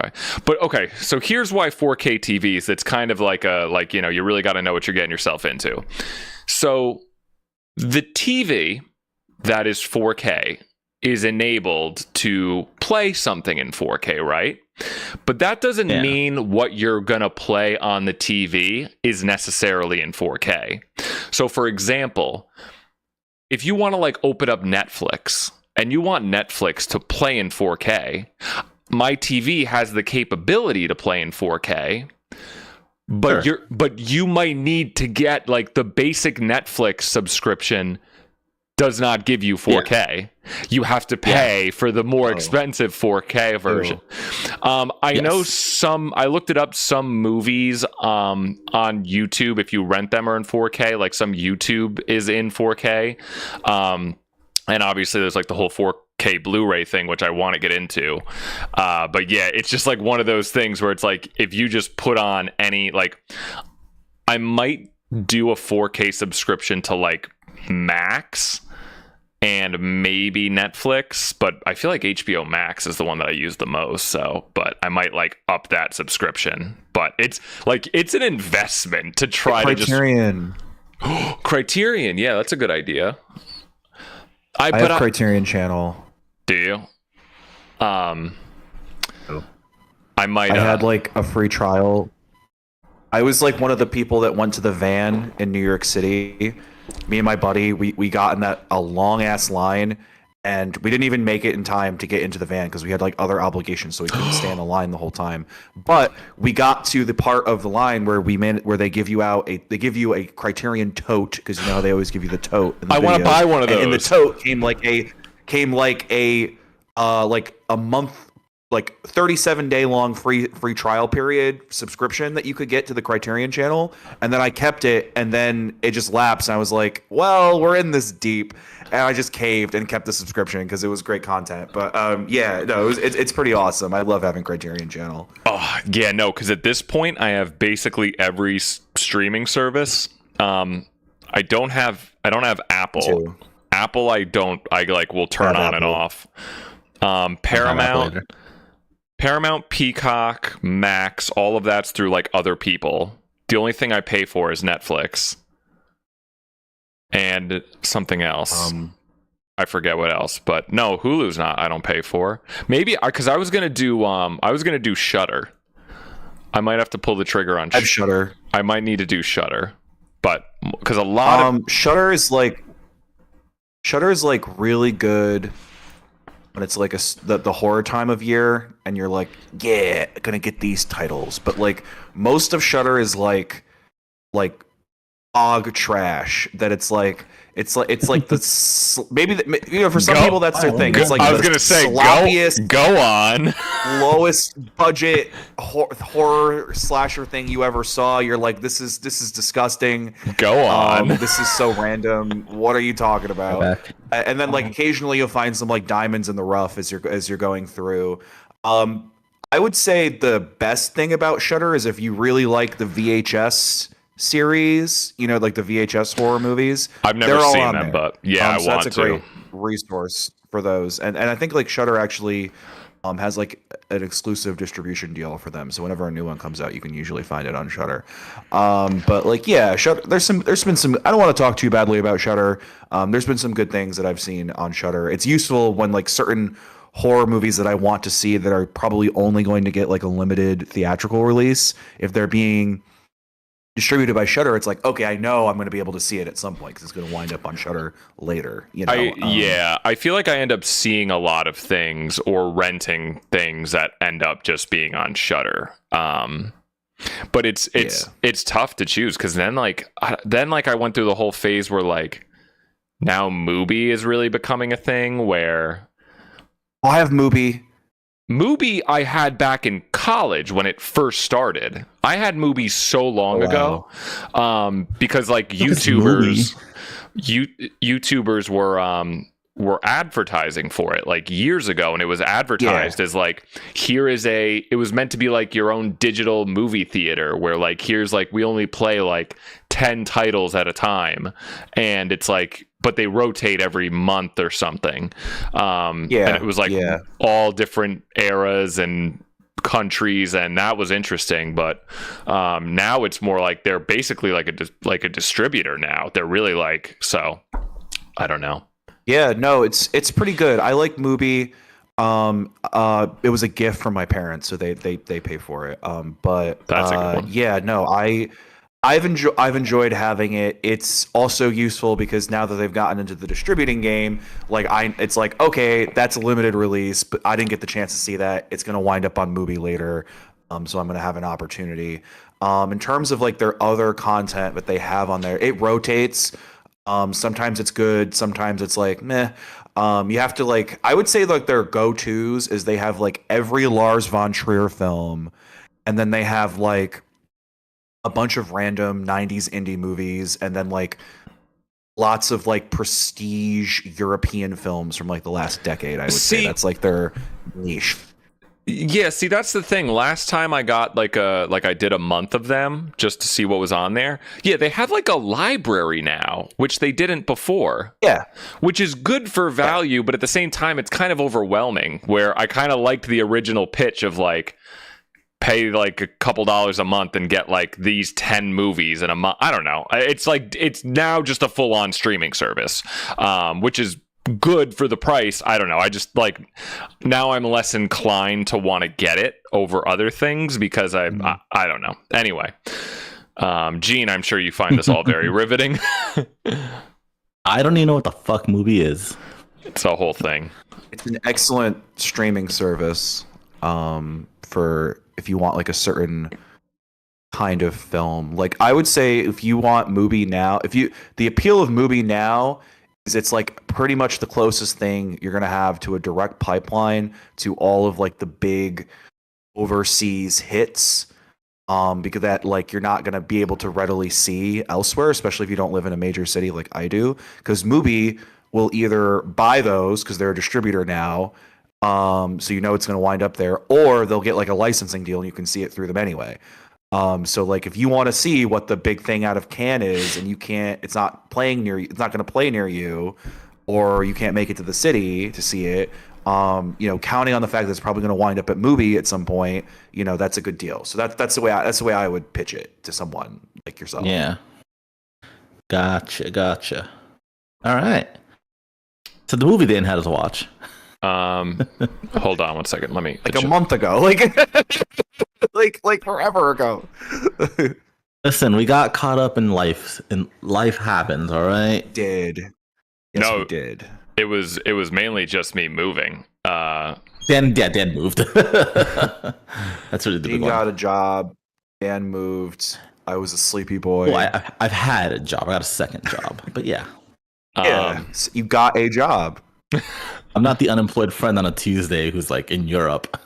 Okay. But okay, so here's why 4K TVs, it's kind of like you really got to know what you're getting yourself into. So the TV that is 4K is enabled to play something in 4K, right? But that doesn't mean what you're going to play on the TV is necessarily in 4K. So for example, if you want to like open up Netflix and you want Netflix to play in 4K, my TV has the capability to play in 4K, but you might need to get like the basic Netflix subscription does not give you 4K. You have to pay for the more expensive 4K version. I know I looked it up, some movies on YouTube, if you rent them, are in 4K. Like some YouTube is in 4K. And obviously there's like the whole 4K Blu-ray thing, which I want to get into. But yeah, it's just like one of those things where it's like, if you just put on any, like, I might do a 4K subscription to like Max and maybe Netflix, but I feel like HBO Max is the one that I use the most. So, but I might like up that subscription. But it's like, it's an investment to try Criterion. to just Criterion. Yeah, that's a good idea. I have Criterion Channel. Do you? I might. I had like a free trial. I was like one of the people that went to the van in New York City. Me and my buddy, we got in a long ass line, and we didn't even make it in time to get into the van because we had like other obligations, so we couldn't stay in the line the whole time. But we got to the part of the line where they give you a Criterion tote, because you know how they always give you the tote. I want to buy one of those. And in the tote came like a month, like 37-day long free trial period subscription that you could get to the Criterion Channel. And then I kept it, and then it just lapsed, and I was like, well, we're in this deep, and I just caved and kept the subscription because it was great content. But it's pretty awesome. I love having Criterion Channel. Oh yeah, no, because at this point I have basically every streaming service. I don't have Apple. Too. Apple I like will turn on and off. Paramount, Peacock, Max, all of that's through like other people. The only thing I pay for is Netflix and something else. I forget what else, but no, Hulu's not. I don't pay for. Maybe because I was gonna do Shudder. I might have to pull the trigger on Shudder. I might need to do Shudder, but because a lot of Shudder is like really good when it's like the horror time of year, and you're like, yeah, gonna get these titles. But like most of Shudder is like og trash. That it's like the maybe for some people that's their thing. It's like I was gonna say sloppiest, go on, lowest budget horror slasher thing you ever saw. You're like, this is disgusting. Go on. This is so random. What are you talking about? And then like occasionally you'll find some like diamonds in the rough as you're going through. I would say the best thing about Shudder is if you really like the VHS series, like the VHS horror movies. I've never seen them, but yeah, I want to. That's a great resource for those. And I think like Shudder actually has like an exclusive distribution deal for them. So whenever a new one comes out, you can usually find it on Shudder. But like, yeah, Shudder, there's been some, I don't want to talk too badly about Shudder. There's been some good things that I've seen on Shudder. It's useful when like certain horror movies that I want to see that are probably only going to get like a limited theatrical release, if they're being distributed by Shudder, it's like, okay, I know I'm going to be able to see it at some point because it's going to wind up on Shudder later. I feel like I end up seeing a lot of things or renting things that end up just being on Shudder. But it's tough to choose because then I went through the whole phase where like now Mubi is really becoming a thing where I have Mubi. Mubi I had back in college when it first started. I had Mubi so long ago because like YouTubers were advertising for it like years ago, and it was advertised as like, it was meant to be like your own digital movie theater where like here's like we only play like 10 titles at a time, and it's like but they rotate every month or something. And it was like all different eras and countries, and that was interesting. But now it's more like they're basically like a distributor now. They're really like, so I don't know. Yeah, no, it's pretty good. I like Mubi. It was a gift from my parents, so they pay for it. But That's a good one. yeah, no, I've enjoyed having it. It's also useful because now that they've gotten into the distributing game, like it's like, okay, that's a limited release, but I didn't get the chance to see that. It's gonna wind up on Mubi later, so I'm gonna have an opportunity. In terms of like their other content that they have on there, it rotates. Sometimes it's good, sometimes it's like meh. You have to like, I would say like their go-tos is they have like every Lars von Trier film, and then they have like a bunch of random 90s indie movies, and then like lots of like prestige European films from like the last decade. I would say that's like their niche. Yeah, see, that's the thing. Last time I got like I did a month of them just to see what was on there. Yeah, they have like a library now, which they didn't before. Yeah. Which is good for value, but at the same time it's kind of overwhelming, where I kind of liked the original pitch of like pay like a couple dollars a month and get like these 10 movies in a month. I don't know. It's like it's now just a full-on streaming service, which is good for the price. I don't know. I just like now I'm less inclined to want to get it over other things because I don't know. Anyway, Gene, I'm sure you find this all very riveting. I don't even know what the fuck Mubi is. It's a whole thing. It's an excellent streaming service for if you want like a certain kind of film. Like I would say if you want Mubi now, the appeal of Mubi now is it's like pretty much the closest thing you're going to have to a direct pipeline to all of like the big overseas hits, because that like you're not going to be able to readily see elsewhere, especially if you don't live in a major city like I do, because Mubi will either buy those because they're a distributor now, so you know it's going to wind up there, or they'll get like a licensing deal and you can see it through them anyway. So like if you want to see what the big thing out of Cannes is and you can't, it's not playing near you, it's not going to play near you, or you can't make it to the city to see it, counting on the fact that it's probably going to wind up at Mubi at some point, that's a good deal. So that's the way I would pitch it to someone like yourself. Yeah. Gotcha. All right. So the movie they didn't have us watch. Hold on one second. Let me a month ago, like forever ago. Listen, we got caught up in life, and life happens. All right. Yes, we did. It was mainly just me moving. Dan moved. That's what it did. He got a job. Dan moved. I was a sleepy boy. Well, I've had a job. I got a second job, but yeah. Yeah, you got a job. I'm not the unemployed friend on a Tuesday who's like in Europe.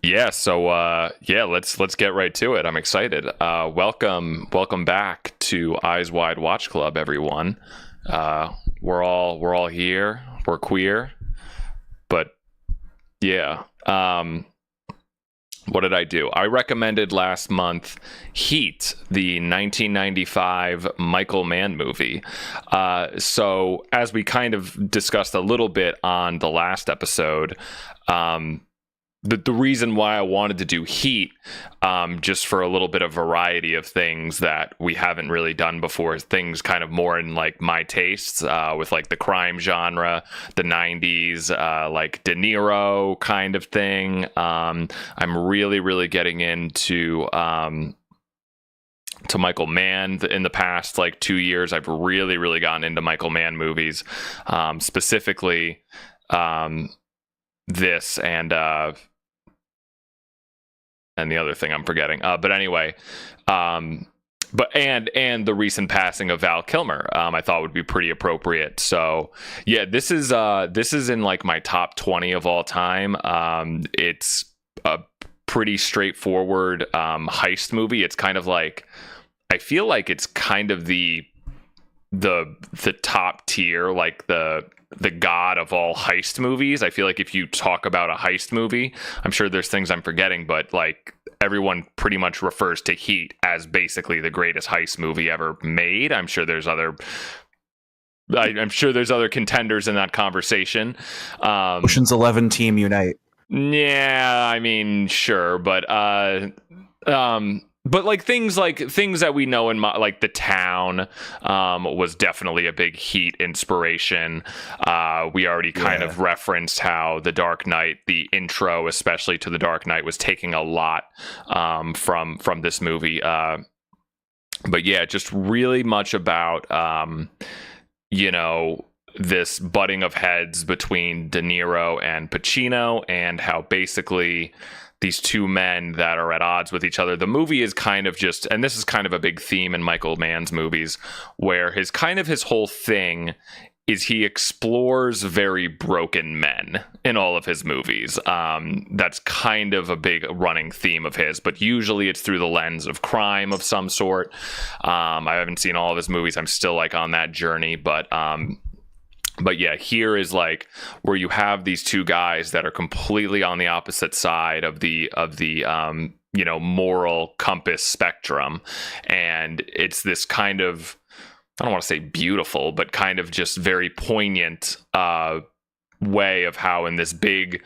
Yeah, so let's get right to it. I'm excited. Welcome back to Eyes Wide Watch Club, everyone. We're all here. We're queer. But yeah. What did I do? I recommended last month Heat, the 1995 Michael Mann movie. So as we kind of discussed a little bit on the last episode, the reason why I wanted to do Heat, just for a little bit of variety of things that we haven't really done before, things kind of more in like my tastes, with like the crime genre, the 90s, like De Niro kind of thing. I'm really getting into to Michael Mann. In the past like 2 years, I've really gotten into Michael Mann movies, specifically this and the other thing I'm forgetting. But anyway, and the recent passing of Val Kilmer, I thought would be pretty appropriate. So yeah, this is in like my top 20 of all time. It's a pretty straightforward heist movie. It's kind of like, I feel like it's kind of the top tier, like the god of all heist movies. I feel like if you talk about a heist movie, I'm sure there's things I'm forgetting, but like everyone pretty much refers to Heat as basically the greatest heist movie ever made. I'm sure there's other I'm sure there's other contenders in that conversation. Ocean's 11 team unite. Yeah, I mean, sure, but like things that we know in like The Town was definitely a big Heat inspiration. We already kind of referenced how The Dark Knight, the intro especially to The Dark Knight, was taking a lot from this movie. But yeah, just really much about this butting of heads between De Niro and Pacino, and how basically these two men that are at odds with each other. The movie is kind of just, and this is kind of a big theme in Michael Mann's movies, where his whole thing is he explores very broken men in all of his movies. That's kind of a big running theme of his, but usually it's through the lens of crime of some sort. I haven't seen all of his movies. I'm still like on that journey, but yeah, here is like where you have these two guys that are completely on the opposite side of the moral compass spectrum, and it's this kind of, I don't want to say beautiful, but kind of just very poignant way of how in this big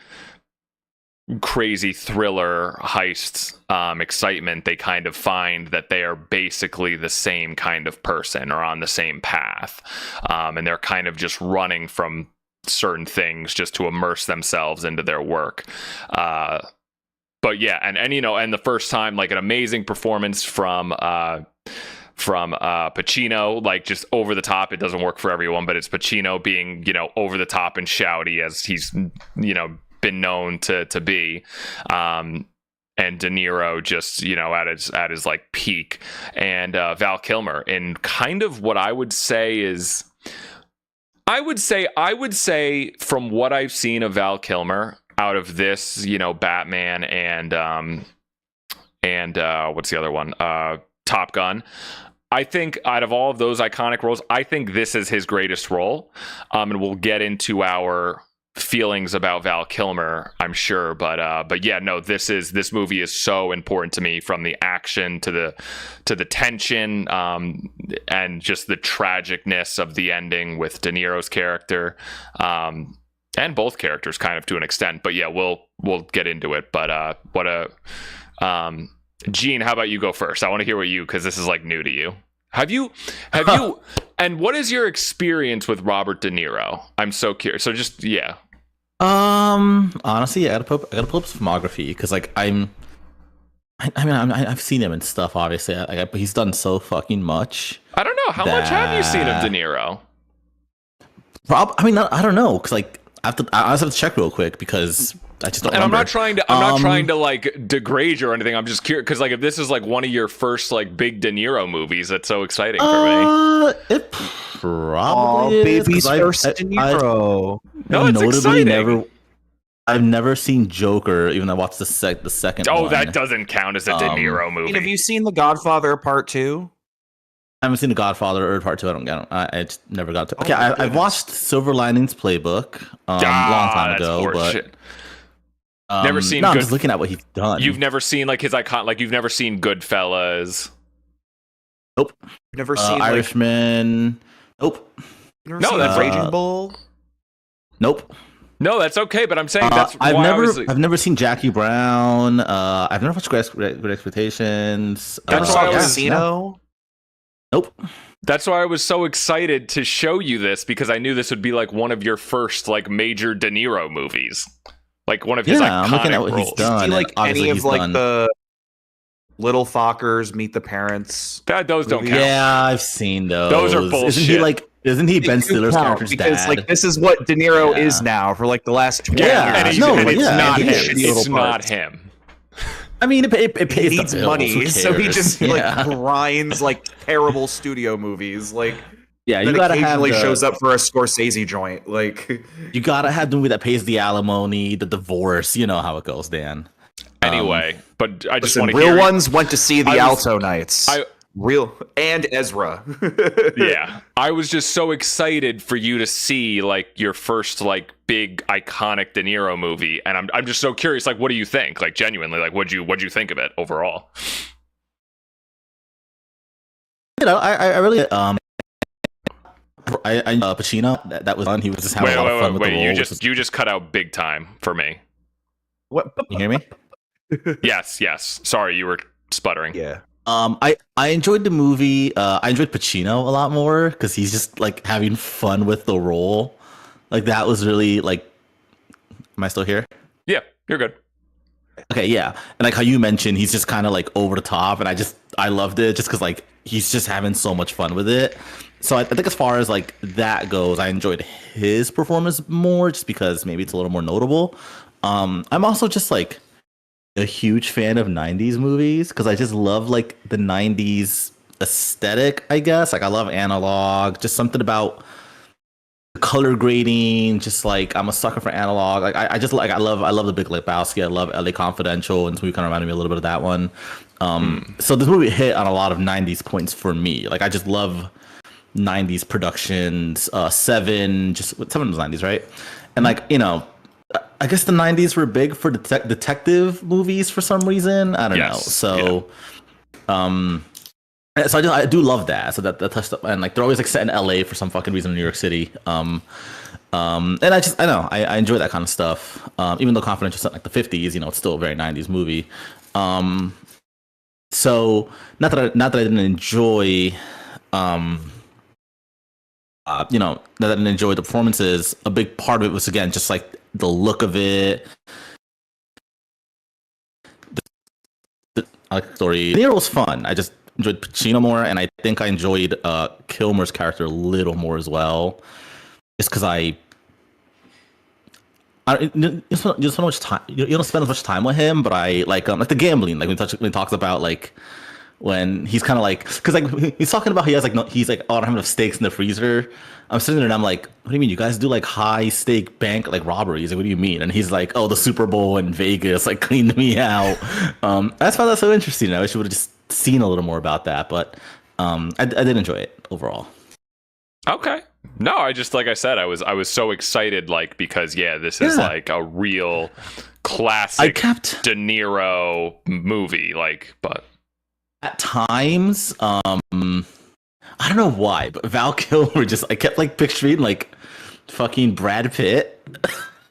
crazy thriller heist excitement, they kind of find that they are basically the same kind of person or on the same path, and they're kind of just running from certain things just to immerse themselves into their work. But yeah, and the first time, like, an amazing performance from Pacino, like just over the top. It doesn't work for everyone, but it's Pacino being over the top and shouty as he's been known to be, and De Niro just at his like peak, and Val Kilmer in kind of what I would say from what I've seen of Val Kilmer out of this, Batman and what's the other one, Top Gun. I think out of all of those iconic roles, I think this is his greatest role, and we'll get into our feelings about Val Kilmer, I'm sure, but yeah, no, this movie is so important to me, from the action to the tension, and just the tragicness of the ending with De Niro's character, and both characters kind of to an extent. But yeah, we'll get into it. But Gene, how about you go first? I want to hear what because this is like new to you. Have you and what is your experience with Robert De Niro? I'm so curious. So just yeah. Honestly, I gotta pull up his filmography, because like I've seen him and stuff, obviously, but he's done so fucking much. I don't know how much have you seen of De Niro. I don't know, because like I just have to check real quick, because I just don't remember. I'm not trying to like degrade you or anything. I'm just curious, because like if this is like one of your first like big De Niro movies, that's so exciting for me. It probably is. Baby's first De Niro. No, it's exciting. I've never seen Joker, even though I watched the second one. Oh, that doesn't count as a De Niro movie. Have you seen The Godfather Part 2? I haven't seen The Godfather or Part 2. I just never got to. Okay, I've watched Silver Linings Playbook long time ago, but never seen. No, I'm just looking at what he's done. You've never seen like his icon, like you've never seen Goodfellas. Nope. Never seen Irishman. Nope. No, that's Raging Bull. Nope. No, that's okay, but I'm saying that's I've never seen Jackie Brown. I've never watched Great Expectations. That's why I was Casino. Nope. That's why I was so excited to show you this, because I knew this would be like one of your first like major De Niro movies, like one of his iconic I'm looking at what roles. he's done. See, like any of like the Little Fockers, Meet the Parents. Those don't count. Yeah, I've seen those. Those are bullshit. Isn't he Ben Stiller's character's because, dad? like, this is what De Niro is now for like the last 20 years. And it's not him. It's not him. I mean, it pays he needs the bills. money, so he just Yeah. like grinds like terrible studio movies. Like, Yeah, that you gotta have occasionally shows up for a Scorsese joint. Like, you gotta have the movie that pays the alimony, the divorce. You know how it goes, Dan. Anyway, but I just listen, want to real hear. ones went to see the Alto Nights. Real and Ezra. Yeah, I was just so excited for you to see like your first like big iconic De Niro movie, and I'm just so curious. Like, what do you think? Like, genuinely, like, what'd you think of it overall? You know, I really Pacino. That was fun. He was just having a lot of fun with the role. You just cut out big time for me. What? You hear me? Yes. Sorry, you were sputtering. Yeah. I enjoyed the movie. I enjoyed Pacino a lot more because he's just like having fun with the role. Like that was really like. Am I still here? Yeah, you're good. Okay, yeah, and like how you mentioned, he's just kind of like over the top, and I loved it just because like he's just having so much fun with it. So I think as far as like that goes, I enjoyed his performance more just because maybe it's a little more notable. I'm also just like a huge fan of 90s movies because I just love like the 90s aesthetic, I guess. Like I love analog, just something about color grading, just like I'm a sucker for analog. Like I just like I love the Big Lebowski. I love LA Confidential, and this movie kind of reminded me a little bit of that one. So this movie hit on a lot of 90s points for me. Like I just love 90s productions. Seven was 90s, right? And like, you know, I guess the 90s were big for detective movies for some reason. I don't know. So so I do love that. So that touched up, and like they're always like set in LA for some fucking reason in New York City. And I enjoy that kind of stuff. Even though Confidential set like the 50s, you know, it's still a very 90s movie. So not that I didn't enjoy you know, that I didn't enjoy the performances. A big part of it was again just like the look of it. The story. The year was fun. I just enjoyed Pacino more, and I think I enjoyed Kilmer's character a little more as well. Just because you don't spend as much time with him, but I like the gambling, like when he talks about like when he's kind of like, because like he's talking about he's like oh, I don't have enough steaks in the freezer. I'm sitting there and I'm like, what do you mean you guys do like high stake bank like robberies? Like, what do you mean? And he's like, oh, the Super Bowl in Vegas like cleaned me out. I just found that so interesting. I wish we would have just seen a little more about that, but I did enjoy it overall. Okay. No, I just, like I said, I was so excited, like, because this is like a real classic De Niro movie, like, but at times, I don't know why, but Val Kilmer I kept like picturing like fucking Brad Pitt.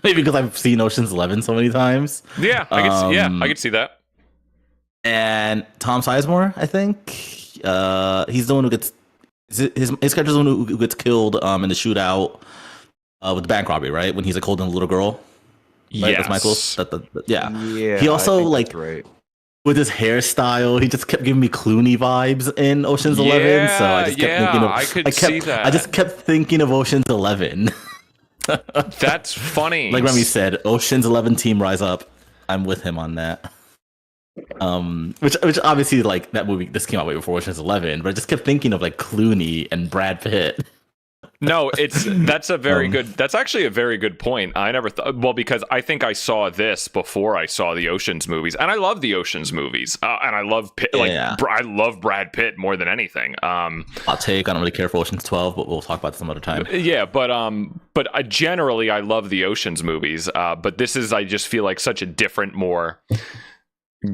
Maybe because I've seen Ocean's 11 so many times. Yeah, I could see that. And Tom Sizemore, I think he's the one who gets his character's the one who gets killed in the shootout with the bank robbery, right? When he's like holding a little girl. Right? Yes. That's Michael. Yeah. He also like right. With his hairstyle, he just kept giving me Clooney vibes in Ocean's 11. So I just kept thinking of see that. I just kept thinking of Ocean's 11. That's funny. Like Remy said, Ocean's 11 team rise up. I'm with him on that. Which obviously like that movie this came out way before Ocean's 11, but I just kept thinking of like Clooney and Brad Pitt. No, that's actually a very good point. I never thought, because I think I saw this before I saw the Ocean's movies, and I love the Ocean's movies, and I love Pitt, I love Brad Pitt more than anything. Hot take. I don't really care for Ocean's 12, but we'll talk about this some other time. Yeah, but generally I love the Ocean's movies, but this is, I just feel like such a different, more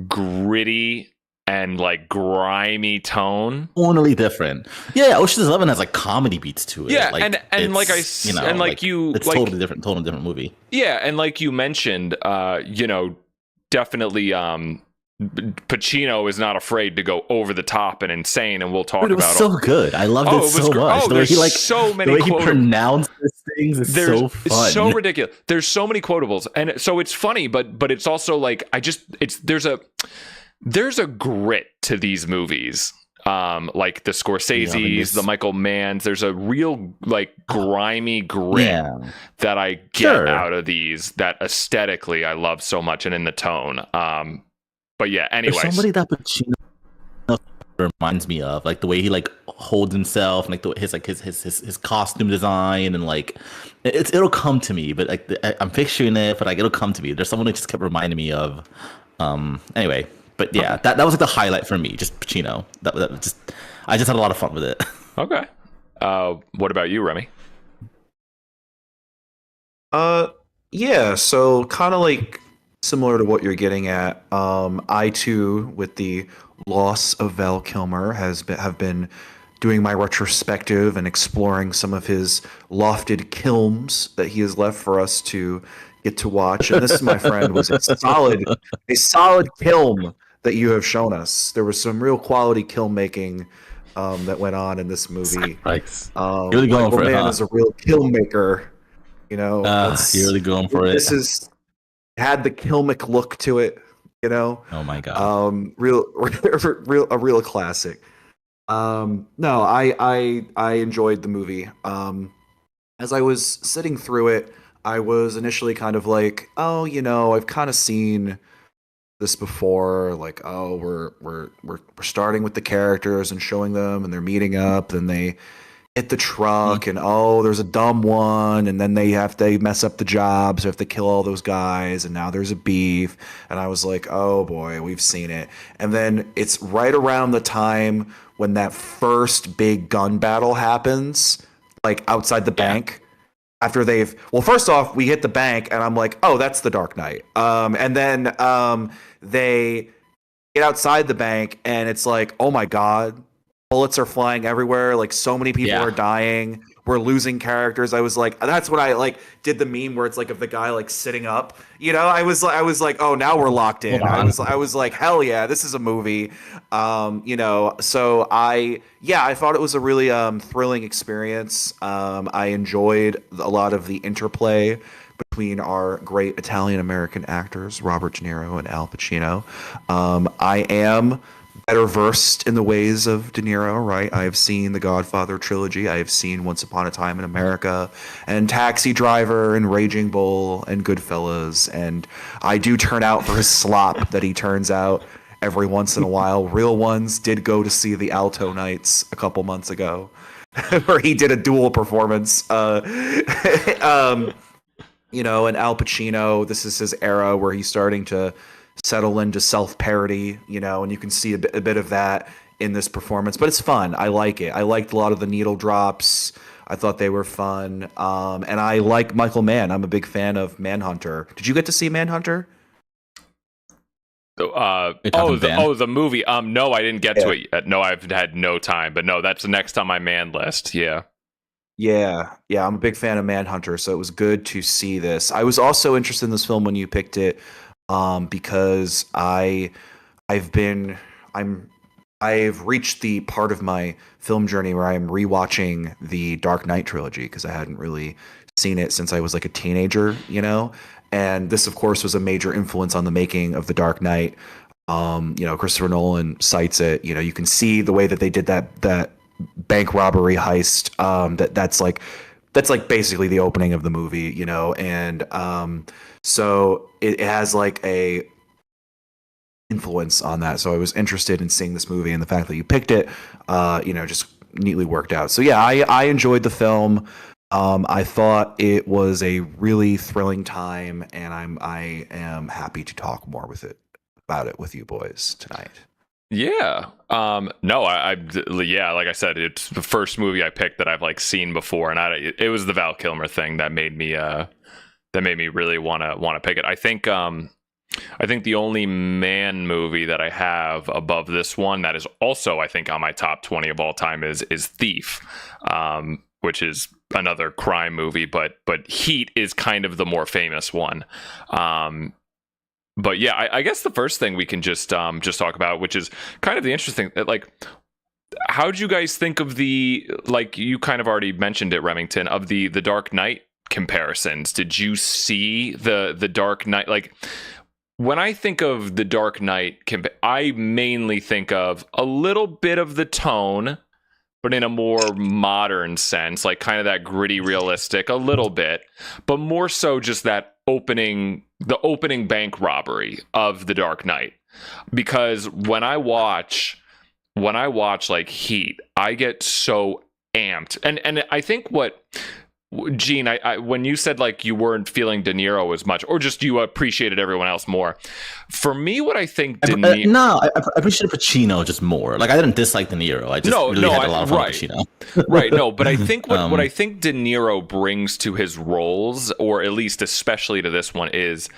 gritty and like grimy tone. Totally different. Yeah, Ocean's 11 has like comedy beats to it. Yeah, like, and like it's totally different movie. Yeah, and like you mentioned, definitely Pacino is not afraid to go over the top and insane, and we'll talk about it. It was so good. I loved it so much. The way he so many the way he pronounces things is so fun. It's so ridiculous. There's so many quotables, and so it's funny, but it's also like there's a grit to these movies, like the Scorsese's, the Michael Manns. There's a real like grimy grit that I get out of these, that aesthetically I love so much, and in the tone. But yeah, anyway, somebody that Pacino reminds me of, like the way he like holds himself, and like his costume design, and like it'll come to me. But like I'm picturing it, but like it'll come to me. There's someone that just kept reminding me of. Anyway. But yeah, that was like the highlight for me, just Pacino. I just had a lot of fun with it. Okay. What about you, Remy? Yeah, so kind of like similar to what you're getting at. I too, with the loss of Val Kilmer, have been doing my retrospective and exploring some of his lofted kilms that he has left for us to get to watch. And this, my friend, was a solid kilm that you have shown us. There was some real quality kilm making that went on in this movie. Right. You're really going Michael for it, Mann huh? is a real kilm maker. You're really going for it. This is had the Kilmic look to it. Oh my god. A real classic. No, I enjoyed the movie. As I was sitting through it, I was initially kind of like, oh, I've kind of seen this before. Like, oh, we're starting with the characters and showing them, and they're meeting up, and they hit the truck, and oh, there's a dumb one, and then they mess up the job, so they have to kill all those guys, and now there's a beef. And I was like, oh boy, we've seen it. And then it's right around the time when that first big gun battle happens, like outside the bank. After first off, we hit the bank, and I'm like, oh, that's the Dark Knight. And then they get outside the bank, and it's like, oh my god, bullets are flying everywhere. Like, so many people are dying. We're losing characters. I was like, that's what I did the meme where it's like of the guy like sitting up. I was like, oh, now we're locked in. I was like, hell yeah, this is a movie. So I thought it was a really thrilling experience. I enjoyed a lot of the interplay between our great Italian American actors, Robert De Niro and Al Pacino. I am better versed in the ways of De Niro, right? I have seen the Godfather trilogy. I have seen Once Upon a Time in America and Taxi Driver and Raging Bull and Goodfellas. And I do turn out for his slop that he turns out every once in a while. Real ones did go to see the Alto Nights a couple months ago where he did a dual performance. And Al Pacino, this is his era where he's starting to settle into self-parody, and you can see a bit of that in this performance. But it's fun. I like it. I liked a lot of the needle drops. I thought they were fun. And I like Michael Mann. I'm a big fan of Manhunter. Did you get to see Manhunter? The movie. No, I didn't get to it yet. No, I've had no time. But no, that's the next on my man list. Yeah. Yeah, I'm a big fan of Manhunter, so it was good to see this. I was also interested in this film when you picked it, because I've reached the part of my film journey where I'm rewatching the Dark Knight trilogy because I hadn't really seen it since I was like a teenager, and this of course was a major influence on the making of the Dark Knight. Christopher Nolan cites it. You can see the way that they did that bank robbery heist. That's like basically the opening of the movie, and so it has like a influence on that. So I was interested in seeing this movie, and the fact that you picked it, just neatly worked out. So yeah, I enjoyed the film. I thought it was a really thrilling time, and I am happy to talk more about it with you boys tonight. Yeah. No, like I said, it's the first movie I picked that I've seen before, and it was the Val Kilmer thing that made me really want to pick it. I think the only man movie that I have above this one that is also, I think, on my top 20 of all time is Thief, which is another crime movie, but Heat is kind of the more famous one. But yeah, I guess the first thing we can just talk about, which is kind of the interesting, how'd you guys think of you kind of already mentioned it, Remington, of the Dark Knight comparisons? Did you see the Dark Knight? When I think of the Dark Knight, I mainly think of a little bit of the tone, but in a more modern sense, kind of that gritty, realistic, a little bit, but more so just the opening bank robbery of the Dark Knight. Because when I watch Heat, I get so amped, and I think Gene, I when you said you weren't feeling De Niro as much, or just you appreciated everyone else more. For me, what I think I appreciated Pacino just more. I didn't dislike De Niro. I just had a lot of fun with Pacino. Right. No, but I think what I think De Niro brings to his roles, or at least especially to this one, is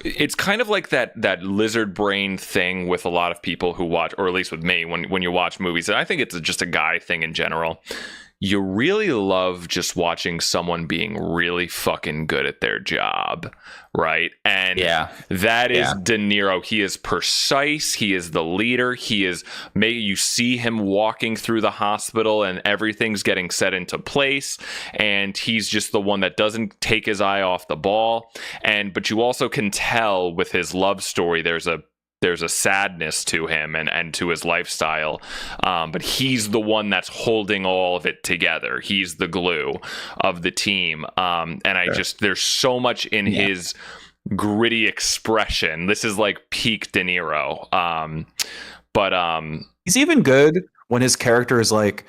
it's kind of like that lizard brain thing with a lot of people who watch, or at least with me, when you watch movies. And I think it's just a guy thing in general. You really love just watching someone being really fucking good at their job, right? And that is De Niro. He is precise. He is the leader. You see him walking through the hospital and everything's getting set into place. And he's just the one that doesn't take his eye off the ball. But you also can tell with his love story, there's a sadness to him and to his lifestyle. But he's the one that's holding all of it together. He's the glue of the team. There's so much in his gritty expression. This is like peak De Niro. He's even good when his character is like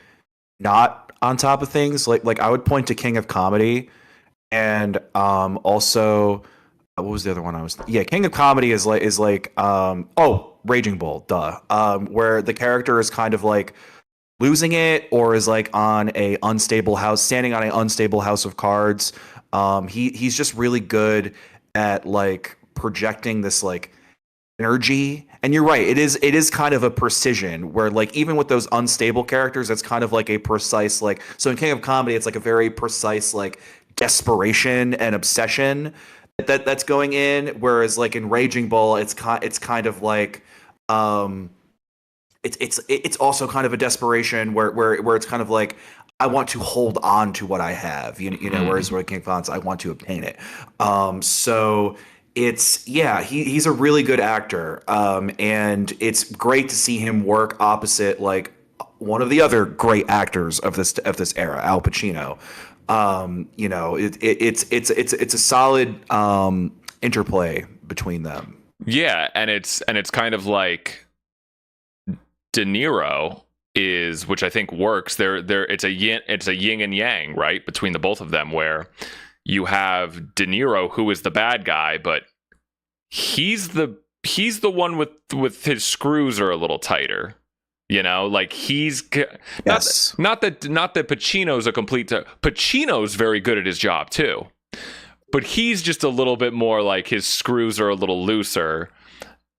not on top of things. Like I would point to King of Comedy, and also what was the other one King of Comedy is like Raging Bull, where the character is kind of like losing it or is like standing on an unstable house of cards. He's just really good at like projecting this like energy. And you're right, it is kind of a precision where like even with those unstable characters, it's kind of like a precise like, so in King of Comedy it's like a very precise like desperation and obsession that's going in, whereas like in Raging Bull it's kind of like it's also kind of a desperation where it's kind of like I want to hold on to what I have, you know, whereas with King Fonz I want to obtain it. So he's a really good actor, and it's great to see him work opposite like one of the other great actors of this era, Al Pacino. You know, it's a solid interplay between them. Yeah, and it's kind of like De Niro is, which I think works. It's a yin and yang, right, between the both of them, where you have De Niro, who is the bad guy, but he's the one with his screws are a little tighter. You know, like he's not that Pacino's a complete. Pacino's very good at his job too, but he's just a little bit more like his screws are a little looser,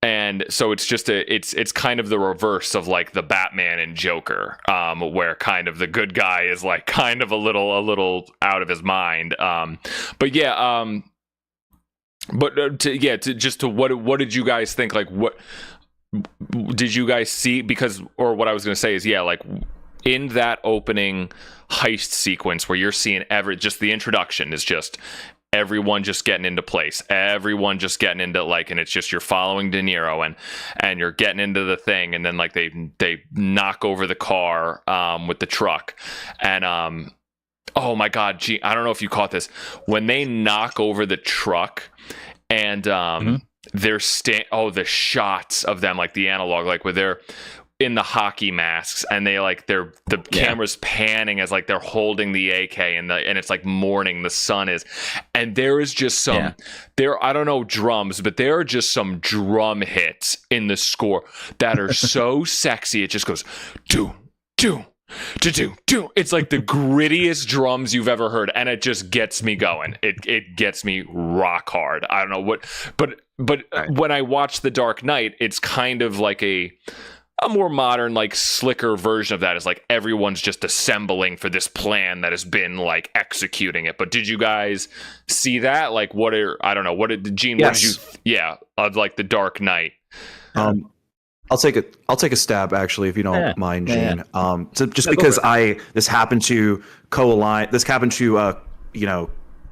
and so it's just it's kind of the reverse of like the Batman and Joker, where kind of the good guy is like kind of a little out of his mind. What did you guys think? Like what did you guys see? What I was going to say is, like in that opening heist sequence where you're seeing just the introduction is just everyone just getting into place, everyone just getting into like, and it's just you're following De Niro and you're getting into the thing, and then like they knock over the car with the truck, and oh my god, gee, I don't know if you caught this when they knock over the truck and they're the shots of them, like the analog, like where they're in the hockey masks and they like the camera's panning as like they're holding the AK and it's like morning, the sun is, and there is just some I don't know drums, but there are just some drum hits in the score that are so sexy. It just goes do do do do do. It's like the grittiest drums you've ever heard, and it just gets me going. It gets me rock hard. I don't know what, but when I watch The Dark Knight, it's kind of like a more modern, like slicker version of that. Is like everyone's just assembling for this plan that has been like executing it. But did you guys see that? Like, Gene? Yes. What did you? Of like The Dark Knight. I'll take a stab, actually, if you don't mind, Gene. So just because this happened to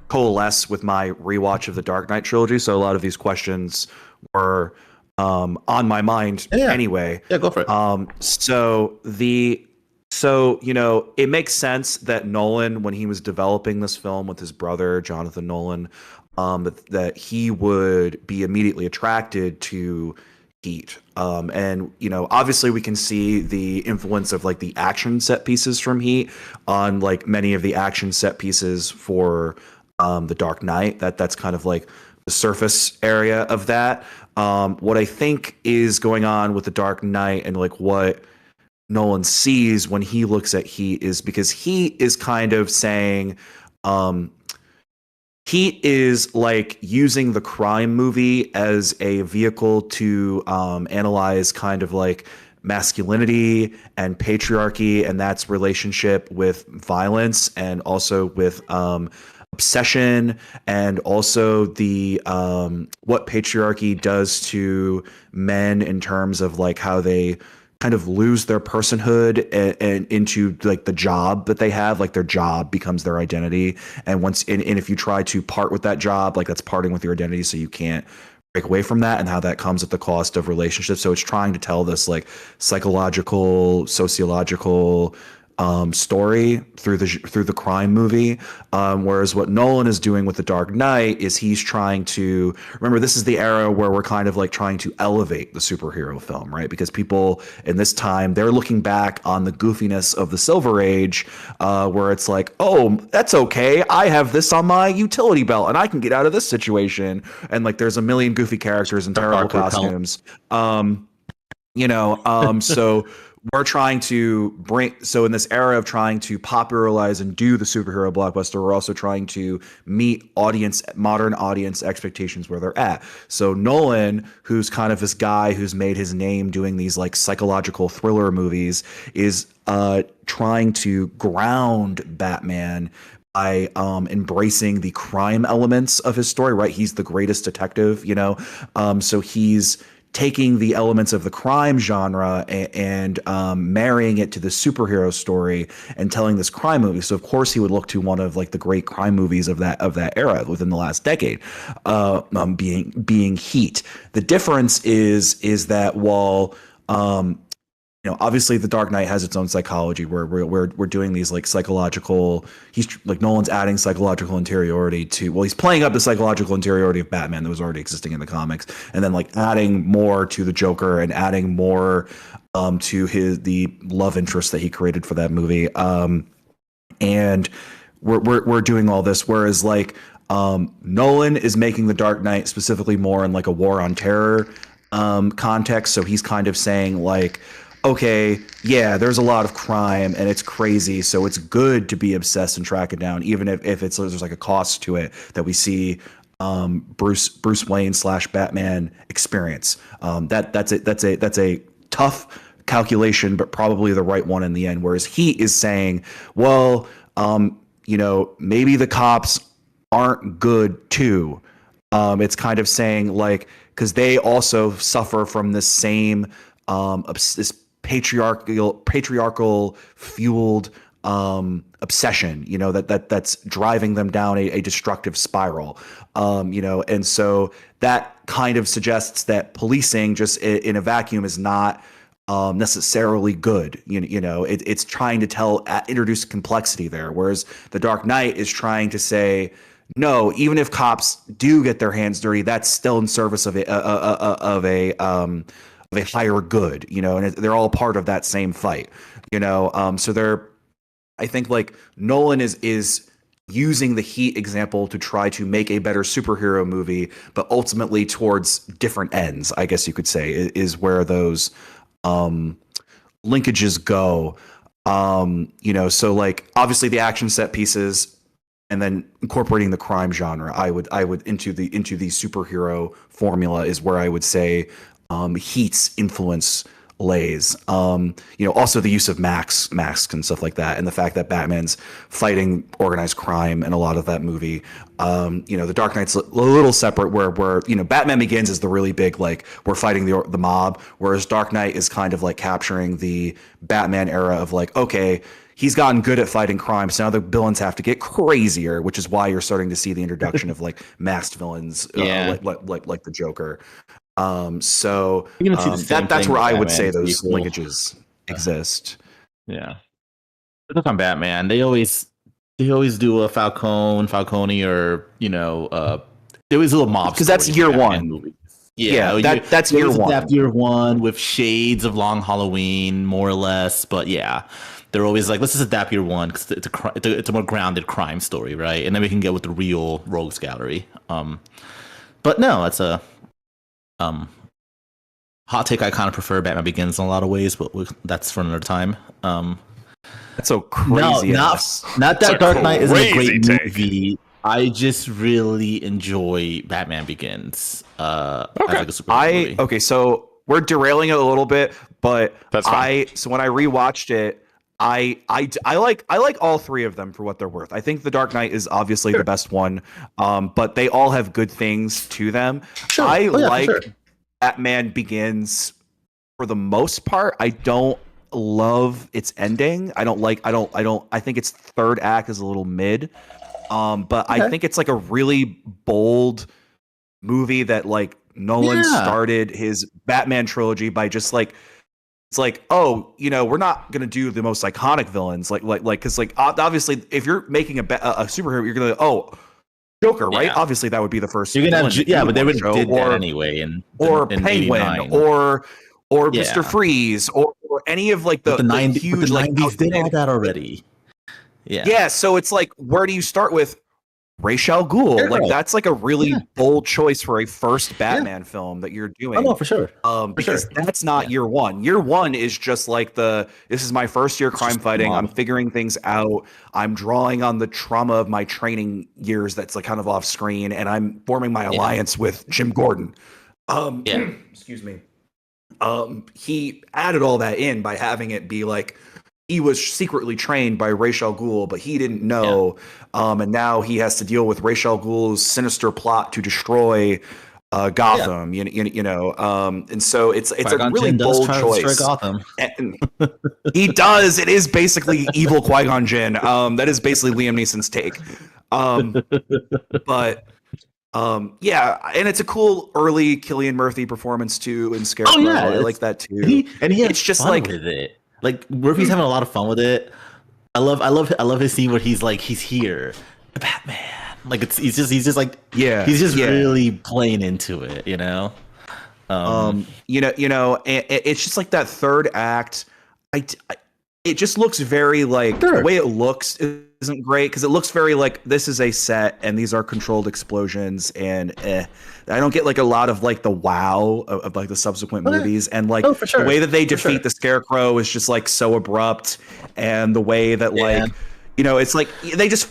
coalesce with my rewatch of the Dark Knight trilogy. So a lot of these questions were on my mind anyway. Yeah, go for it. So it makes sense that Nolan, when he was developing this film with his brother Jonathan Nolan, that he would be immediately attracted to Heat. And obviously we can see the influence of like the action set pieces from Heat on like many of the action set pieces for the Dark Knight. That's kind of like the surface area of that. What I think is going on with the Dark Knight and like what Nolan sees when he looks at Heat is because he is kind of saying Heat is like using the crime movie as a vehicle to analyze kind of like masculinity and patriarchy and that's relationship with violence and also with obsession and also the what patriarchy does to men in terms of like how they kind of lose their personhood and into like the job that they have, like their job becomes their identity. And and if you try to part with that job, like that's parting with your identity, so you can't break away from that, and how that comes at the cost of relationships. So it's trying to tell this like psychological, sociological story through the crime movie, whereas what Nolan is doing with The Dark Knight is he's trying to remember this is the era where we're kind of like trying to elevate the superhero film, right? Because people in this time they're looking back on the goofiness of the Silver Age, where it's like, oh, that's okay, I have this on my utility belt and I can get out of this situation, and like there's a million goofy characters in terrible costumes, so we're trying to so in this era of trying to popularize and do the superhero blockbuster, we're also trying to meet modern audience expectations where they're at. So Nolan, who's kind of this guy who's made his name doing these like psychological thriller movies, is trying to ground Batman by embracing the crime elements of his story, right? He's the greatest detective, so he's taking the elements of the crime genre and marrying it to the superhero story and telling this crime movie. So of course he would look to one of like the great crime movies of that era within the last decade, being Heat. The difference is that while obviously The Dark Knight has its own psychology where we're doing these like psychological, he's like Nolan's adding psychological interiority to, well, he's playing up the psychological interiority of Batman that was already existing in the comics, and then like adding more to the Joker and adding more to the love interest that he created for that movie, and we're doing all this, whereas like Nolan is making The Dark Knight specifically more in like a war on terror context. So he's kind of saying like, okay, yeah, there's a lot of crime and it's crazy, so it's good to be obsessed and track it down, even if there's like a cost to it that we see Bruce Wayne / Batman experience. That's a tough calculation, but probably the right one in the end. Whereas he is saying, well, maybe the cops aren't good too. It's kind of saying like, because they also suffer from this same this patriarchal fueled obsession, that's driving them down a destructive spiral, and so that kind of suggests that policing just in a vacuum is not necessarily good. It's trying to introduce complexity there, whereas The Dark Knight is trying to say, no, even if cops do get their hands dirty, that's still in service of a higher good, and they're all part of that same fight, so I think like Nolan is using the Heat example to try to make a better superhero movie, but ultimately towards different ends, I guess you could say, is where those linkages go. So like obviously the action set pieces and then incorporating the crime genre, I would into the superhero formula is where I would say Heat's influence lays. Also the use of masks and stuff like that, and the fact that Batman's fighting organized crime in a lot of that movie. The Dark Knight's a little separate, where Batman Begins is the really big like we're fighting the mob, whereas Dark Knight is kind of like capturing the Batman era of like, okay, he's gotten good at fighting crime, so now the villains have to get crazier, which is why you're starting to see the introduction of like masked villains, like the Joker. That's where I would say those linkages exist. Yeah. Look on Batman. They always do a Falcone, or they always do a mob, because that's year one. Movies. Yeah, that's year one. Adapt year one with shades of Long Halloween, more or less. But yeah, they're always like, let's just adapt year one because it's a more grounded crime story, right? And then we can get with the real rogues gallery. But no, that's a hot take. I kind of prefer Batman Begins in a lot of ways, but that's for another time. That's so crazy. No, not that Dark Knight isn't a great movie. I just really enjoy Batman Begins. As Okay. like a superhero movie. Okay, so we're derailing it a little bit, but That's fine. so when I rewatched it, I like all three of them for what they're worth. I think The Dark Knight is obviously the best one, but they all have good things to them. Sure. I Oh, yeah, for like sure. Batman Begins for the most part. I don't love its ending. I think its third act is a little mid. But I Okay. think it's like a really bold movie that like Nolan Yeah. started his Batman trilogy by just like it's like, oh, we're not gonna do the most iconic villains, because like obviously if you're making a superhero, you're gonna Joker, right? Yeah. Obviously that would be the first. You're gonna have, villain that yeah, you but they would would show, did that anyway in Penguin 89. or Yeah. Mr. Freeze or any of like the, But the 90s, huge but the like 90s did all outdated- that already. Yeah. Yeah, so it's like, where do you start with Ra's al Ghul? Sure. Like that's like a really Yeah. bold choice for a first Batman film that you're doing. Oh no, for sure. Because sure. that's not year one. Year one is just like this is my first year crime just fighting. mom. I'm figuring things out. I'm drawing on the trauma of my training years that's like kind of off screen, and I'm forming my alliance with Jim Gordon. Yeah. Excuse me. He added all that in by having it be like he was secretly trained by Ra's al Ghul, but he didn't know. And now he has to deal with Ra's al Ghul's sinister plot to destroy Gotham. And so it's a Qui-Gon really Jinn does bold try to destroy choice. Gotham. And he does. It is basically evil Qui-Gon Jinn. That is basically Liam Neeson's take. But yeah, and it's a cool early Cillian Murphy performance too in Scarecrow. Oh, yeah, I like it's- that too. He has It's just fun like- with it. Like Murphy's having a lot of fun with it. I love his scene where he's like he's here, Batman. Like he's just like Yeah, he's just yeah. really playing into it, you know. and it's just like that third act. It just looks very like Sure. the way it looks isn't great because it looks very like this is a set and these are controlled explosions and I don't get like a lot of like the wow of like the subsequent Okay. movies and like Oh, for sure. the way that they For defeat sure. the Scarecrow is just like so abrupt and the way that Yeah. like it's like he just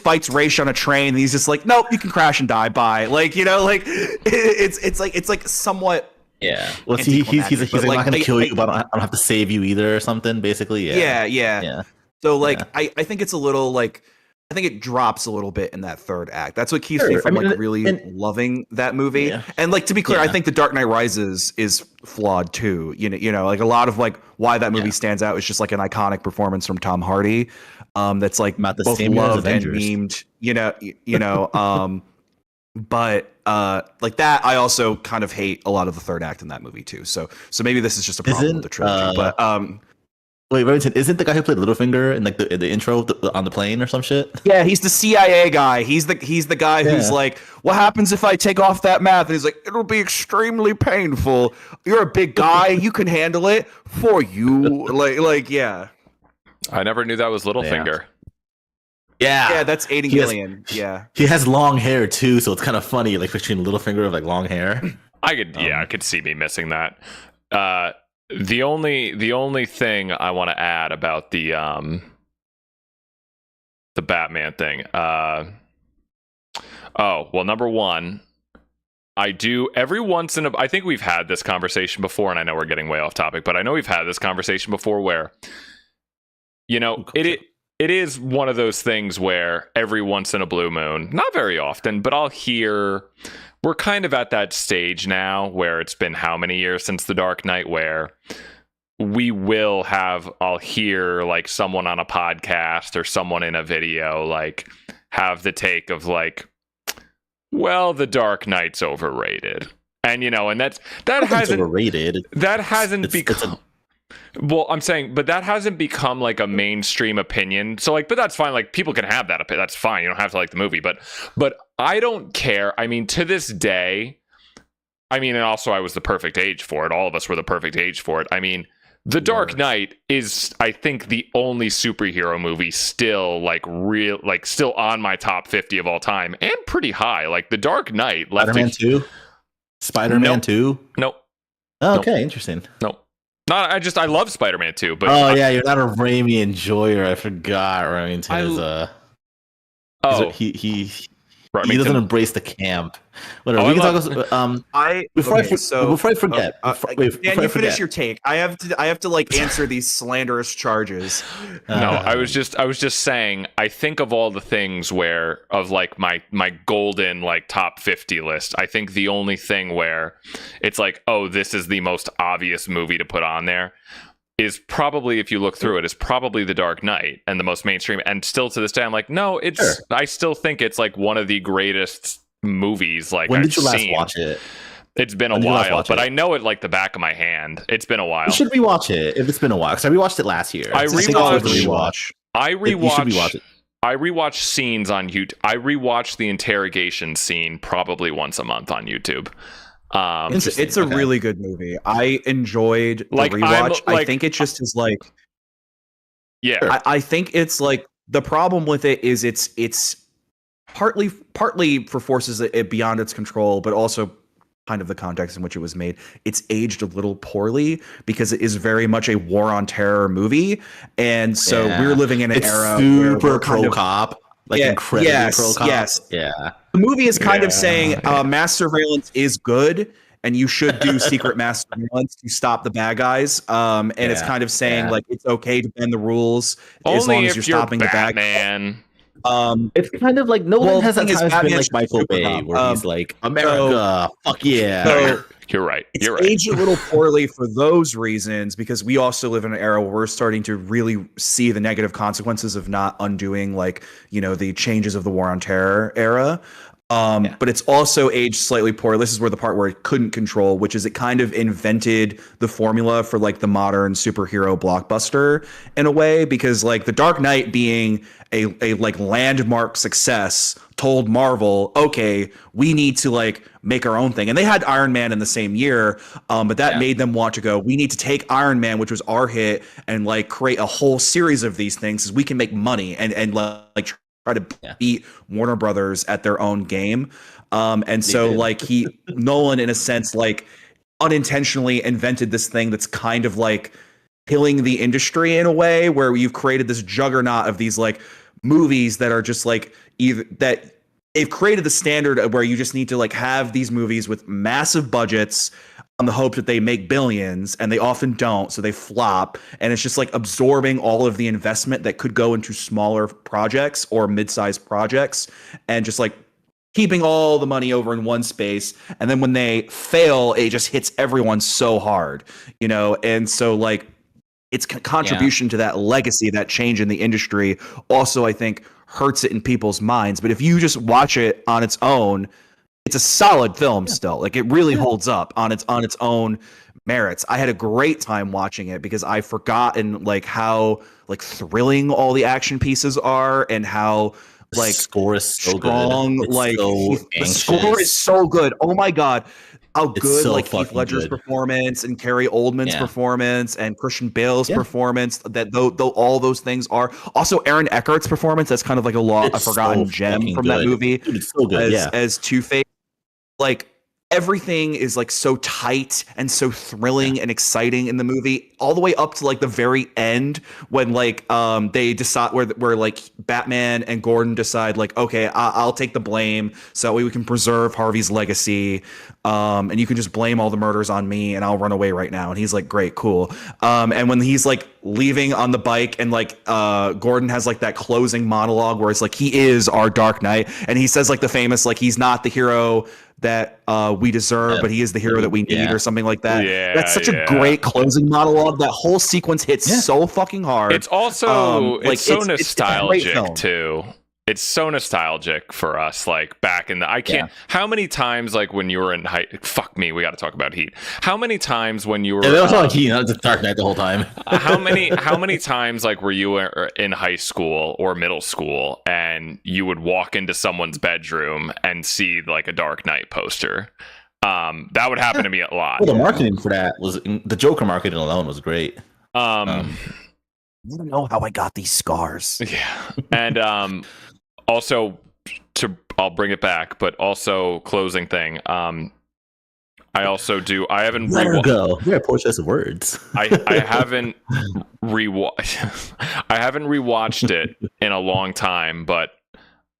fights Ra's on a train and he's just like nope you can crash and die bye like it's like somewhat. Yeah. Well, he's Anticlimactic, like but, I'm not gonna kill I- you, but I don't have to save you either, or something. Basically, yeah. Yeah. So like Yeah. I think it's a little like I think it drops a little bit in that third act. That's what keeps me Sure. from I mean, like really and- loving that movie. Yeah. And like to be clear, I Yeah. think The Dark Knight Rises is flawed too. Like a lot of like why that movie Yeah. stands out is just like an iconic performance from Tom Hardy. That's like Not the both same year as loved and Avengers. memed. But like that, I also kind of hate a lot of the third act in that movie too. So maybe this is just a problem with the trilogy. But Wait, Remington, isn't the guy who played Littlefinger in like the intro on the plane or some shit? yeah, he's the CIA guy. He's the guy who's Yeah. like, what happens if I take off that mask? And he's like, it'll be extremely painful. You're a big guy. You can handle it for you. Like yeah. I never knew that was Littlefinger. Yeah, that's Aiden He has- Gillian. Yeah. He has long hair too, so it's kind of funny, like picturing Littlefinger with like long hair. I could see me missing that. The only thing I want to add about the Batman thing. Number one, I do every once in a. I think we've had this conversation before, and I know we're getting way off topic, but I know we've had this conversation before where, it is one of those things where every once in a blue moon, not very often, but I'll hear. We're kind of at that stage now where it's been how many years since The Dark Knight where I'll hear like someone on a podcast or someone in a video like have the take of like, well, The Dark Knight's overrated. And and that hasn't overrated. that hasn't It's become well, I'm saying, but that hasn't become like a mainstream opinion. So like, but that's fine. Like people can have that opinion. That's fine. You don't have to like the movie, but I don't care. I mean, to this day, and also I was the perfect age for it. All of us were the perfect age for it. I mean, The Dark Knight is, I think, the only superhero movie still still on my top 50 of all time and pretty high. Like The Dark Knight left Spider-Man 2? Spider-Man Nope. 2? Nope. Oh, okay, interesting. Nope. I love Spider-Man 2, but Oh yeah, you're not a Raimi enjoyer. I forgot Remington is Oh, He doesn't Remington. embrace the camp. Whatever. Oh, we can I love- talk. Before okay, before I forget, Dan, before you I finish forget, your take. I have to like answer these slanderous charges. No, I was just saying, I think of all the things where of like my golden like top 50 list, I think the only thing where it's like, oh, this is the most obvious movie to put on there is probably, if you look through it, is probably The Dark Knight, and the most mainstream. And still to this day, I'm like, no, it's Sure. I still think it's like one of the greatest movies like when I've did you last seen. watch it? It's been a When did you last while, watch but it? I know it like the back of my hand. It's been a while. You should rewatch it if it's been a while. Because I rewatched it last year. I It's It's rewatched- worth a rewatch. rewatch. I You should rewatch rewatch. it. I rewatch scenes on YouTube. I rewatch the interrogation scene probably once a month on YouTube. Interesting. It's a Okay. really good movie. I enjoyed the Like, I'm, rewatch. I like- think it just is like Yeah, Sure. I think it's like the problem with it is it's partly for forces it beyond its control, but also kind of the context in which it was made. It's aged a little poorly because it is very much a war on terror movie, and so Yeah. we're living in an It's era where super we're kind pro of, cop, like Yeah, incredibly yes, pro cop. yes. Yeah. the movie is kind of Yeah. saying mass surveillance is good. And you should do secret mass surveillance to stop the bad guys. And it's Yeah, kind of saying yeah. like it's okay to bend the rules as only long as if you're you're stopping the bad guys. Batman. It's kind of like Nolan Well, has the at thing is, times been Batman's like Michael super Bay, cop. where he's like, America, fuck yeah. So You're right. it's You're right. aged a little poorly for those reasons because we also live in an era where we're starting to really see the negative consequences of not undoing like, the changes of the war on terror era. Yeah. But it's also aged slightly poor. This is where the part where it couldn't control, which is it kind of invented the formula for like the modern superhero blockbuster in a way, because like The Dark Knight being a like landmark success told Marvel, okay, we need to like make our own thing. And they had Iron Man in the same year, but that Yeah. made them want to go, we need to take Iron Man, which was our hit, and like create a whole series of these things so we can make money and like try to Yeah. beat Warner Brothers at their own game. And so did. like Nolan in a sense like unintentionally invented this thing that's kind of like killing the industry in a way where you've created this juggernaut of these like movies that are just like either that they've created the standard of where you just need to like have these movies with massive budgets on the hope that they make billions, and they often don't, so they flop, and it's just like absorbing all of the investment that could go into smaller projects or mid-sized projects and just like keeping all the money over in one space, and then when they fail it just hits everyone so hard, and so like its contribution to that legacy, that change in the industry also I think hurts it in people's minds. But if you just watch it on its own, it's a solid film still. Like it really holds up on its own merits. I had a great time watching it because I've forgotten like how like thrilling all the action pieces are and how like score is so strong good. It's like so the score anxious. is so good. Oh my god. How It's good so like Heath fucking Ledger's good. performance and Carrie Oldman's Yeah. performance and Christian Bale's Yeah. performance, that though all those things are also Aaron Eckhart's performance. That's kind of like a It's forgotten so gem fucking from that good. movie Dude, it's so good. as Two-Face. Like everything is like so tight and so thrilling and exciting in the movie, all the way up to like the very end when like they decide where like Batman and Gordon decide like, okay, I'll take the blame so that way we can preserve Harvey's legacy, and you can just blame all the murders on me and I'll run away right now. And he's like, great, cool. And when he's like leaving on the bike and like Gordon has like that closing monologue where it's like he is our Dark Knight, and he says like the famous like he's not the hero that we deserve, but he is the hero that we need, Yeah. or something like that. Yeah, That's such yeah. a great closing monologue. That whole sequence hits Yeah. so fucking hard. It's also like, it's so it's a great film. nostalgic too. It's so nostalgic for us, like back in the I can't how many times like when you were in high fuck me, we gotta talk about Heat. How many times when you were Yeah, that was like he, it's a Dark Knight the whole time. how many times like were you in high school or middle school and you would walk into someone's bedroom and see like a Dark Knight poster? That would happen to me a lot. Well, the marketing for that was the Joker marketing alone was great. I don't know how I got these scars. Yeah. And also I'll bring it back, but also closing thing. I haven't Let her go. You're a poor choice of words. I haven't I haven't rewatched it in a long time, but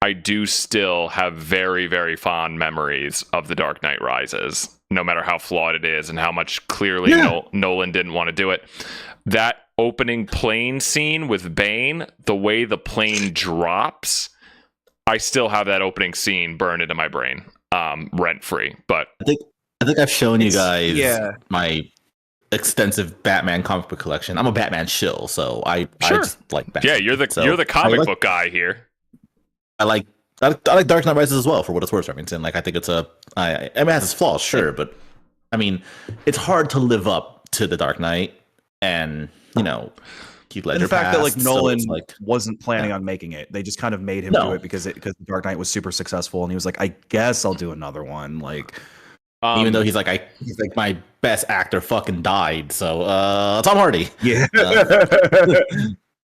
I do still have very, very fond memories of The Dark Knight Rises, no matter how flawed it is and how much clearly Nolan didn't want to do it. That opening plane scene with Bane, the way the plane drops, I still have that opening scene burned into my brain, rent free. But I think I've shown you guys yeah. my extensive Batman comic book collection. I'm a Batman shill, so I just like Batman. Yeah, you're the comic book guy here. I like Dark Knight Rises as well, for what it's worth, Remington. Like, I think it's I mean, it has its flaws, sure, but I mean, it's hard to live up to The Dark Knight, and Heath Ledger. And the fact that like Nolan so wasn't planning on making it, they just kind of made him do it because The Dark Knight was super successful, and he was like, I guess I'll do another one. Like, even though he's like my best actor fucking died, so Tom Hardy. Yeah.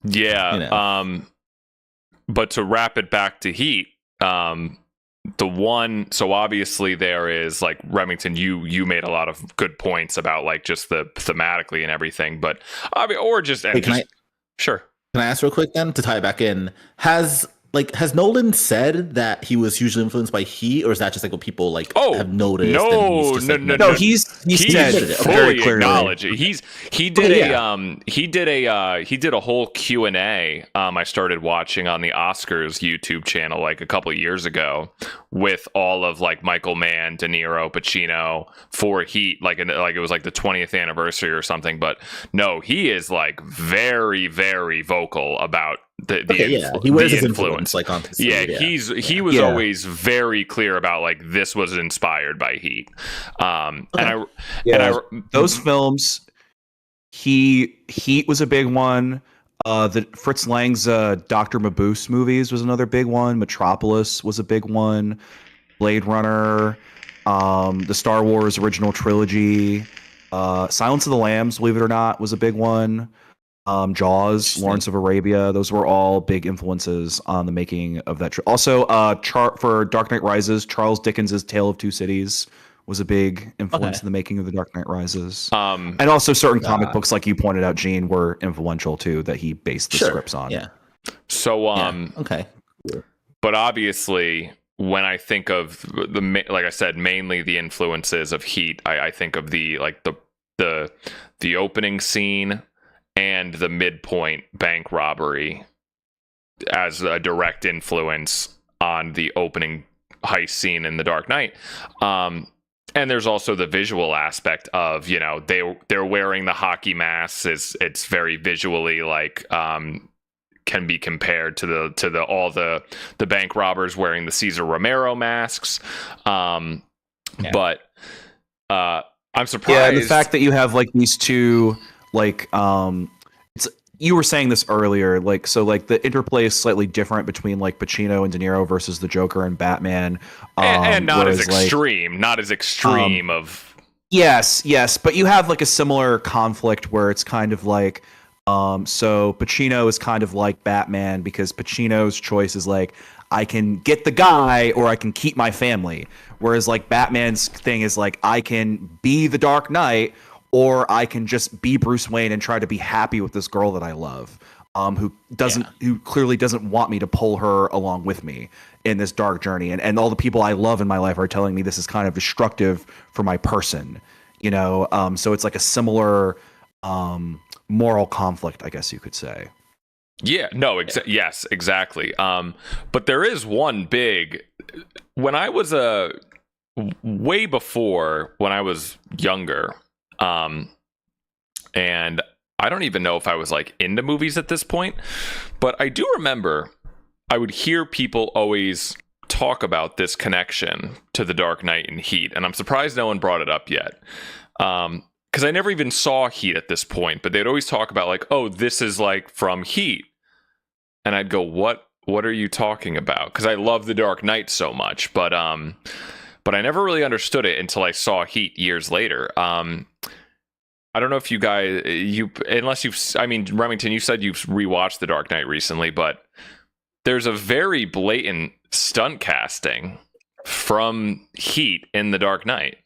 Yeah. But to wrap it back to Heat, so obviously there is, like, Remington, you made a lot of good points about like just the thematically and everything, but sure. Can I ask real quick then, to tie it back in? Has Nolan said that he was hugely influenced by Heat, or is that just like what people have noticed? No. He's said fully acknowledge it. He did a whole Q&A. I started watching on the Oscars YouTube channel like a couple of years ago with all of like Michael Mann, De Niro, Pacino for Heat, like it was like the 20th anniversary or something. But no, he is like very, very vocal about he wears his influence like on he was always very clear about like this was inspired by Heat. Those films, Heat was a big one. The Fritz Lang's Dr. Mabuse movies was another big one. Metropolis was a big one. Blade Runner, the Star Wars original trilogy, Silence of the Lambs, believe it or not, was a big one. Jaws, Lawrence of Arabia, those were all big influences on the making of that. Also, for Dark Knight Rises, Charles Dickens's Tale of Two Cities was a big influence in the making of The Dark Knight Rises. And also certain comic books, like you pointed out, Gene, were influential too, that he based the scripts on. Yeah. So, okay. But obviously, when I think of like I said, mainly the influences of Heat, I think of the opening scene and the midpoint bank robbery as a direct influence on the opening heist scene in The Dark Knight. And there's also the visual aspect of, they're wearing the hockey masks. It's very visually like can be compared to all the bank robbers wearing the Cesar Romero masks. But I'm surprised. Yeah, the fact that you have like these two, like you were saying this earlier, like, so like the interplay is slightly different between like Pacino and De Niro versus the Joker and Batman, and not as extreme, of. Yes, but you have like a similar conflict where it's kind of like, so Pacino is kind of like Batman because Pacino's choice is like, I can get the guy or I can keep my family, whereas like Batman's thing is like, I can be the Dark Knight, or I can just be Bruce Wayne and try to be happy with this girl that I love, who clearly doesn't want me to pull her along with me in this dark journey. And all the people I love in my life are telling me this is kind of destructive for my person, so it's like a similar moral conflict, I guess you could say. Yeah, no, yes, exactly. But there is one big, when I was way before when I was younger, and I don't even know if I was like into movies at this point, but I do remember I would hear people always talk about this connection to The Dark Knight and Heat, and I'm surprised no one brought it up yet. Because I never even saw Heat at this point, but they'd always talk about like, oh, this is like from Heat. And I'd go, what are you talking about? Because I love The Dark Knight so much, but I never really understood it until I saw Heat years later. I don't know if you guys, Remington, you said you've rewatched The Dark Knight recently, but there's a very blatant stunt casting from Heat in The Dark Knight.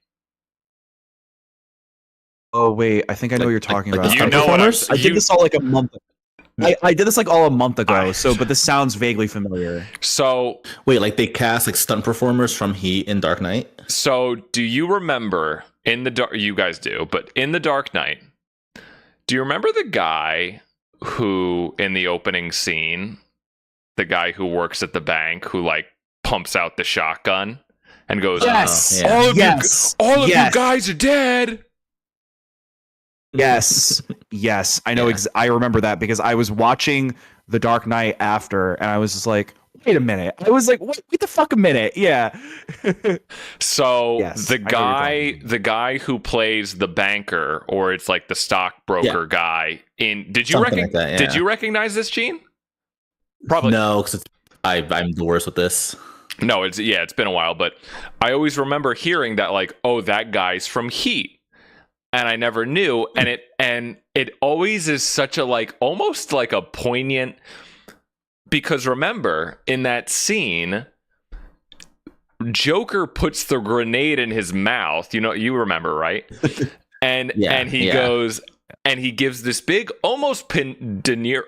Oh wait, I think I know what you're talking about. You know what I did this all like a month ago. I did this like all a month ago. But this sounds vaguely familiar. So Wait, like they cast like stunt performers from Heat in Dark Knight? So, do you remember in the dark? You guys do, but in the Dark Knight, do you remember the guy who, in the opening scene, the guy who works at the bank who like pumps out the shotgun and goes, Yes. yeah. all of you guys are dead." Yes. Yes. I know. Yeah. I remember that because I was watching The Dark Knight after, and I was just like, wait a minute. I was like, wait the fuck a minute. Yeah. So Yes, the I know what you're guy, the guy who plays the banker, or it's like the stockbroker guy. Did you Something like that, yeah. Did you recognize this, Gene? Probably No, because I'm the worst with this. No, it's been a while, but I always remember hearing that like, oh, that guy's from Heat. And I never knew, and it always is such a like almost like a poignant, because remember in that scene, Joker puts the grenade in his mouth. You remember, right? And he goes and he gives this big, almost Pacino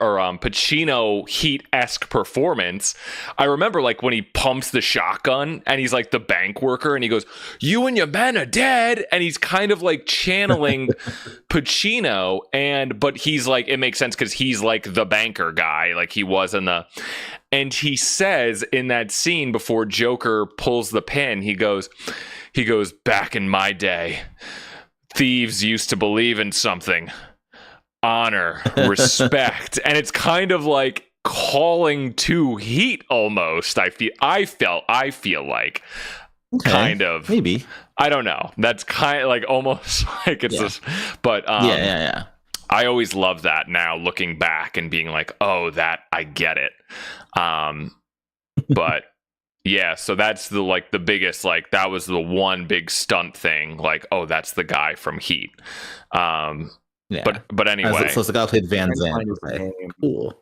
Heat-esque performance. I remember like when he pumps the shotgun and he's like the bank worker and he goes, "You and your men are dead," and he's kind of like channeling Pacino, but he's like, it makes sense because he's like the banker guy, like he was in the. And he says in that scene before Joker pulls the pin, he goes, "Back in my day, thieves used to believe in something, honor, respect," and it's kind of like calling to Heat almost. I feel like kind of, maybe, I don't know. That's kind of like almost like it's this, but yeah. I always love that now, looking back and being like, oh, that I get it. But. Yeah, so that's the biggest, like that was the one big stunt thing, like, oh, that's the guy from Heat. But anyway, so it's the guy who played Van Zandt. Okay. Cool.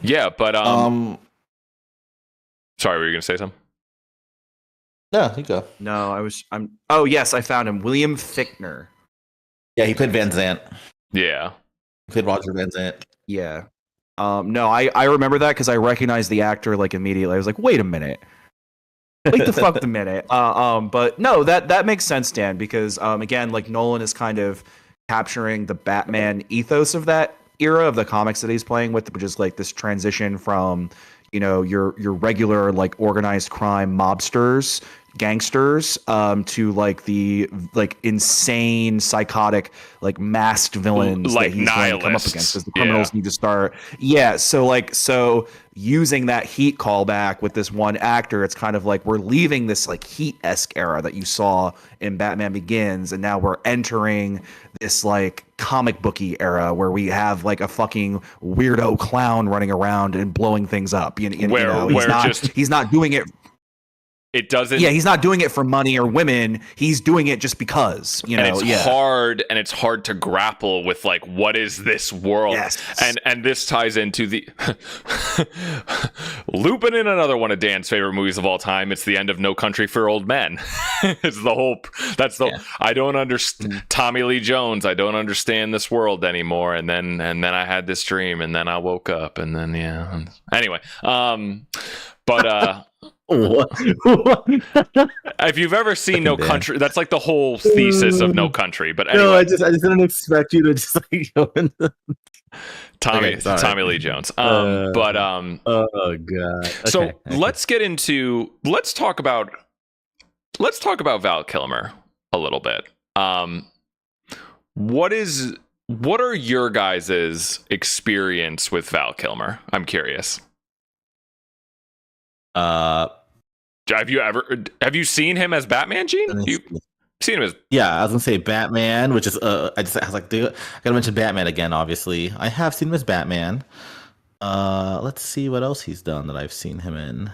Yeah, but sorry, were you gonna say something? No, you go. No, oh yes, I found him. William Fichtner. Yeah, he played Van Zandt. Yeah, He played Roger Van Zandt. Yeah. No, I remember that because I recognized the actor like immediately. I was like, wait a minute. Wait the fuck a minute. But no, that makes sense, Dan, because again, like Nolan is kind of capturing the Batman ethos of that era of the comics that he's playing with, which is like this transition from, your regular like organized crime mobsters, gangsters, to like the like insane psychotic like masked villains like that he's going to come up nihilists. against because the criminals need to start so using that Heat callback with this one actor, it's kind of like we're leaving this like Heat-esque era that you saw in Batman Begins, and now we're entering this like comic booky era where we have like a fucking weirdo clown running around and blowing things up. He's not doing it. It doesn't. Yeah, he's not doing it for money or women. He's doing it just because. And it's hard, and it's hard to grapple with like, what is this world? Yes. And this ties into the looping in another one of Dan's favorite movies of all time. It's the end of No Country for Old Men. It's the whole. I don't understand Tommy Lee Jones. I don't understand this world anymore. And then I had this dream, and then I woke up, and then Anyway, but. If you've ever seen No Country, that's like the whole thesis of No Country. But anyway, no, I just didn't expect you to just like go into Tommy Lee Jones. Oh god. So let's talk about Val Kilmer a little bit. What are your guys' experience with Val Kilmer? I'm curious. Have you seen him as Batman, Gene? You've seen him as I was gonna say Batman, which is I was like, dude, I gotta mention Batman again. Obviously, I have seen him as Batman. Let's see what else he's done that I've seen him in.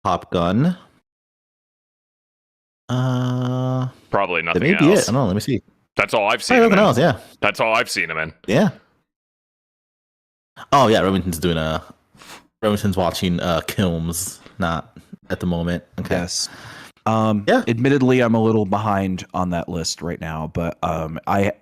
Top Gun. probably nothing That may else. be it. I don't know. Let me see. That's all I've seen. Nothing else. Yeah. That's all I've seen him in. Yeah. Oh yeah, Remington's watching Kilms, not at the moment. Okay. Yes. Yeah. Admittedly, I'm a little behind on that list right now, but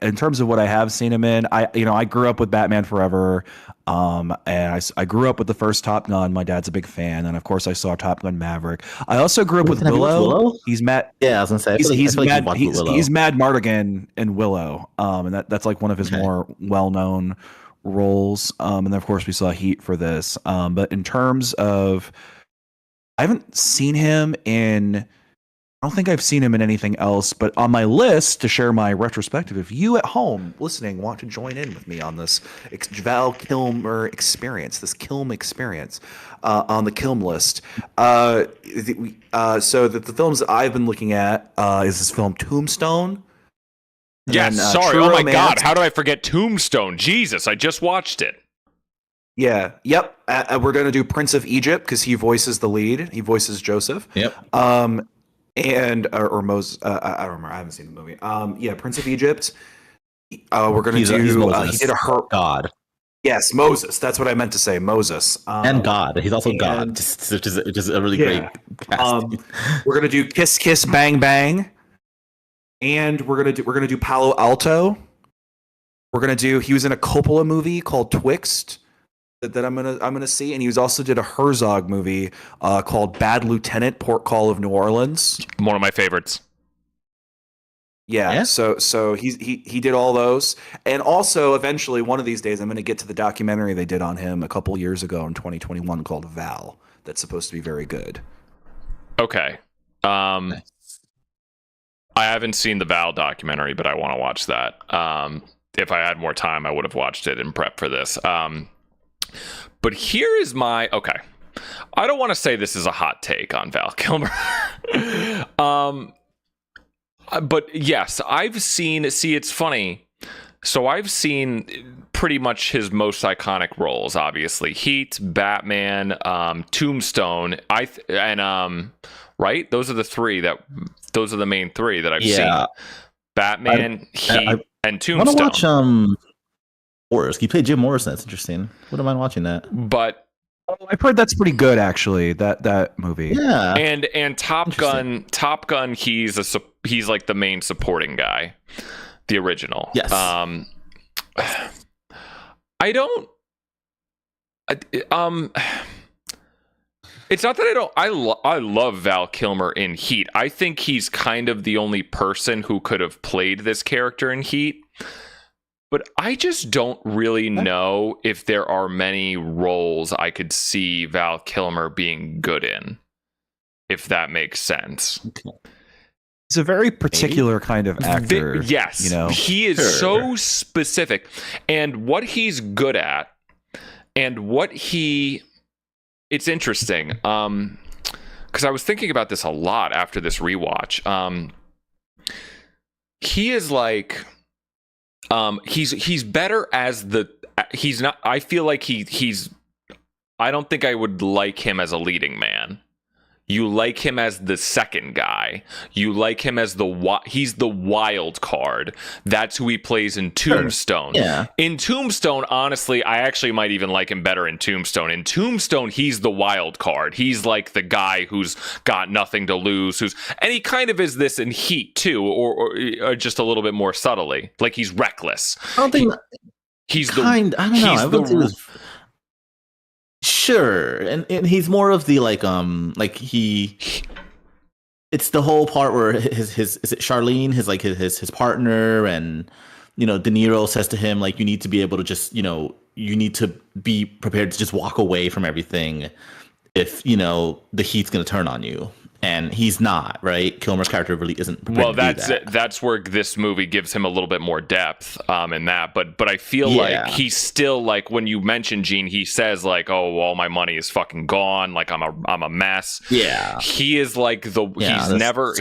in terms of what I have seen him in, I grew up with Batman Forever, and I grew up with the first Top Gun. My dad's a big fan, and of course, I saw Top Gun Maverick. I also grew up with Have you watched Willow. Willow? He's Matt. Yeah, I was gonna say. I feel He's like you've Mad. watched Willow. He's Mad Mardigan in Willow, and that's like one of his Okay. more well-known roles. And then of course we saw Heat for this. But in terms of, I haven't seen him in. I don't think I've seen him in anything else, but on my list to share my retrospective, if you at home listening want to join in with me on this Val Kilmer experience, this Kilm experience on the Kilm list. So the films that I've been looking at is this film Tombstone. and Yes, then, sorry. True Oh my Romance. God, how did I forget Tombstone? Jesus, I just watched it. Yeah, yep. We're going to do Prince of Egypt because he voices the lead. He voices Joseph. Yep. And or Moses. I don't remember. I haven't seen the movie. Yeah, Prince of Egypt. We're gonna He's do. He Moses. did a God Yes, Moses. That's what I meant to say. Moses. and God. He's also and- God, which is a really great cast. We're gonna do Kiss Kiss Bang Bang, and we're gonna do Palo Alto. We're gonna do. He was in a Coppola movie called Twixt that I'm gonna see, and he was also did a Herzog movie called Bad Lieutenant: Port Call of New Orleans. One of my favorites. Yeah, Yeah. so he did all those, and also eventually one of these days I'm going to get to the documentary they did on him a couple years ago in 2021 called Val. That's supposed to be very good. Okay. I haven't seen the Val documentary, but I want to watch that. If I had more time, I would have watched it in prep for this. But here is my okay. I don't want to say this is a hot take on Val Kilmer. But yes, I've seen. See, it's funny. So I've seen pretty much his most iconic roles. Obviously, Heat, Batman, Tombstone. Right. Those are the three that. Those are the main three that I've seen. Batman, Heat, and I Tombstone. want to watch Morris. He played Jim Morrison. That's interesting. Wouldn't mind watching that. But I've heard that's pretty good actually. That movie. Yeah. and Top Gun, he's like the main supporting guy, the original. Yes. I don't. It's not that I don't. I love Val Kilmer in Heat. I think he's kind of the only person who could have played this character in Heat. But I just don't really know if there are many roles I could see Val Kilmer being good in, if that makes sense. He's a very particular kind of actor. Yes, you know. he is so specific, and what he's good at, and what he. It's interesting, because I was thinking about this a lot after this rewatch. He is like. He's better as he's not. I feel like he's. I don't think I would like him as a leading man. You like him as the second guy. You like him as he's the wild card. That's who he plays in Tombstone. Sure. Yeah. In Tombstone, honestly, I actually might even like him better in Tombstone. In Tombstone, he's the wild card. He's like the guy who's got nothing to lose. And he kind of is this in Heat too, or just a little bit more subtly. Like he's reckless. I don't think He's I don't know. I He's would say this. Sure, and he's more of the like he. It's the whole part where his is it Charlene, his partner, and De Niro says to him like you need to be able to just you need to be prepared to just walk away from everything if the heat's going to turn on you. And he's not, right? Kilmer's character really isn't prepared to do that. That's where this movie gives him a little bit more depth in that. But I feel like he's still like when you mention Gene, he says like, "Oh, all my money is fucking gone. Like I'm a mess." Yeah, he is like he never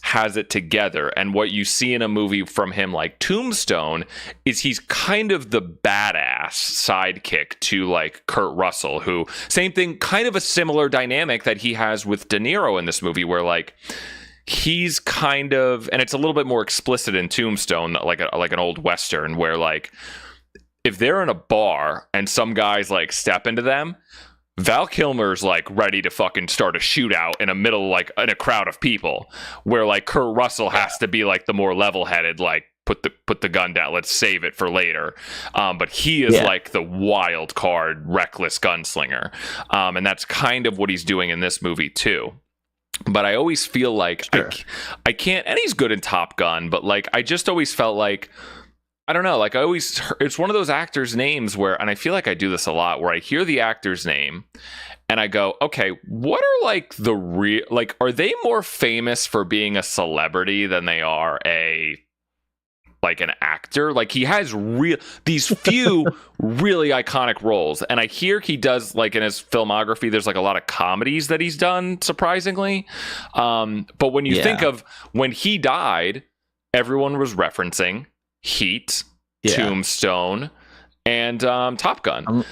has it together. And what you see in a movie from him like Tombstone is he's kind of the badass sidekick to like Kurt Russell, who same thing, kind of a similar dynamic that he has with De Niro in this movie, where like he's kind of, and it's a little bit more explicit in Tombstone, like an old Western, where like if they're in a bar and some guys like step into them, Val Kilmer's like ready to fucking start a shootout in in a crowd of people, where like Kurt Russell has to be like the more level-headed, like put the gun down, let's save it for later. But he is like the wild card, reckless gunslinger, and that's kind of what he's doing in this movie too. But I always feel like I can't, and he's good in Top Gun, but like I just always felt like, I don't know, like it's one of those actors' names where, and I feel like I do this a lot, where I hear the actor's name and I go, okay, what are like the real, like, are they more famous for being a celebrity than they are like an actor? Like he has these few really iconic roles, and I hear he does, like in his filmography, there's like a lot of comedies that he's done, surprisingly. But when you think of when he died, everyone was referencing Heat, Tombstone, and Top Gun.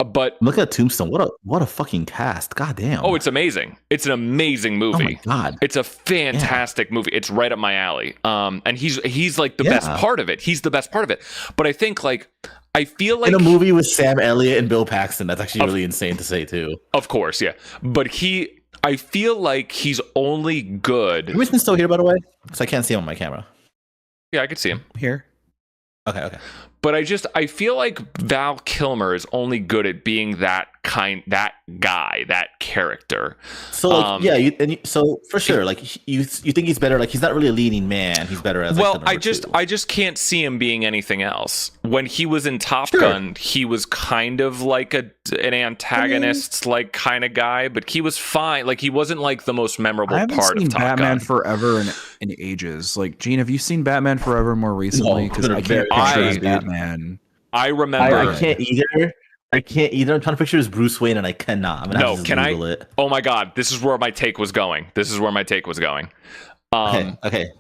But look at Tombstone. What a fucking cast. God damn. Oh, it's amazing. It's an amazing movie. Oh my God. It's a fantastic movie. It's right up my alley. And he's like the best part of it. He's the best part of it. But I think like, I feel like in a movie with Sam Elliott and Bill Paxton, that's actually really insane to say too. Of course, yeah. But I feel like he's only good. Is Winston still here, by the way? Because I can't see him on my camera. Yeah, I could see him here. Okay. But I feel like Val Kilmer is only good at being that guy, that character. So like, so for sure, like you think he's better. Like he's not really a leading man. He's better as like, I just can't see him being anything else. When he was in Top Gun, he was kind of like an antagonist, like kind of guy, but he was fine. Like he wasn't like the most memorable part of Top Gun. Batman Forever in ages. Like, Gene, have you seen Batman Forever more recently? Because I can't picture Batman. I remember. I can't either. I'm trying to picture his Bruce Wayne, and I cannot. Can I? It. Oh my God, this is where my take was going. Okay,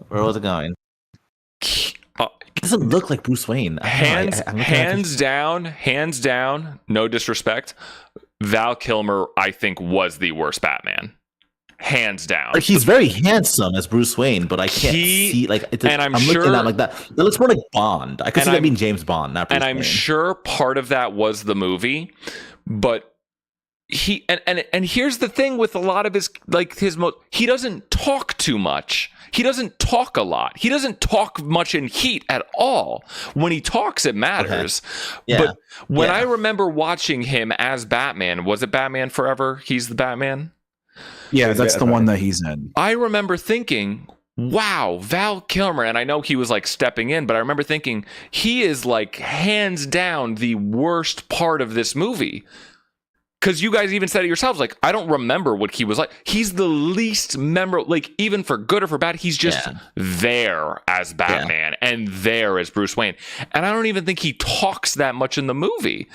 where was it going? It doesn't look like Bruce Wayne. Hands down. No disrespect. Val Kilmer, I think, was the worst Batman. Hands down. Like, he's very handsome as Bruce Wayne, but I can't see like. I'm looking at like that. It looks more like Bond. I could see that being James Bond, not Bruce Wayne. And I'm sure part of that was the movie, but he and here's the thing with a lot of he doesn't talk too much. He doesn't talk a lot. He doesn't talk much in Heat at all. When he talks, it matters. Okay. Yeah. But when I remember watching him as Batman, was it Batman Forever? He's the Batman. Yeah, that's the one that he's in. I remember thinking, wow, Val Kilmer, and I know he was like stepping in, but I remember thinking he is like hands down the worst part of this movie. Because you guys even said it yourselves, like, I don't remember what he was like. He's the least memorable, like, even for good or for bad, he's just there as Batman and there as Bruce Wayne. And I don't even think he talks that much in the movie.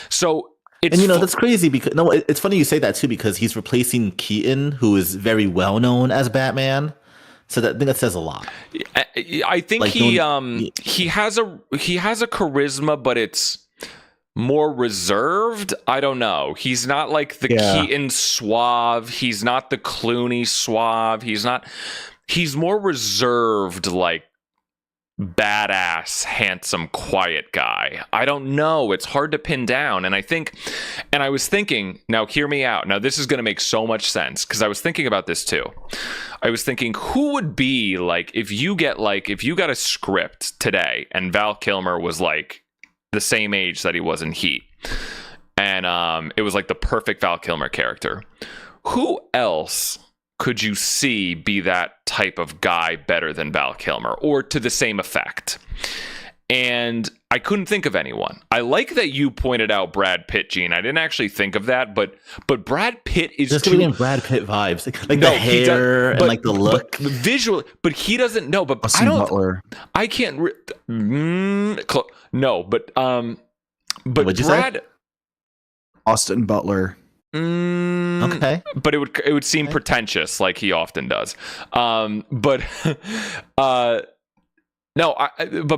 So and that's crazy because it's funny you say that too, because he's replacing Keaton, who is very well known as Batman. So I think that says a lot. I think like, he has a charisma, but it's more reserved. I don't know. He's not like the Keaton suave. He's not the Clooney suave. He's more reserved, like badass, handsome, quiet guy. I don't know. It's hard to pin down. And I was thinking, now hear me out. Now this is going to make so much sense because I was thinking about this too. I was thinking, who would be like, if you got a script today and Val Kilmer was like the same age that he was in Heat, and it was like the perfect Val Kilmer character, who else could you see be that type of guy better than Val Kilmer, or to the same effect? And I couldn't think of anyone. I like that you pointed out Brad Pitt, Gene. I didn't actually think of that, but Brad Pitt is just giving Brad Pitt vibes, like the hair and like the look, visually. But he doesn't know. But Austin Butler. I can't. No, but What'd you Brad. Say? Austin Butler. Okay, but it would seem pretentious, like he often does. But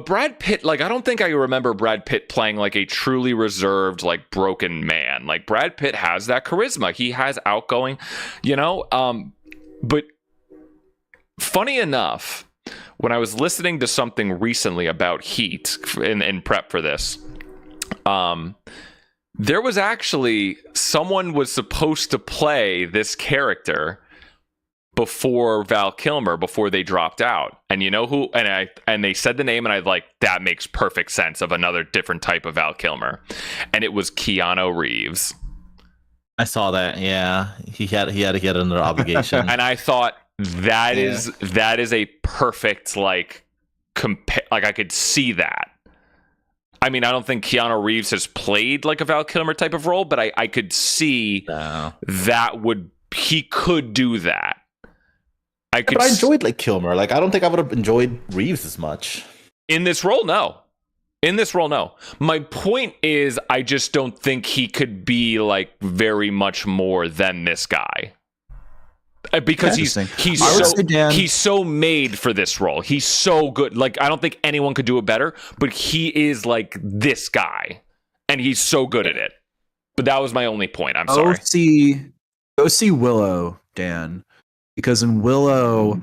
Brad Pitt, like, I don't think I remember Brad Pitt playing like a truly reserved, like broken man. Like Brad Pitt has that charisma. He has outgoing, but funny enough, when I was listening to something recently about Heat in prep for this, there was actually someone was supposed to play this character before Val Kilmer, before they dropped out. And you know who? And they said the name, and I like, that makes perfect sense of another different type of Val Kilmer. And it was Keanu Reeves. I saw that. Yeah, he had another obligation. And I thought that is a perfect like like I could see that. I mean, I don't think Keanu Reeves has played like a Val Kilmer type of role, but I could see he could do that. But I enjoyed like Kilmer. Like I don't think I would have enjoyed Reeves as much. In this role, no. My point is, I just don't think he could be like very much more than this guy. Because he's so made for this role. He's so good. Like I don't think anyone could do it better, but he is like this guy, and he's so good at it. But that was my only point. I'm sorry. Go see Willow, Dan, because in Willow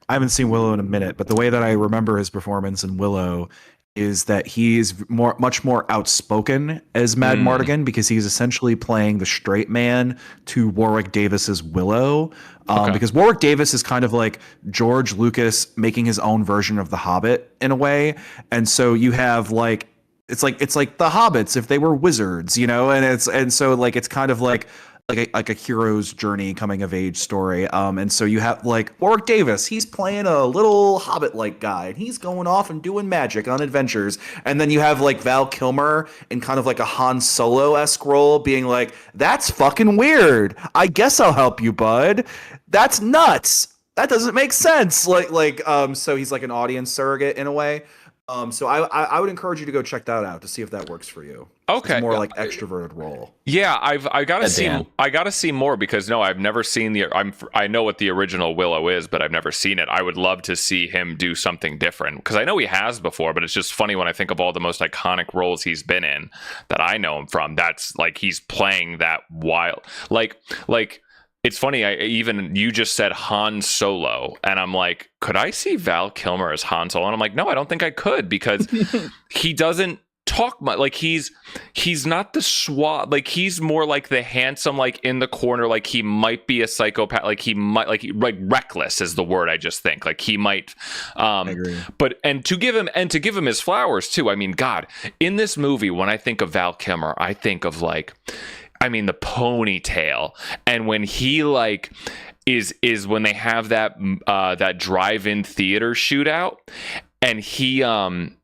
I haven't seen Willow in a minute, but the way that I remember his performance in Willow is that he's much more outspoken as Mad Mardigan, because he's essentially playing the straight man to Warwick Davis's Willow. Because Warwick Davis is kind of like George Lucas making his own version of The Hobbit in a way. And so you have like, it's like the Hobbits if they were wizards, you know, and so like it's kind of like a hero's journey, coming of age story. And so you have like Warwick Davis, he's playing a little Hobbit-like guy, and he's going off and doing magic on adventures. And then you have like Val Kilmer in kind of like a Han Solo-esque role, being like, that's fucking weird. I guess I'll help you, bud. That's nuts. That doesn't make sense. So he's like an audience surrogate in a way. So I would encourage you to go check that out to see if that works for you. Okay, it's more like extroverted role. Yeah, I gotta see. I gotta see more, because no, I've never seen I know what the original Willow is, but I've never seen it. I would love to see him do something different, because I know he has before. But it's just funny when I think of all the most iconic roles he's been in that I know him from. That's like he's playing that wild like. It's funny, you just said Han Solo, and I'm like, could I see Val Kilmer as Han Solo? And I'm like, no, I don't think I could, because he doesn't talk much. Like he's not the suave, like he's more like the handsome, like in the corner, like he might be a psychopath, like he might like reckless is the word I just think. Like he might I agree. But to give him his flowers too. I mean, God, in this movie, when I think of Val Kilmer, I think of like, I mean, the ponytail, and when he like is when they have that drive-in theater shootout, and he and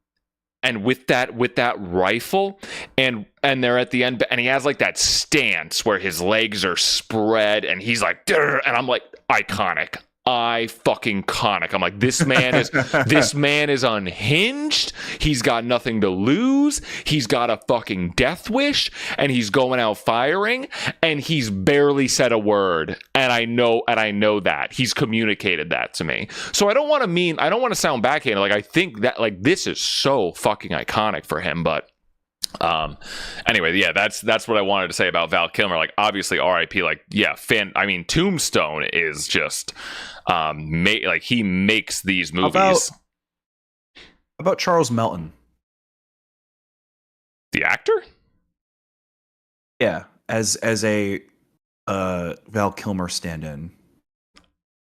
with that rifle, and they're at the end, and he has like that stance where his legs are spread, and he's like, and I'm like, iconic. I'm like, this man is unhinged. He's got nothing to lose. He's got a fucking death wish, and he's going out firing, and he's barely said a word. And I know that he's communicated that to me. So I don't want to sound backhanded. Like I think that like this is so fucking iconic for him, but anyway, yeah, that's what I wanted to say about Val Kilmer. Like obviously RIP, like yeah, Tombstone is just like he makes these movies. How about Charles Melton, the actor? Yeah, as a Val Kilmer stand-in.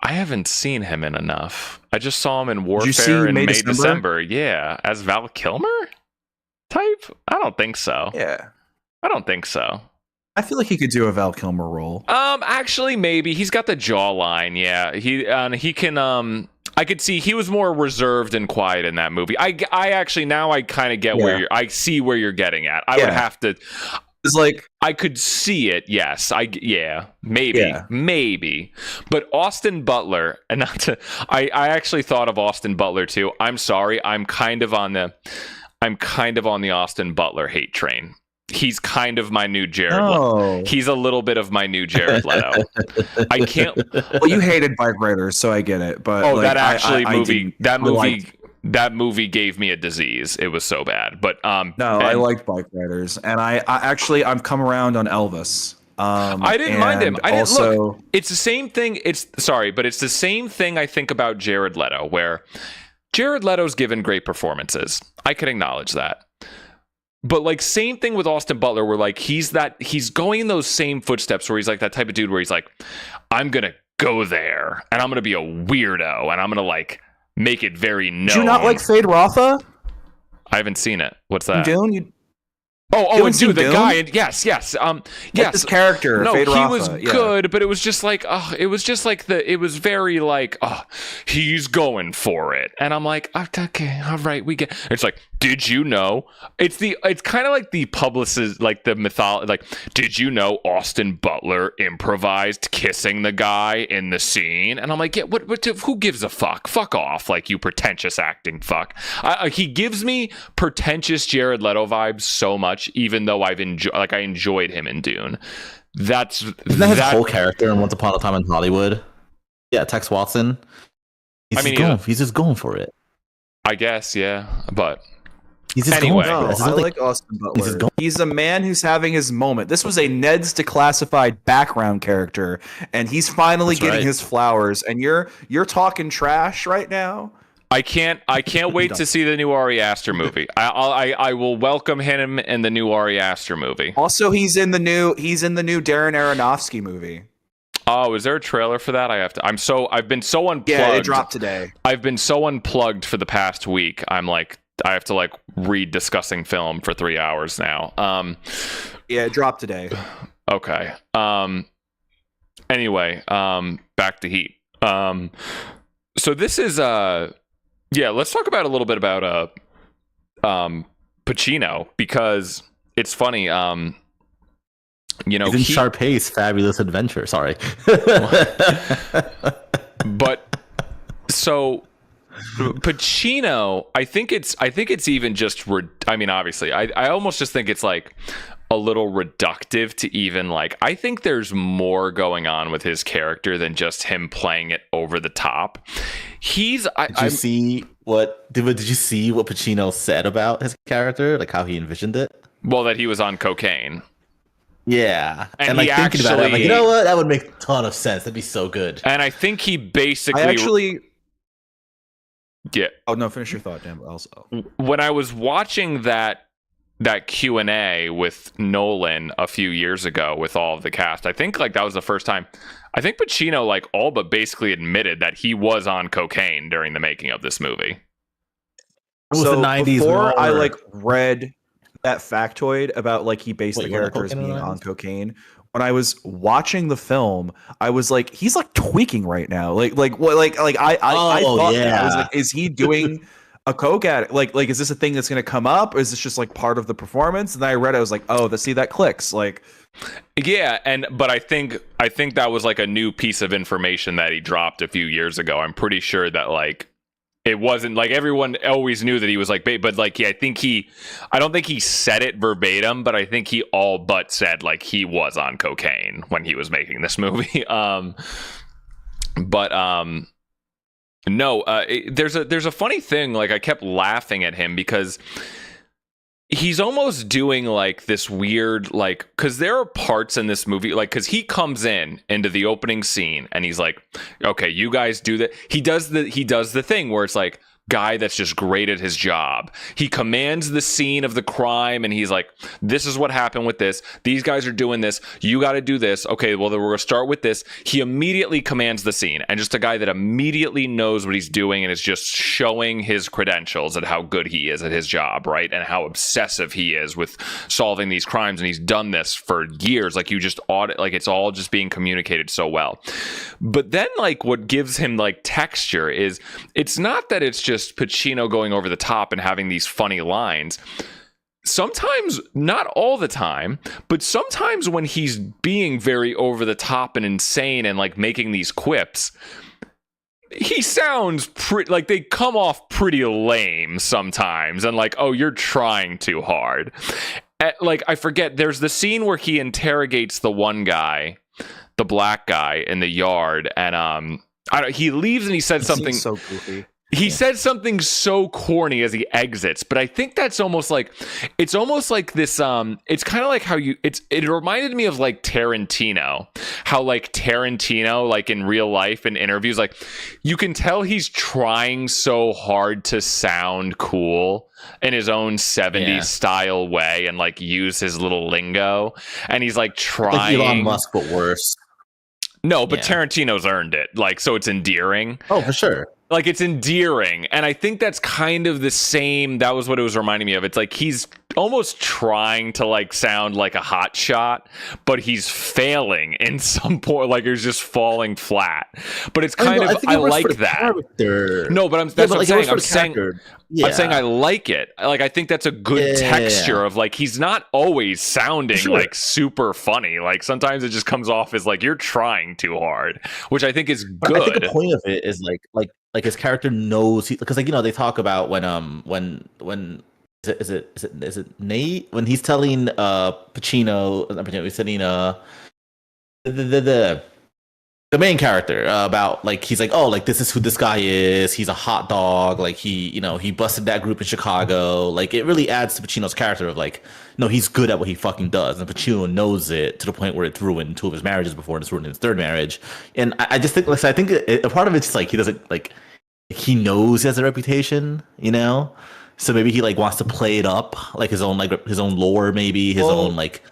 I haven't seen him in enough. I just saw him in Warfare in May December. Yeah, as Val Kilmer type? I don't think so. Yeah. I don't think so. I feel like he could do a Val Kilmer role. Actually, maybe. He's got the jawline. Yeah. He can, I could see he was more reserved and quiet in that movie. I actually, now I kind of get I see where you're getting at. I would have to. It's like, I could see it. Yes. Maybe. But Austin Butler, and not to, I actually thought of Austin Butler too. I'm sorry. I'm kind of on the Austin Butler hate train. He's kind of my new Jared Leto. He's a little bit of my new Jared Leto. I can't. Well, you hated Bike Riders, so I get it. But that movie gave me a disease. It was so bad. But I liked Bike Riders, and I'm come around on Elvis. I didn't mind him. Look. It's the same thing. It's the same thing I think about Jared Leto, where Jared Leto's given great performances. I can acknowledge that. But like same thing with Austin Butler, where like he's going in those same footsteps where he's like that type of dude where he's like, I'm gonna go there and I'm gonna be a weirdo and I'm gonna like make it very known. Do you not like Fade Rafa? I haven't seen it. What's that? Dune? And dude, the guy, yes, yes, His character, no, Fade he Rafa, was good, but it was just like, it was very like, he's going for it, and I'm like, okay, all right, we get. It's like, did you know? It's kind of like the publicist, like the mythology, like, did you know Austin Butler improvised kissing the guy in the scene? And I'm like, yeah, what who gives a fuck? Fuck off, like you pretentious acting fuck. He gives me pretentious Jared Leto vibes so much. Even though I enjoyed him in Dune, isn't that his whole character in Once Upon a Time in Hollywood? Yeah, Tex Watson. He's just going for it. I guess, yeah, but he's just anyway. going for it. I like Austin Butler. He's a man who's having his moment. This was a Ned's Declassified background character, and he's finally getting his flowers. And you're talking trash right now. I can't wait to see the new Ari Aster movie. I will welcome him in the new Ari Aster movie. Also, he's in the new Darren Aronofsky movie. Oh, is there a trailer for that? I've been so unplugged. Yeah, it dropped today. I've been so unplugged for the past week. I'm like, I have to like read discussing film for 3 hours now. Yeah, it dropped today. Okay. Anyway, back to Heat. So this is yeah, let's talk about a little bit about Pacino, because it's funny. You know, he's in Sharpay's Fabulous Adventure. Sorry, but so Pacino, I think it's even just. I mean, obviously, I almost just think it's like a little reductive to even like. I think there's more going on with his character than just him playing it over the top. Did you see what Pacino said about his character, like how he envisioned it? Well, that he was on cocaine. Yeah, and like thinking about it, I'm like, you know what, that would make a ton of sense. That'd be so good. And I think he basically, yeah. Oh no, finish your thought, Dan. Also, when I was watching that Q&A with Nolan a few years ago with all of the cast, I think like that was the first time. I think Pacino like all but basically admitted that he was on cocaine during the making of this movie. It was the 90s. Before I like read that factoid about like he based the character as being on cocaine, when I was watching the film, I was like, he's like tweaking right now. I thought that. I was like, is he doing a coke addict? Like is this a thing that's going to come up, or is this just like part of the performance? And then I read it, I was like, oh, that clicks. Like, yeah, but I think that was like a new piece of information that he dropped a few years ago. I'm pretty sure that like it wasn't like everyone always knew that he was like, but like, yeah, I don't think he said it verbatim, but I think he all but said like he was on cocaine when he was making this movie. No, there's a funny thing. Like I kept laughing at him because he's almost doing like this weird, like, because there are parts in this movie, like, because he comes into the opening scene and he's like, okay, you guys do that. He does the thing where it's like, guy that's just great at his job. He commands the scene of the crime and he's like, this is what happened with this. These guys are doing this. You got to do this. Okay, well, then we're going to start with this. He immediately commands the scene, and just a guy that immediately knows what he's doing and is just showing his credentials and how good he is at his job, right? And how obsessive he is with solving these crimes. And he's done this for years. Like you just audit, like it's all just being communicated so well. But then like what gives him like texture is it's not that it's just Pacino going over the top and having these funny lines. Sometimes, not all the time, but sometimes when he's being very over the top and insane and like making these quips, he sounds pretty like they come off pretty lame sometimes, and like, oh, you're trying too hard. Like I forget, there's the scene where he interrogates the one guy, the black guy in the yard, and he leaves and he said something so goofy. he said something so corny as he exits, but I think that's almost like it's almost like this it's kind of like how it reminded me of like Tarantino, how like Tarantino like in real life in interviews, like you can tell he's trying so hard to sound cool in his own 70s style way and like use his little lingo, and he's like trying like Elon Musk but worse. No, but Tarantino's earned it, like, so it's endearing. Oh, for sure. Like, it's endearing. And I think that's kind of the same. That was what it was reminding me of. It's like he's almost trying to, like, sound like a hot shot, but he's failing in some point. Like, he's just falling flat. But it's kind of, I like that. Character. No, but that's what I'm saying. I'm saying I like it. Like, I think that's a good texture of, like, he's not always sounding, like, super funny. Like, sometimes it just comes off as, like, you're trying too hard, which I think is good. I think the point of it is, like his character knows because like, you know, they talk about when is it Nate when he's telling Pacino he's telling the main character about like he's like, oh, like this is who this guy is, he's a hot dog, like he busted that group in Chicago. Like it really adds to Pacino's character of like, no, he's good at what he fucking does, and Pacino knows it to the point where it's ruined 2 of his marriages before, and it's ruined his 3rd marriage. And I just think, like, I think a part of it's like he doesn't like, he knows he has a reputation, you know, so maybe he like wants to play it up like his own lore, maybe his own like.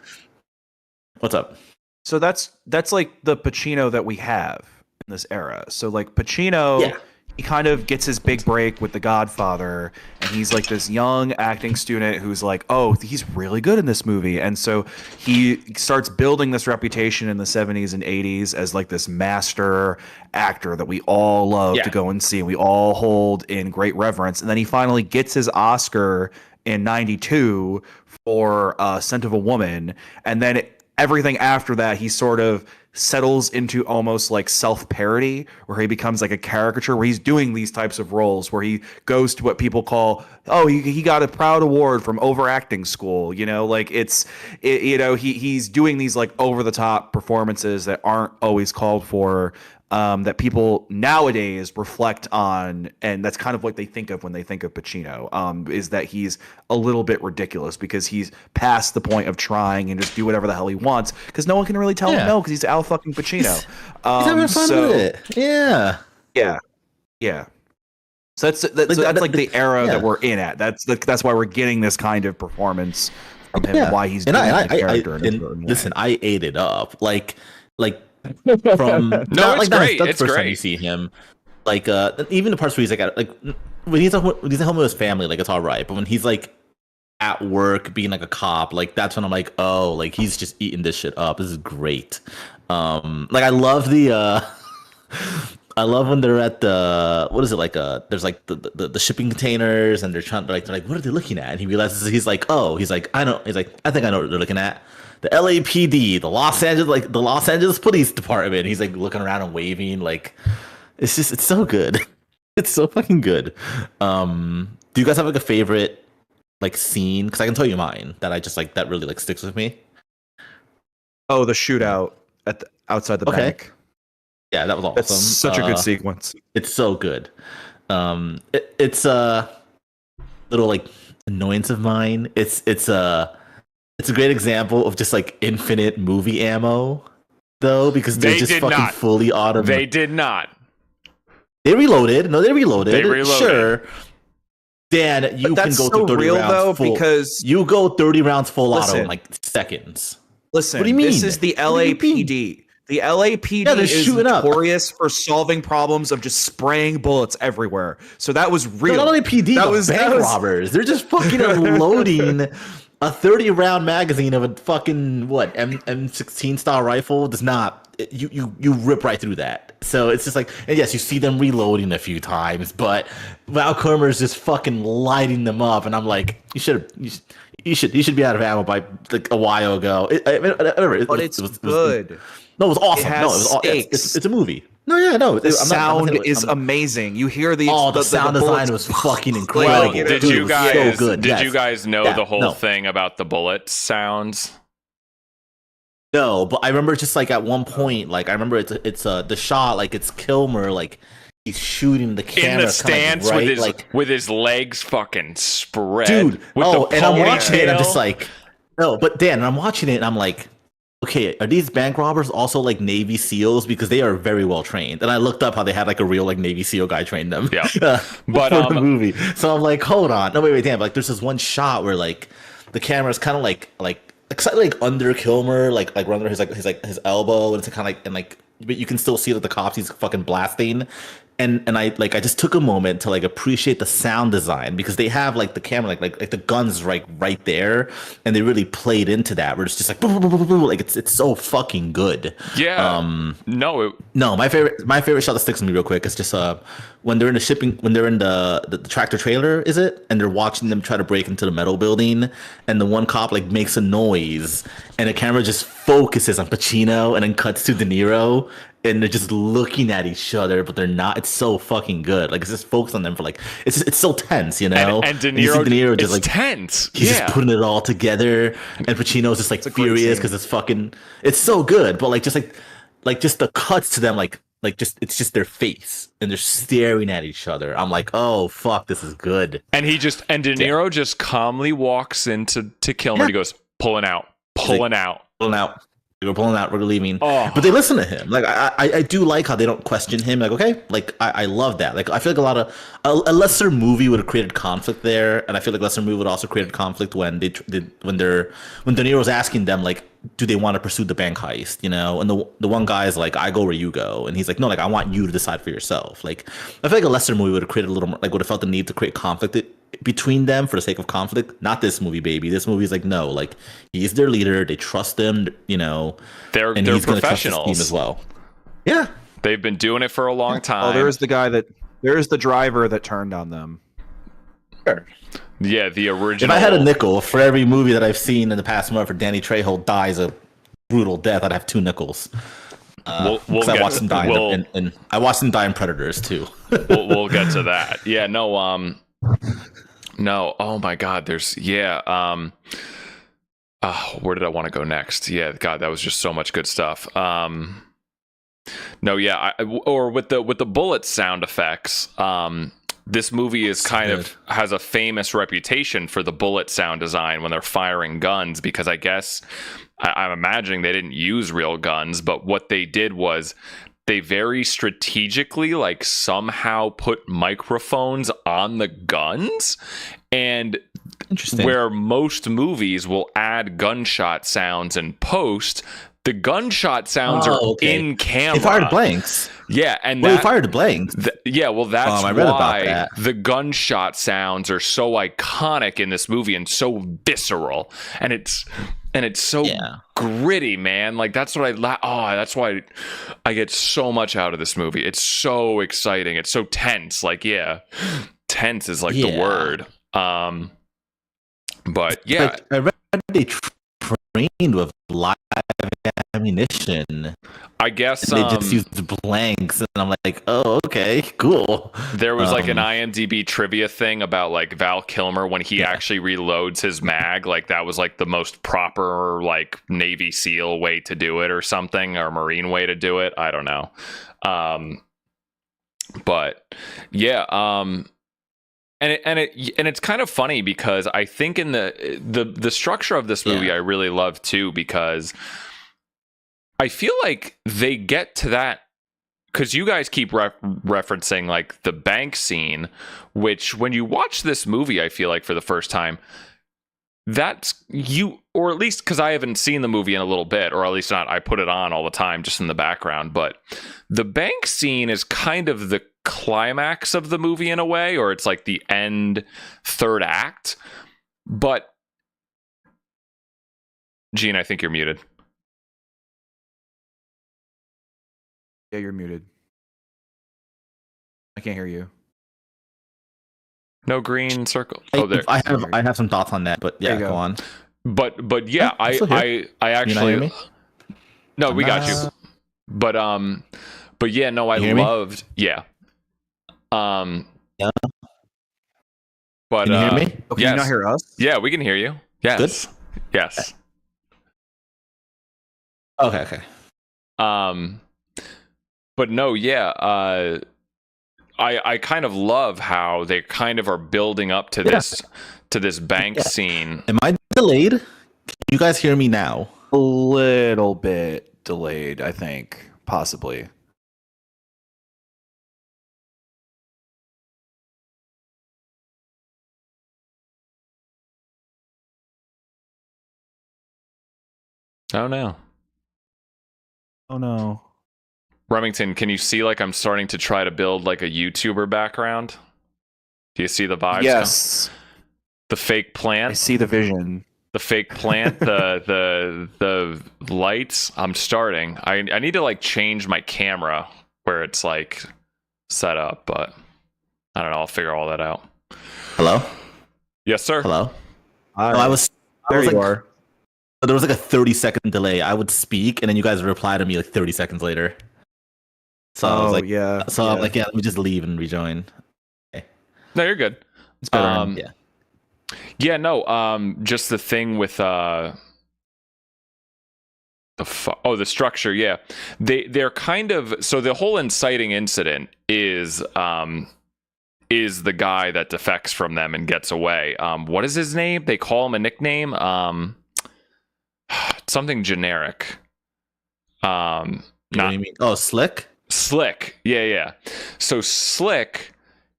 What's up? So that's like the Pacino that we have in this era. So like Pacino, he kind of gets his big break with The Godfather, and he's like this young acting student who's like, oh, he's really good in this movie. And so he starts building this reputation in the 70s and 80s as like this master actor that we all love to go and see. We all hold in great reverence. And then he finally gets his Oscar in 92 for Scent of a Woman. And then everything after that, he sort of settles into almost like self-parody, where he becomes like a caricature, where he's doing these types of roles, where he goes to what people call, oh, he got a proud award from overacting school, you know, like he's doing these like over-the-top performances that aren't always called for, that people nowadays reflect on, and that's kind of what they think of when they think of Pacino, is that he's a little bit ridiculous because he's past the point of trying and just do whatever the hell he wants, because no one can really tell him no, because he's Al fucking Pacino. He's having fun with it. Yeah. So that's like the era that we're in at. That's why we're getting this kind of performance from him, and why he's doing the character. Listen, I ate it up. Like. From no, it's great. That's it's the first great. time you see him, like even the parts where he's like when he's at home with his family, like it's all right. But when he's like at work being like a cop, like that's when I'm like, oh, like he's just eating this shit up. This is great. Like I love I love when they're at the, what is it, like there's like the shipping containers, and they're like what are they looking at? And he realizes, he's like I think I know what they're looking at. The LAPD, the Los Angeles Police Department. He's like looking around and waving, like it's so good. It's so fucking good. Do you guys have like a favorite like scene? Because I can tell you mine that I just like, that really like sticks with me. Oh, the shootout outside the bank. Yeah, that was awesome. That's such a good sequence. It's so good. It's a little like annoyance of mine. It's a great example of just like infinite movie ammo, though, because they just fucking not. Fully automated. They did not. They reloaded. No, they reloaded. They reloaded. Sure. Dan, you can go through 30 rounds though, full. Because you go 30 rounds full auto in like seconds. Listen, what do you mean? This is the LAPD. The LAPD is notorious for solving problems of just spraying bullets everywhere. So that was real. The LAPD, that was bank robbers. They're just fucking unloading a 30-round magazine of a fucking M16 style rifle. Does not, you rip right through that. So it's just like, and yes, you see them reloading a few times, but Val Kilmer is just fucking lighting them up, and I'm like, you should be out of ammo by like a while ago. But it's good. No, it was awesome. It's a movie. The sound is amazing. You hear the sound design was fucking incredible. Did you guys know the whole thing about the bullet sounds? No, but I remember just like at one point, like I remember it's the shot, like it's Kilmer like he's shooting the camera in the kinda, stance like, with right, his like, with his legs fucking spread. dude. with Oh, the and I'm watching it. I'm just ponytail. like, no, but Dan, and I'm watching it, and I'm like, okay, are these bank robbers also like Navy SEALs because they are very well trained? And I looked up how they had like a real like Navy SEAL guy train them. Yeah. But But, for the movie, so I'm like, hold on, no, wait, Dan. But, like, there's this one shot where like the camera's kind of like slightly like under Kilmer, like under his elbow, and it's kind of like, and like, but you can still see that the cops he's fucking blasting. And I just took a moment to like appreciate the sound design because they have like the camera like the guns right there, and they really played into that where it's just like boo, boo, boo, boo, boo, like it's so fucking good. Yeah. No. No, my favorite shot that sticks with me real quick is just when they're in the tractor trailer, is it? And they're watching them try to break into the metal building, and the one cop like makes a noise, and the camera just focuses on Pacino and then cuts to De Niro, and they're just looking at each other, but they're not. It's so fucking good. Like it's just focused on them for like it's so tense, you know. And De you see Niro, just it's like tense. he's Yeah. just putting it all together, and Pacino's just like a great furious scene. because it's so good. But like just the cuts to them, like it's just their face and they're staring at each other. I'm like, oh fuck, this is good. And De Niro just calmly walks into Kilmer. Yeah. He goes, pulling out. Pulling out. We're pulling out. We're leaving. Oh. But they listen to him. Like I do like how they don't question him. Like okay, like I love that. Like I feel like a lesser movie would have created conflict there, and I feel like lesser movie would also created conflict when when De Niro's asking them like, do they want to pursue the bank heist? You know, and the one guy is like, I go where you go, and he's like, no, like I want you to decide for yourself. Like I feel like a lesser movie would have created a little more, like would have felt the need to create conflict between them for the sake of conflict. Not this movie, baby. This movie is like, no, like he's their leader. They trust him, you know. They're He's gonna trust his professionals team as well. Yeah. They've been doing it for a long time. Oh, there's the driver that turned on them. Sure. Yeah, the original. If I had a nickel for every movie that I've seen in the past month where Danny Trejo dies a brutal death, I'd have 2 nickels. we'll 'Cause I watched him die we'll, in I watched him die in Predators too. we'll get to that. Yeah, no, oh my God, there's where did I want to go next? Yeah, God, that was just so much good stuff. No, yeah, or with the bullet sound effects. This movie is has a famous reputation for the bullet sound design when they're firing guns, because I guess I'm imagining they didn't use real guns, but what they did was they very strategically like somehow put microphones on the guns, and Interesting. where most movies will add gunshot sounds in post, the gunshot sounds are in camera. They fired blanks. Yeah, and They fired blanks. yeah, well, that's I read about why that. the gunshot sounds are so iconic in this movie and so visceral, and it's so gritty, man. Like that's what that's why I get so much out of this movie. It's so exciting. It's so tense. Like tense is like the word. But yeah, Like, I read they trained with live ammunition. I guess And they just used blanks, and I'm like, oh, okay, cool. there was like an IMDb trivia thing about like Val Kilmer when he actually reloads his mag. Like that was like the most proper like Navy SEAL way to do it, or something, or Marine way to do it. I don't know. But yeah, and it's kind of funny because I think in the structure of this movie I really love too, because I feel like they get to that, because you guys keep referencing like the bank scene, which when you watch this movie, I feel like for the first time, that's you, or at least because I haven't seen the movie in a little bit, or at least not, I put it on all the time just in the background, but the bank scene is kind of the climax of the movie in a way, or it's like the end third act. But Gene, I think you're muted. Yeah, you're muted. I can't hear you. No green circle. Oh, there. I have some thoughts on that, but yeah, There you go go. on. But yeah, I'm still I here. actually. You not hear me? No, we got you. But yeah, no, I You hear me? loved. Yeah. Yeah. But Can you hear me? Oh, can yes. you not hear us? Yeah, we can hear you. Yes. Good? Yes. Okay. But no, yeah. I kind of love how they kind of are building up to this bank scene. Am I delayed? Can you guys hear me now? A little bit delayed, I think, possibly. Oh no. Oh no. Remington, can you see like I'm starting to try to build like a YouTuber background? Do you see the vibes? Yes. The fake I plant, see the vision. the fake plant, the lights. I'm starting. I need to like change my camera where it's like set up, but I don't know. I'll figure all that out. Hello? Yes, sir. Hello? All No, right. I was There you like, are. there was like a 30-second delay. I would speak and then you guys reply to me like 30 seconds later. So I was like, yeah. so I'm like, yeah, let me just leave and rejoin. No, you're good. It's better. Yeah. Yeah, no. Just the thing with the structure. Yeah, they're kind of, so the whole inciting incident is the guy that defects from them and gets away. What is his name? They call him a nickname. Something generic. What do you mean? Oh, Slick? Slick. Yeah. So Slick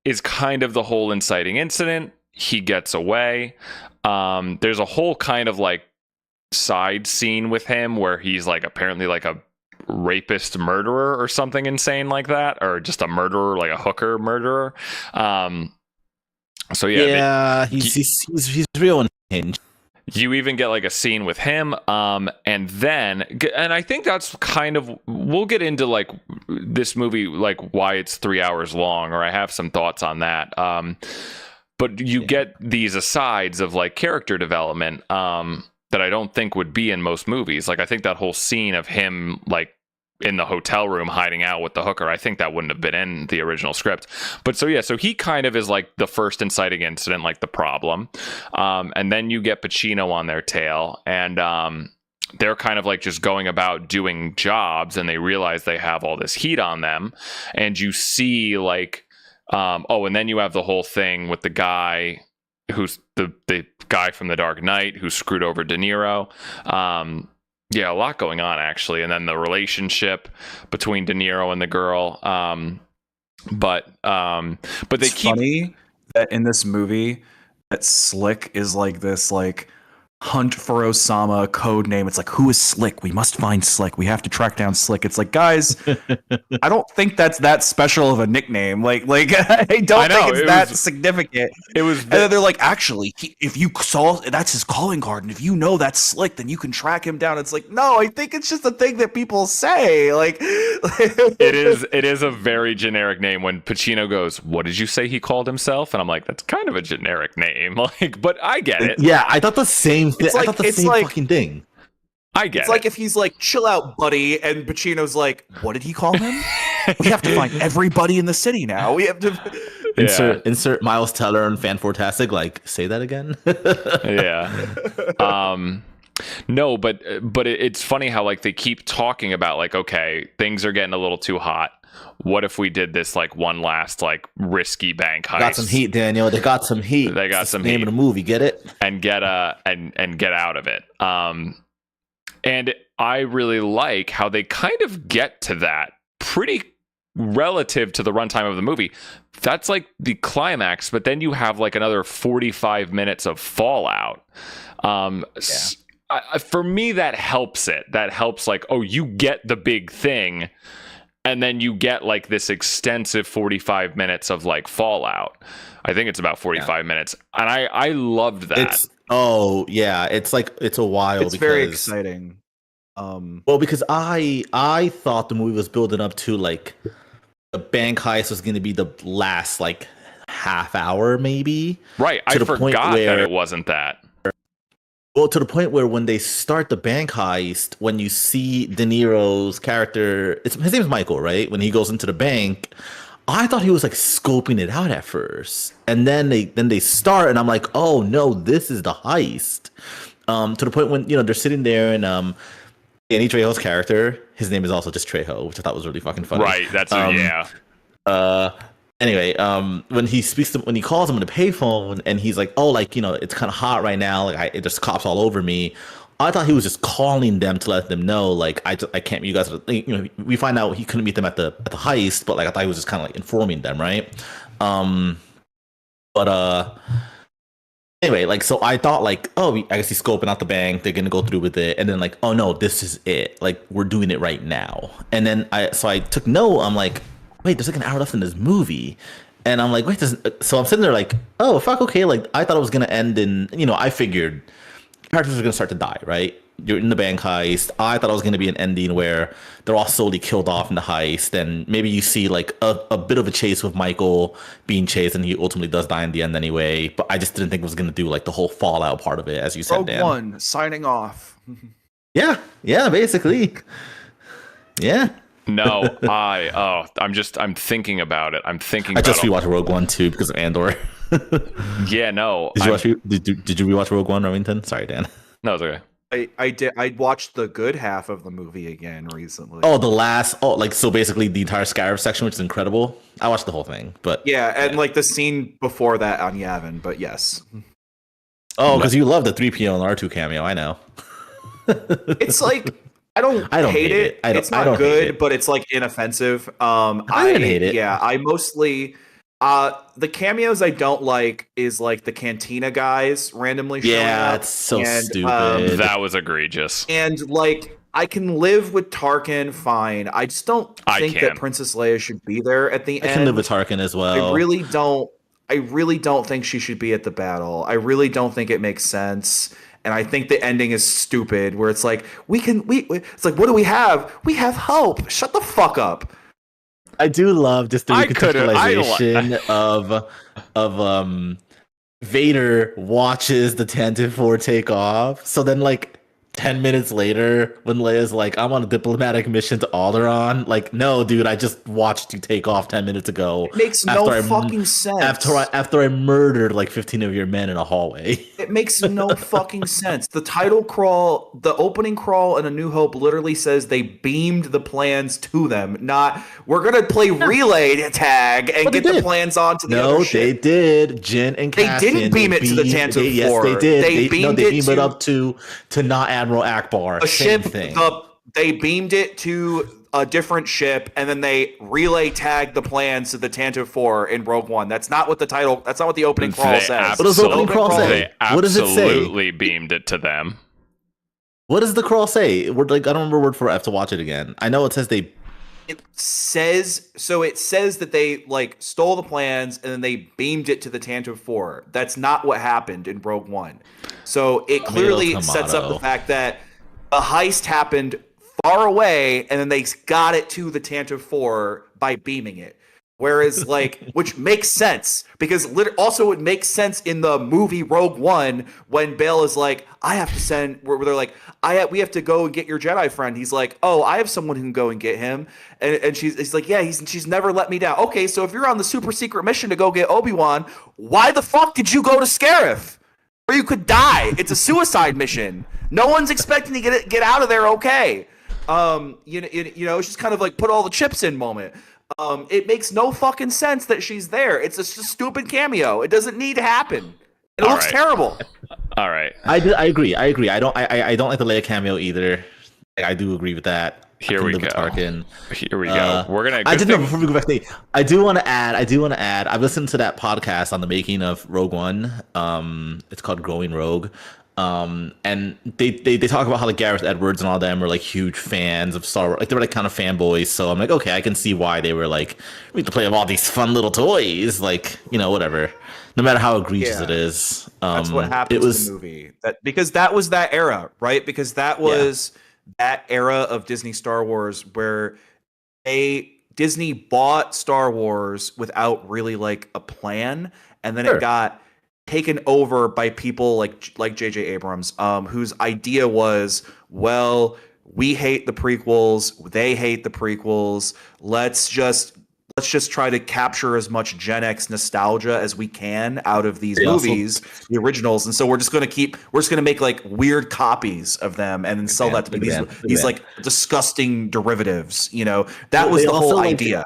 is kind of the whole inciting incident. He gets away. There's a whole kind of like side scene with him where he's like apparently like a rapist murderer or something insane like that, or just a murderer, like a hooker murderer. So yeah, he's real unhinged. you even get like a scene with him, and I think that's kind of, we'll get into like this movie, like why it's 3 hours long, or I have some thoughts on that. But you get these asides of like character development that I don't think would be in most movies. Like I think that whole scene of him like in the hotel room hiding out with the hooker, I think that wouldn't have been in the original script. But so he kind of is like the first inciting incident, like the problem. And then you get Pacino on their tail, and they're kind of like just going about doing jobs, and they realize they have all this heat on them. And you see like, and then you have the whole thing with the guy who's the guy from The Dark Knight who screwed over De Niro. Yeah, a lot going on actually, and then the relationship between De Niro and the girl. But they It's funny that in this movie that Slick is like this like Hunt for Osama code name. It's like, who is Slick? We must find Slick. We have to track down Slick. It's like, guys, I don't think that's that special of a nickname. Like I don't think it's that significant. It was, and then they're like, actually, if you saw, that's his calling card, and if you know that's Slick, then you can track him down. It's like, no, I think it's just a thing that people say. Like, it is a very generic name. When Pacino goes, "What did you say he called himself?" and I'm like, that's kind of a generic name. Like, but I get it. Yeah, I thought the same thing. It's like- I thought the it's same like- fucking thing. I get It's it. like if he's like, chill out, buddy, and Pacino's like, what did he call him? We have to find everybody in the city now. We have to. Insert Miles Teller and Fantastic. Like, say that again. Yeah. No, but it's funny how like they keep talking about like, okay, things are getting a little too hot. What if we did this like one last like risky bank heist? Got some heat, Daniel. They got some heat. They got It's some the name heat. of the movie. Get it? And get and get out of it. And I really like how they kind of get to that pretty relative to the runtime of the movie. That's like the climax, but then you have like another 45 minutes of fallout. For me, that helps it. That helps like, oh, you get the big thing, and then you get like this extensive 45 minutes of like fallout. I think it's about 45 minutes, and I loved that. It's it's a while. It's very exciting. Well, because I thought the movie was building up to like the bank heist was going to be the last like half hour, maybe. Right, I forgot that it wasn't that. Well, to the point where when they start the bank heist, when you see De Niro's character, his name is Michael, right? When he goes into the bank, I thought he was like scoping it out at first, and then they start, and I'm like, oh no, this is the heist. To the point when they're sitting there, and Danny Trejo's character, his name is also just Trejo, which I thought was really fucking funny. Right, that's anyway, when he when he calls him on the payphone, and he's like, "Oh, like, it's kind of hot right now. Like, there's cops all over me." I thought he was just calling them to let them know, like, I can't meet you guys. We find out he couldn't meet them at the heist, but like I thought he was just kind of like informing them, right? But anyway, like, so I thought like, oh, I guess he's scoping out the bank. They're gonna go through with it, and then like, oh no, this is it. Like, we're doing it right now. And then I took note. I'm like, wait, there's like an hour left in this movie, and I'm like, wait, so I'm sitting there like, oh fuck, okay. Like, I thought it was gonna end in, I figured characters are gonna start to die, right? You're in the bank heist. I thought it was gonna be an ending where they're all slowly killed off in the heist, and maybe you see like a bit of a chase with Michael being chased, and he ultimately does die in the end anyway. But I just didn't think it was gonna do like the whole Fallout part of it, as you said, Rogue Dan. One signing off. Yeah, basically. Yeah. No, I'm thinking about it. I'm thinking. I just about rewatched Rogue One too because of Andor. Yeah, no. Did you rewatch Rogue One, Remington? Sorry, Dan. No, it's okay. I did. I watched the good half of the movie again recently. Oh, so basically the entire Scarab section, which is incredible. I watched the whole thing, but yeah, and like the scene before that on Yavin, but yes. Oh, because you love the 3PO and R2 cameo. I know. It's like I don't hate it. It's not good, but it's like inoffensive. I didn't hate it. Yeah, I mostly the cameos I don't like is like the Cantina guys randomly showing up. It's so stupid. That was egregious. And like I can live with Tarkin, fine. I just don't think that Princess Leia should be there at the end. I can live with Tarkin as well. I really don't think she should be at the battle. I really don't think it makes sense. And I think the ending is stupid, where it's like it's like, what do we have? We have hope. Shut the fuck up. I do love just the recontextualization of Vader watches the Tantive 4 take off. So then like 10 minutes later, when Leia's like, I'm on a diplomatic mission to Alderaan, like, no, dude, I just watched you take off 10 minutes ago. It makes no fucking sense. After I murdered like 15 of your men in a hallway. It makes no fucking sense. The title crawl, the opening crawl in A New Hope literally says they beamed the plans to them, not we're going to play relay tag and get the plans onto the other ship. No, they did. Jyn and Cassian. They didn't beam it to the Tantive 4. Yes, they did. They beamed it up to not Admiral Akbar. A ship. They beamed it to a different ship, and then they relay tagged the plans to the Tantive 4 in Rogue One. That's not what the opening crawl says. What does the opening crawl say? What does it say? Absolutely beamed it to them. What does the crawl say? I don't remember word for it. I have to watch it again. I know it says they. It says that they like stole the plans and then they beamed it to the Tantive 4. That's not what happened in Rogue One. So it clearly sets up the fact that a heist happened far away and then they got it to the Tantive 4 by beaming it. Whereas, like, which makes sense because also it makes sense in the movie Rogue One when Bail is like, I have to send, where they're like, we have to go and get your Jedi friend. He's like, oh, I have someone who can go and get him. And he's like, yeah, she's never let me down. Okay, so if you're on the super secret mission to go get Obi-Wan, why the fuck did you go to Scarif? Or you could die. It's a suicide mission. No one's expecting to get out of there okay. It's just kind of like put all the chips in moment. It makes no fucking sense that she's there. It's just a stupid cameo. It doesn't need to happen. It looks terrible. All right. I agree. I don't like the Leia cameo either. I do agree with that. Here we go. We're gonna. Before we go back, I do want to add. I've listened to that podcast on the making of Rogue One. It's called Growing Rogue. And they talk about how like Gareth Edwards and all them are like huge fans of Star Wars. Like they were like kind of fanboys. So I'm like, okay, I can see why they were like, we have to play with all these fun little toys. Like, whatever. No matter how egregious it is. That's what happened in the movie. Because that was that era, right? Because that was that era of Disney Star Wars where Disney bought Star Wars without really like a plan, and then it got taken over by people like J.J. Abrams, whose idea was, well, we hate the prequels, they hate the prequels. Let's just try to capture as much Gen X nostalgia as we can out of these movies, the originals. And so we're just going to make like weird copies of them and then sell that to be these like disgusting derivatives. That was the whole idea.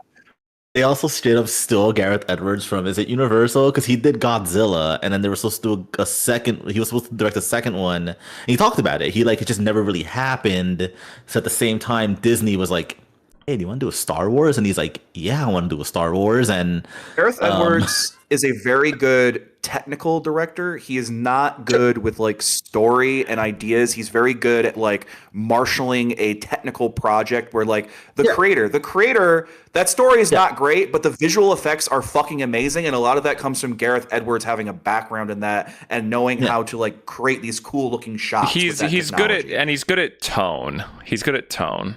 They also straight up stole Gareth Edwards from, is it Universal? Because he did Godzilla, and then they were supposed to do a second. He was supposed to direct a second one. And he talked about it. He like it just never really happened. So at the same time, Disney was like, "Hey, do you want to do a Star Wars?" And he's like, "Yeah, I want to do a Star Wars." And Gareth Edwards is a very good technical director. He is not good with like story and ideas. He's very good at like marshaling a technical project where like the creator, that story is not great, but the visual effects are fucking amazing. And a lot of that comes from Gareth Edwards having a background in that and knowing how to like create these cool looking shots. He's good at, and he's good at tone. He's good at tone.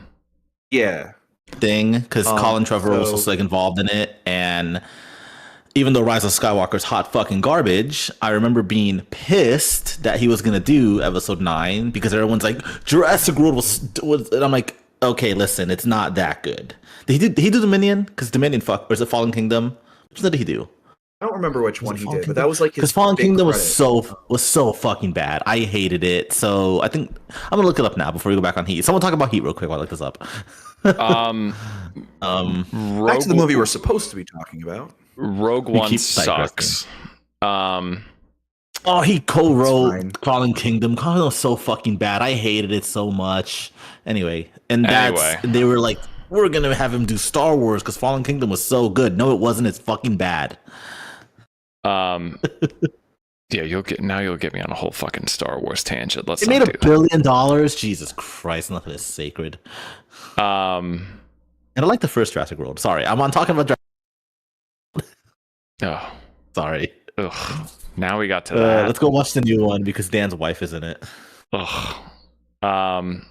Yeah. Thing, because Colin Trevorrow was also like involved in it, and even though Rise of Skywalker's hot fucking garbage, I remember being pissed that he was gonna do Episode 9 because everyone's like Jurassic World was, and I'm like, okay, listen, it's not that good. Did he do Dominion? Because Dominion or is it Fallen Kingdom? Which one did he do? I don't remember which one he did, but that was like his because Fallen big Kingdom credit. was so fucking bad. I hated it. So I think I'm gonna look it up now before we go back on Heat. Someone talk about Heat real quick while I look this up. Back to the movie we're supposed to be talking about. Rogue One sucks. Oh, he co-wrote fine. Fallen Kingdom. Fallen was so fucking bad. I hated it so much. Anyway, they were like, we're gonna have him do Star Wars because Fallen Kingdom was so good. No, it wasn't. It's fucking bad. Yeah, you'll get me on a whole fucking Star Wars tangent. Let's It not made do $1 billion. Jesus Christ, nothing is sacred. that. And I like the first Jurassic World. Sorry, I'm on talking about. Oh, Sorry. ugh. Now we got to that. Let's go watch the new one because Dan's wife is in it. Ugh. Yeah, I'm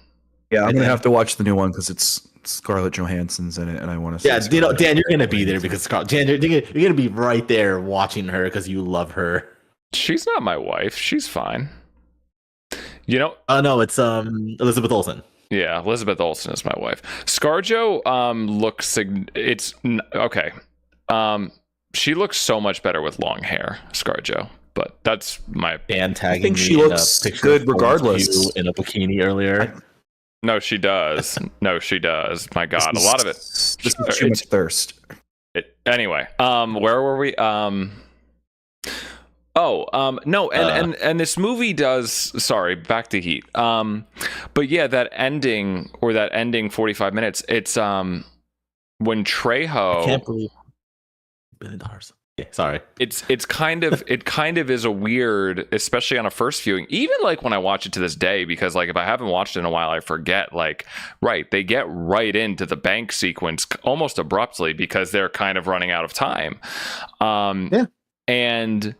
gonna have to watch the new one because it's Scarlett Johansson's in it, and I want to. Yeah, Dan, you're gonna be there because Dan, you're gonna be right there watching her because you love her. She's not my wife. She's fine. You know. Oh no, it's Elizabeth Olsen. Yeah, Elizabeth Olsen is my wife. ScarJo looks. Okay. She looks so much better with long hair, ScarJo. But that's my. Dan tagging I think me she in looks a picture good of Florence regardless. Pugh in a bikini earlier. No, she does. No, she does. My God, a lot of it. This is too much thirst. Anyway, where were we? No, and this movie does. Sorry, back to Heat. But yeah, that ending 45 minutes. It's when Trejo. I can't believe $1 billion. Yeah, sorry. It kind of is a weird, especially on a first viewing, even like when I watch it to this day, because like if I haven't watched it in a while, I forget, like, right, they get right into the bank sequence almost abruptly because they're kind of running out of time. And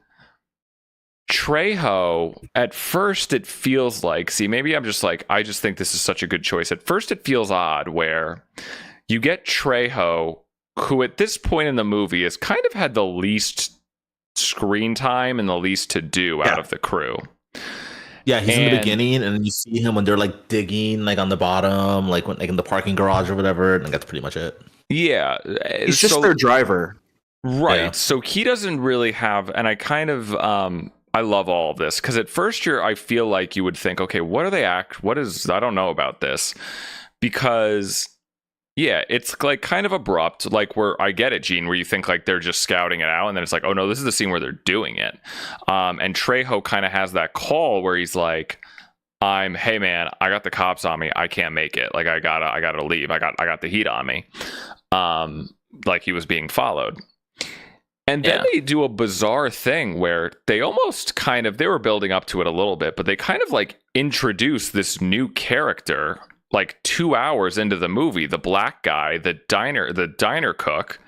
Trejo, at first it feels like, maybe I'm just like, I just think this is such a good choice. At first it feels odd where you get Trejo, who at this point in the movie has kind of had the least screen time and the least to do out of the crew. Yeah, he's in the beginning, and then you see him when they're like digging, like on the bottom, like when like in the parking garage or whatever, and that's pretty much it. Yeah, He's just their driver, right? Yeah. So he doesn't really have, and I kind of, I love all of this because at first I feel like you would think, okay, what is, I don't know about this, because. Yeah, it's like kind of abrupt, like where I get it, Gene, where you think like they're just scouting it out, and then it's like, oh no, this is the scene where they're doing it. And Trejo kind of has that call where he's like, hey man, I got the cops on me, I can't make it. Like I gotta leave. I got the heat on me. Like he was being followed. And then they do a bizarre thing where they almost they were building up to it a little bit, but they kind of like introduce this new character like 2 hours into the movie, the black guy, the diner cook.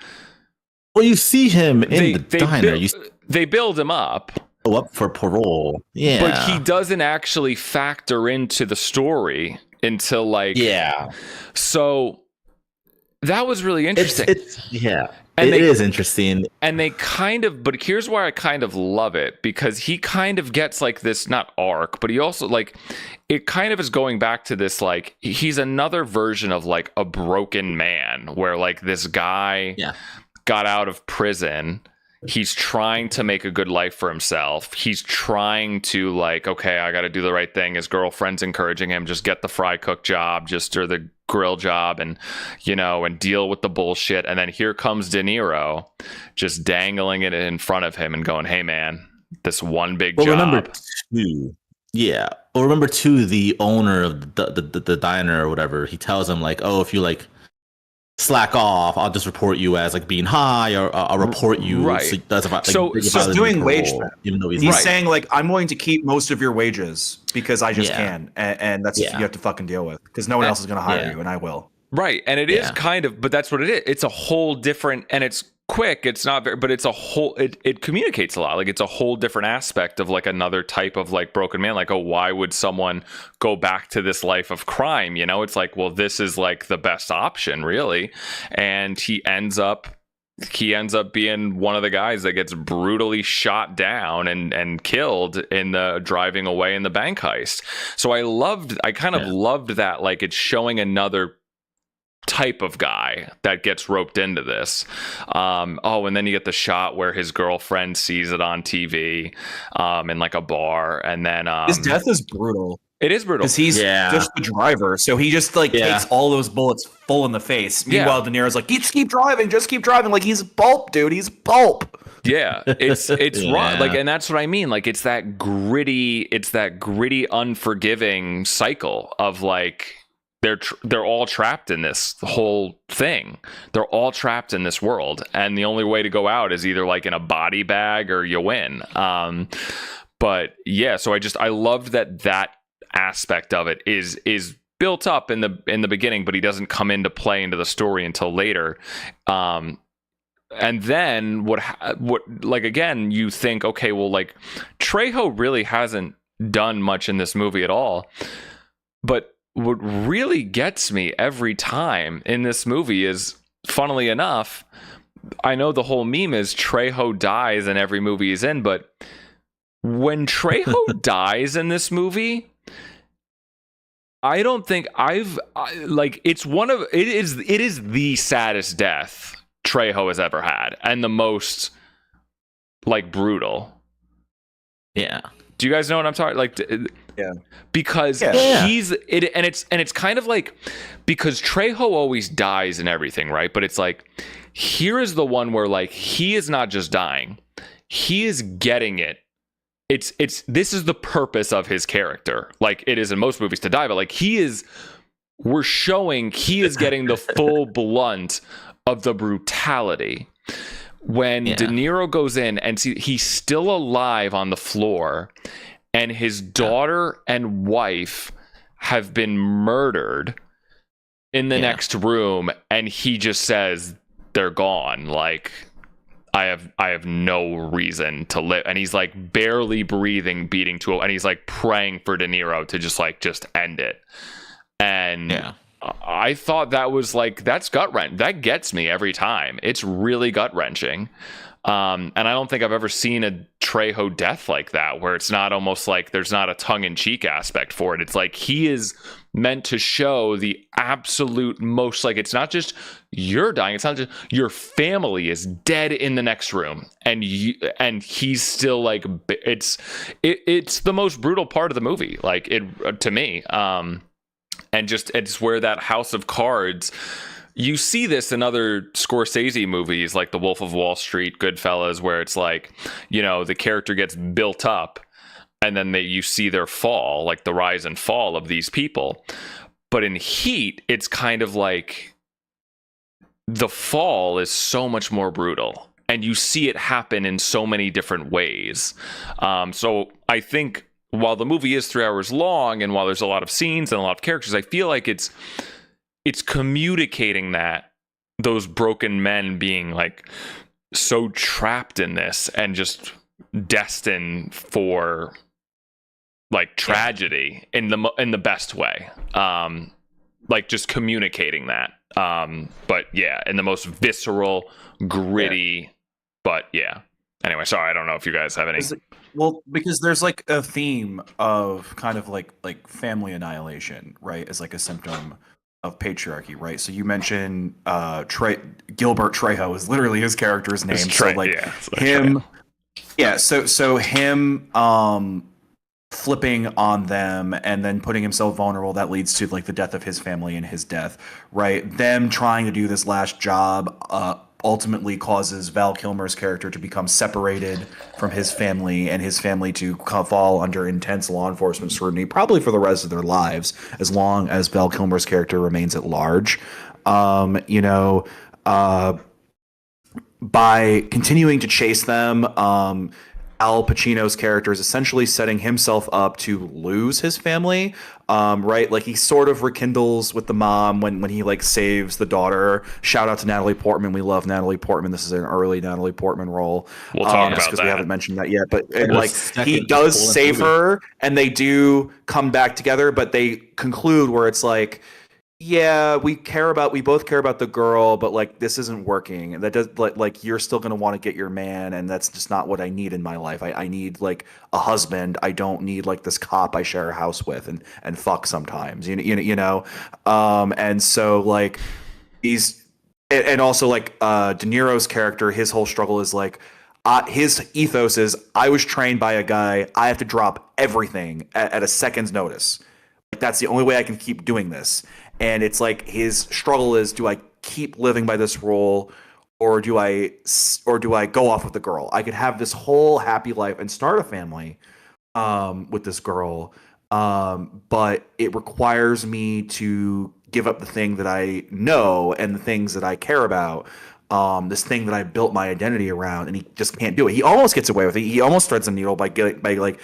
Well, you see him in the diner. They build him up. Up for parole. Yeah. But he doesn't actually factor into the story until like... Yeah. So that was really interesting. It is interesting. And they kind of, but here's why I kind of love it, because he kind of gets like this, not arc, but he also like, it kind of is going back to this, like, he's another version of like a broken man where like this guy got out of prison. He's trying to make a good life for himself. He's trying to like, okay, I got to do the right thing. His girlfriend's encouraging him, just get the fry cook job, or the grill job and, you know, and deal with the bullshit. And then here comes De Niro just dangling it in front of him and going, hey, man, this one big job. Remember too, yeah. Well, remember too, the owner of the diner or whatever, he tells him like, oh, if you like slack off, I'll just report you as like being high, or I'll report you. Right. So that's about, like, So he's doing wage theft. even though He's Right. saying like, I'm willing to keep most of your wages because I just Yeah. can, and that's Yeah. you have to fucking deal with because no one else is going to hire Yeah. you, and I will. Right. And it is Yeah. kind of, but that's what it is. It's a whole different, and it's quick. It's not very, but it's a whole, it communicates a lot. Like it's a whole different aspect of like another type of like broken man. Like, oh, why would someone go back to this life of crime? You know, it's like, well, this is like the best option really. And he ends up being one of the guys that gets brutally shot down and killed in the driving away in the bank heist. So I kind of loved that. Like it's showing another type of guy that gets roped into this. And then you get the shot where his girlfriend sees it on TV in like a bar, and then His death is brutal it is brutal because he's Yeah. just the driver, so he just like Yeah. takes all those bullets full in the face. Yeah. Meanwhile, De Niro's like, just keep driving, like he's pulp, dude, he's pulp. Yeah, it's Yeah. raw. Like, and that's what I mean. Like, it's that gritty, unforgiving cycle of like they're all trapped in this whole thing. They're all trapped in this world, and the only way to go out is either like in a body bag or you win. But yeah, so I loved that aspect of it is built up in the beginning, but he doesn't come into play into the story until later. And then what like again, you think, okay, well, like Trejo really hasn't done much in this movie at all. But what really gets me every time in this movie is, funnily enough, I know the whole meme is Trejo dies in every movie he's in, but when Trejo dies in this movie, I don't think it is the saddest death Trejo has ever had, and the most like brutal. Yeah. Do you guys know what I'm talking? Like, Yeah. because Yeah. it's kind of like, because Trejo always dies and everything, right? But it's like, here is the one where like he is not just dying, he is getting it. This is the purpose of his character, like it is in most movies to die, but like we're showing he is getting the full blunt of the brutality. When De Niro goes in and he's still alive on the floor, and his daughter and wife have been murdered in the next room, and he just says they're gone. Like, I have no reason to live, and he's like barely breathing, beating to it, and he's like praying for De Niro to just end it. And I thought that was like, that's gut wrench. That gets me every time. It's really gut wrenching. And I don't think I've ever seen a Trejo death like that, where it's not almost like there's not a tongue-in-cheek aspect for it. It's like he is meant to show the absolute most, like, it's not just you're dying, it's not just your family is dead in the next room, and he's still like, it's the most brutal part of the movie, like, it to me. And just, it's where that House of Cards, you see this in other Scorsese movies like The Wolf of Wall Street, Goodfellas, where it's like, you know, the character gets built up and then you see their fall, like the rise and fall of these people. But in Heat, it's kind of like the fall is so much more brutal, and you see it happen in so many different ways. So I think while the movie is 3 hours long, and while there's a lot of scenes and a lot of characters, I feel like it's communicating that those broken men being like so trapped in this and just destined for like tragedy in the best way. Like just communicating that. But yeah, in the most visceral, gritty, but yeah. Anyway, sorry, I don't know if you guys have any. Well, because there's like a theme of kind of like family annihilation, right? As like a symptom of patriarchy, right? So you mentioned Gilbert Trejo is literally his character's name. So like him, yeah. So him flipping on them and then putting himself vulnerable that leads to like the death of his family and his death, right? Them trying to do this last job ultimately causes Val Kilmer's character to become separated from his family and his family to fall under intense law enforcement scrutiny probably for the rest of their lives as long as Val Kilmer's character remains at large. You know, by continuing to chase them, Al Pacino's character is essentially setting himself up to lose his family, right? Like he sort of rekindles with the mom when he like saves the daughter. Shout out to Natalie Portman. We love Natalie Portman. This is an early Natalie Portman role. We'll talk about because that. we haven't mentioned that yet. But Well, like he second does full save movie. her, and they do come back together. But they conclude where it's like, yeah, we both care about the girl, but like this isn't working. And that does like you're still gonna want to get your man, and that's just not what I need in my life. I need like a husband. I don't need like this cop I share a house with and fuck sometimes. And so like he's and also like De Niro's character, his whole struggle is like his ethos is I was trained by a guy. I have to drop everything at a second's notice. Like that's the only way I can keep doing this. And it's like his struggle is: do I keep living by this role, or do I go off with the girl? I could have this whole happy life and start a family with this girl, but it requires me to give up the thing that I know and the things that I care about. This thing that I built my identity around, and he just can't do it. He almost gets away with it. He almost threads the needle by like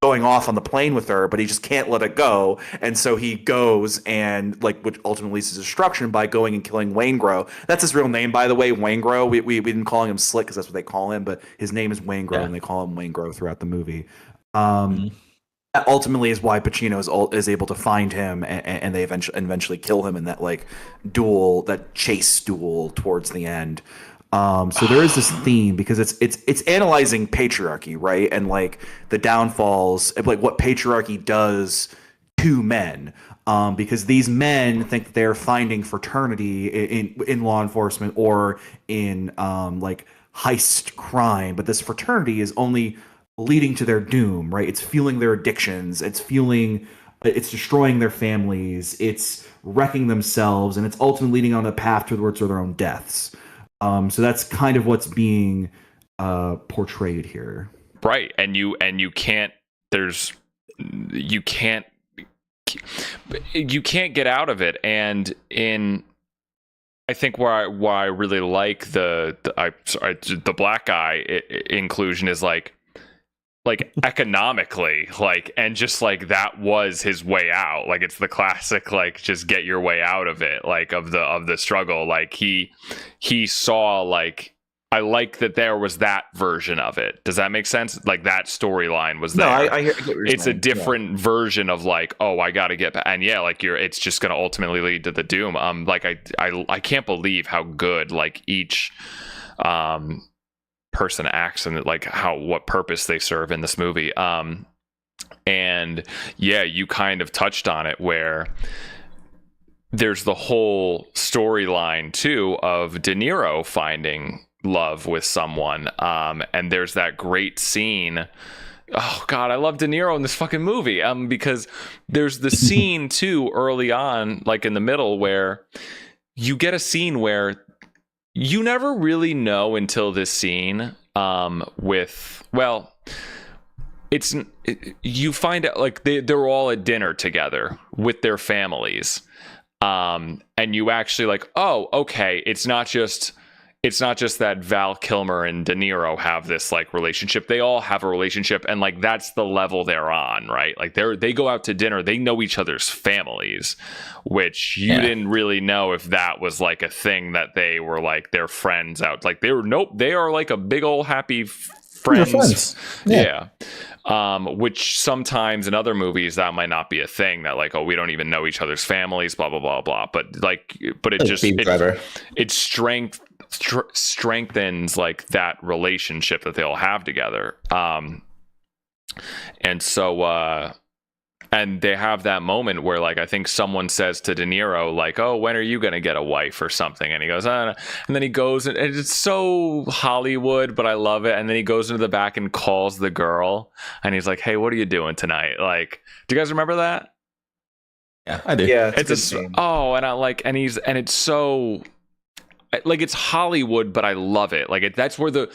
going off on the plane with her, but he just can't let it go. And so he goes and like, which ultimately leads to destruction by going and killing Waingro. That's his real name, by the way, Waingro. We didn't call him Slick because that's what they call him, but his name is Waingro, Yeah. and they call him Waingro throughout the movie. That ultimately is why Pacino is able to find him, and they eventually kill him in that like duel, that chase duel towards the end. So there is this theme because it's analyzing patriarchy, right? And like the downfalls of like what patriarchy does to men. Because these men think that they're finding fraternity in law enforcement or in like heist crime, but this fraternity is only leading to their doom, right? It's fueling their addictions, it's destroying their families, it's wrecking themselves, and it's ultimately leading on a path towards their own deaths. So that's kind of what's being portrayed here. Right. And you can't get out of it. And I think why I really like the black guy inclusion is like economically, like, and just like that was his way out. Like it's the classic like just get your way out of it, like of the struggle. Like he saw, like, I like that there was that version of it. Does that make sense? Like that storyline was there. No, I get what you're it's saying. a different version of like, oh, I got to get back. And yeah, like it's just going to ultimately lead to the doom. Like I can't believe how good like each person acts and like what purpose they serve in this movie. And yeah, you kind of touched on it where there's the whole storyline too of De Niro finding love with someone. And there's that great scene. Oh God, I love De Niro in this fucking movie. Because there's the scene too early on, like in the middle, where you get a scene where you never really know until this scene you find out like they're all at dinner together with their families, and you actually like, oh, okay, it's not just that Val Kilmer and De Niro have this like relationship. They all have a relationship, and like that's the level they're on, right? Like they go out to dinner, they know each other's families, which you didn't really know if that was like a thing that they were like their friends out. Like they are like a big old happy friends. Yeah. Which sometimes in other movies that might not be a thing, that like, oh, we don't even know each other's families, blah blah blah blah. But it just strengthens like that relationship that they all have together. And so and they have that moment where like I think someone says to De Niro like, "Oh, when are you gonna get a wife or something?" And he goes, "I don't know." And then he goes and it's so Hollywood, but I love it. And then he goes into the back and calls the girl, and he's like, "Hey, what are you doing tonight?" Like, do you guys remember that? Yeah, I do. Yeah, It's a a good scene. and I like, and it's so like it's Hollywood, but I love it. Like that's where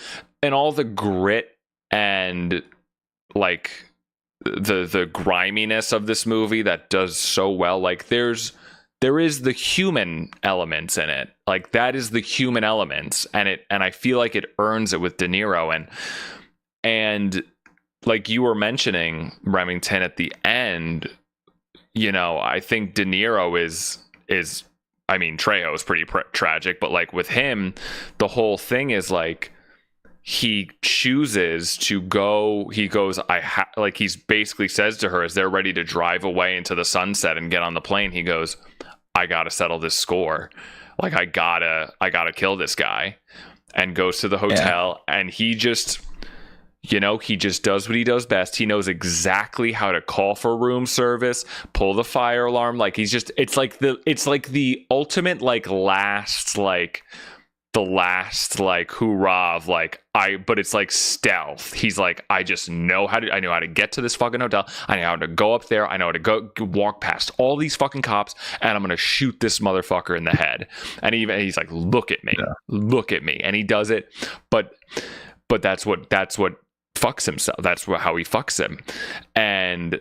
and all the grit and like the griminess of this movie that does so well. Like there is the human elements in it. Like that is the human elements, and I feel like it earns it with De Niro, and like you were mentioning Remington at the end. You know, I think De Niro is I mean, Trejo is pretty tragic, but like with him, the whole thing is like he chooses to go. He goes, like he's basically says to her as they're ready to drive away into the sunset and get on the plane. He goes, "I gotta settle this score. Like I gotta kill this guy," and goes to the hotel. And he just, you know, he just does what he does best. He knows exactly how to call for room service, pull the fire alarm. Like he's just, it's like the ultimate like the last like hoorah of like but it's like stealth. He's like, I know how to get to this fucking hotel. I know how to go up there. I know how to go walk past all these fucking cops, and I'm gonna shoot this motherfucker in the head. And he's like, look at me, and he does it. But that's what fucks himself. That's how he fucks him. And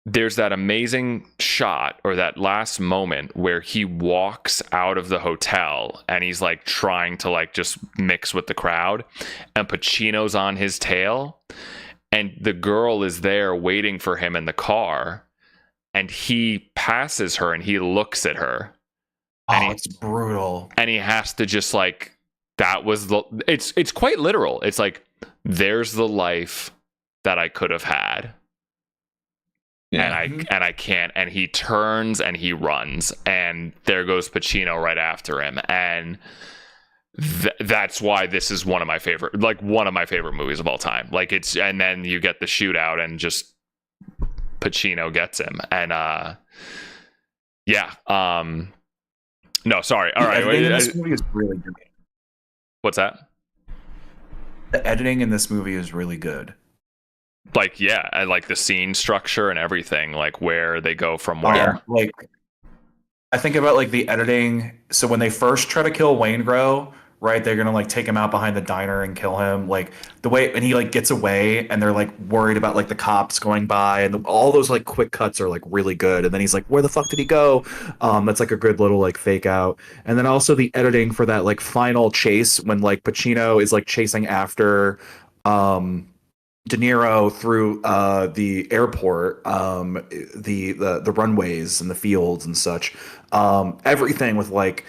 there's that amazing shot or that last moment where he walks out of the hotel and he's like trying to like just mix with the crowd, and Pacino's on his tail, and the girl is there waiting for him in the car, and he passes her and he looks at her. And it's brutal. And he has to just like, it's quite literal. It's like, there's the life that I could have had. Yeah. And I can't. And he turns and he runs, and there goes Pacino right after him. And that's why this is one of my favorite movies of all time. Like and then you get the shootout and just Pacino gets him. And no, sorry. All right. This movie is really good. What's that? The editing in this movie is really good. Like, yeah, I like the scene structure and everything, like where they go from where. Like, I think about like the editing. So when they first try to kill Waingro, right, they're gonna like take him out behind the diner and kill him. Like the way, and he like gets away, and they're like worried about like the cops going by, and all those like quick cuts are like really good. And then he's like, "Where the fuck did he go?" That's like a good little like fake out. And then also the editing for that like final chase when like Pacino is like chasing after De Niro through the airport, the runways and the fields and such. Everything with like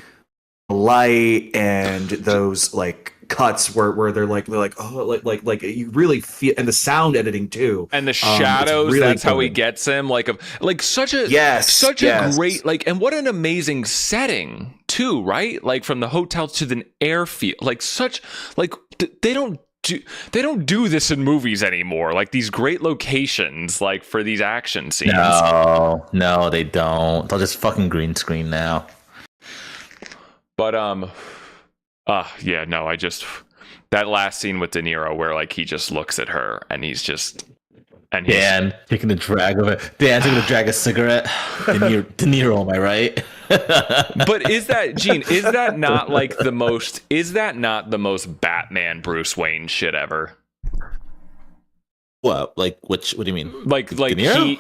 light and those like cuts where they're like oh like you really feel, and the sound editing too, and the shadows. Really that's good. How he gets him like such a great like, and what an amazing setting too, right? Like from the hotel to the airfield, like such like they don't do this in movies anymore, like these great locations like for these action scenes. No, they don't. They'll just fucking green screen now. But yeah, no, I just, that last scene with De Niro where like he just looks at her and he's just, and he's Dan taking a drag of it. Dan's taking a drag of cigarette. De Niro, am I right? But is that, Gene, is that not the most Batman Bruce Wayne shit ever? What? Like what do you mean? Like he,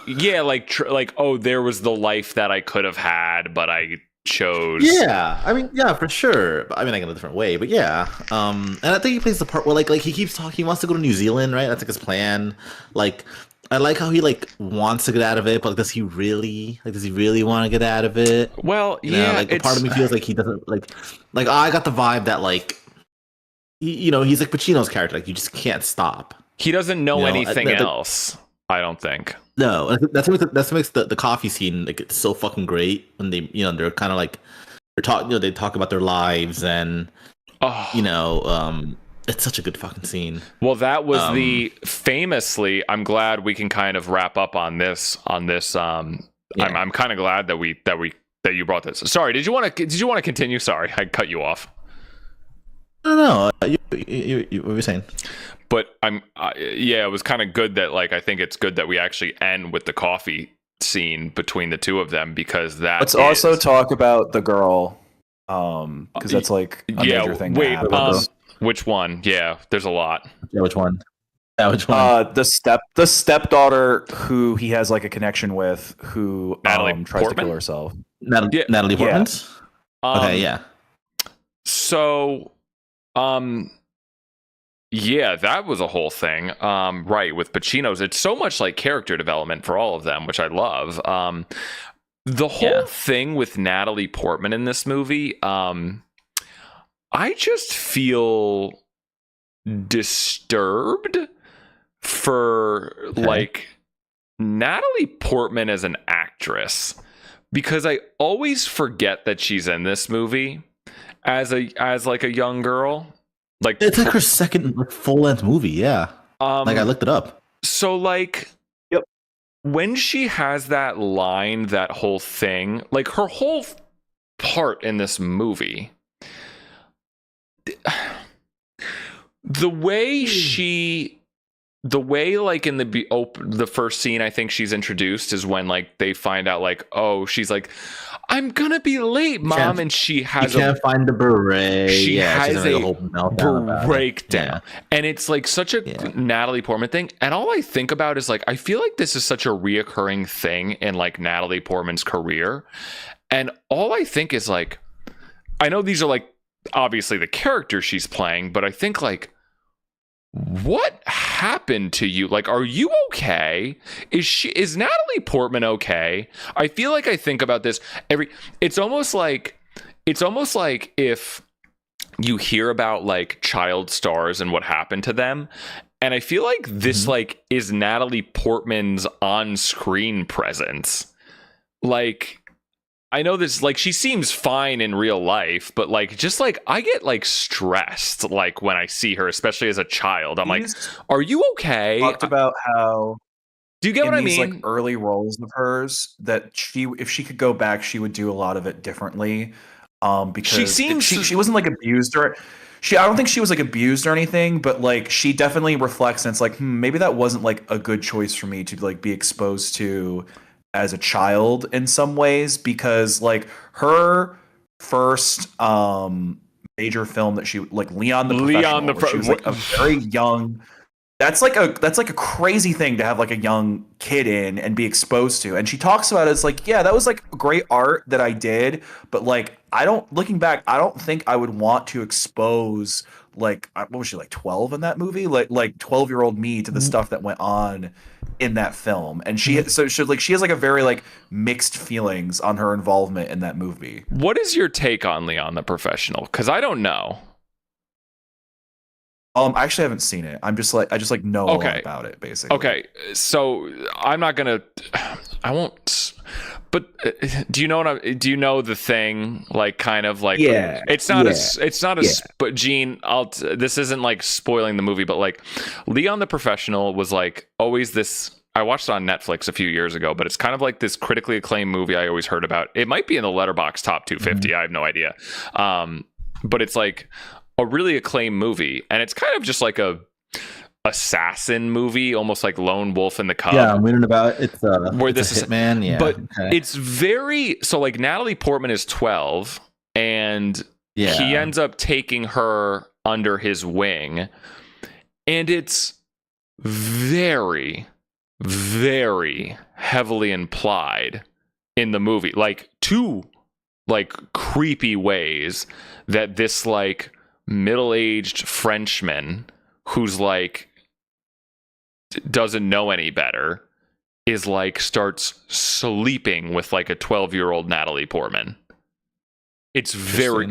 oh, there was the life that I could have had, but I chose. Yeah, I mean, yeah, for sure. I mean, like in a different way, but yeah. And I think he plays the part where like he keeps talking. He wants to go to New Zealand, right? That's like his plan. Like, I like how he like wants to get out of it, but like, does he really want to get out of it? Well, yeah. Like, part of me feels like he doesn't like. I got the vibe that like, he's like Pacino's character. Like, you just can't stop. He doesn't know anything else. I don't think. No, that's what makes the coffee scene like it's so fucking great when they they're kind of like they talk about their lives and It's such a good fucking scene. Well, that was the famously. I'm glad we can kind of wrap up on this. Yeah. I'm kind of glad that you brought this. Sorry, did you want to continue? Sorry, I cut you off. No, you what were you saying? But yeah, it was kind of good that I think it's good that we actually end with the coffee scene between the two of them, because Let's also talk about the girl, because that's like a major thing. Wait, which one? Yeah, there's a lot. Yeah, which one? Yeah, which one? The stepdaughter who he has like a connection with, who Natalie tries Portman? to kill herself. Natalie Portman. Okay, yeah. So, yeah, that was a whole thing. Right, with Pacino's, it's so much like character development for all of them, which I love. The whole thing with Natalie Portman in this movie, I just feel disturbed for like Natalie Portman as an actress, because I always forget that she's in this movie as like a young girl. Like, it's like her second full-length movie. Yeah, like I looked it up. So like, yep, when she has that line, that whole thing, like her whole part in this movie, the way like in the first scene, I think she's introduced is when like they find out like, oh, she's like, I'm gonna be late, Mom, and she has can't find the beret. She has a whole breakdown, and it's like such a Natalie Portman thing. And all I think about is like, I feel like this is such a reoccurring thing in like Natalie Portman's career, and all I think is like, I know these are like obviously the character she's playing, but I think like, what happened to you? Like, are you okay? Is Natalie Portman okay? I feel like I think about this it's almost like if you hear about like child stars and what happened to them, and I feel like this like is Natalie Portman's on-screen presence. Like, I know this, like, she seems fine in real life, but like, just like, I get like stressed like when I see her, especially as a child. I'm like, are you okay? Talked about how, do you get what I these, mean? Like early roles of hers, that if she could go back, she would do a lot of it differently. Because she wasn't like abused, or I don't think she was like abused or anything, but like she definitely reflects, and it's like, maybe that wasn't like a good choice for me to like be exposed to as a child in some ways, because like her first major film that she like Leon the Professional, she was like a very young. That's like a crazy thing to have like a young kid in and be exposed to. And she talks about it as like, yeah, that was like great art that I did, but like looking back, I don't think I would want to expose like, what was she, like 12 in that movie? Like 12-year-old me to the stuff that went on in that film. And she has like a very like mixed feelings on her involvement in that movie. What is your take on Leon the Professional? Because I don't know. I actually haven't seen it. I just like know a lot about it, basically. Okay, so I'm not gonna. I won't. But do you know the thing? Like, kind of like, it's not but Gene, this isn't like spoiling the movie, but like Leon the Professional was like always this. I watched it on Netflix a few years ago, but it's kind of like this critically acclaimed movie I always heard about. It might be in the Letterboxd top 250. I have no idea. But it's like a really acclaimed movie, and it's kind of just like a assassin movie, almost like Lone Wolf and the Cub. Yeah, I'm reading about it. Where this is Hitman, yeah. But it's very like Natalie Portman is 12, and he ends up taking her under his wing, and it's very, very heavily implied in the movie, like two like creepy ways, that this like middle-aged Frenchman who's like doesn't know any better is like starts sleeping with like a 12-year-old Natalie Portman. It's very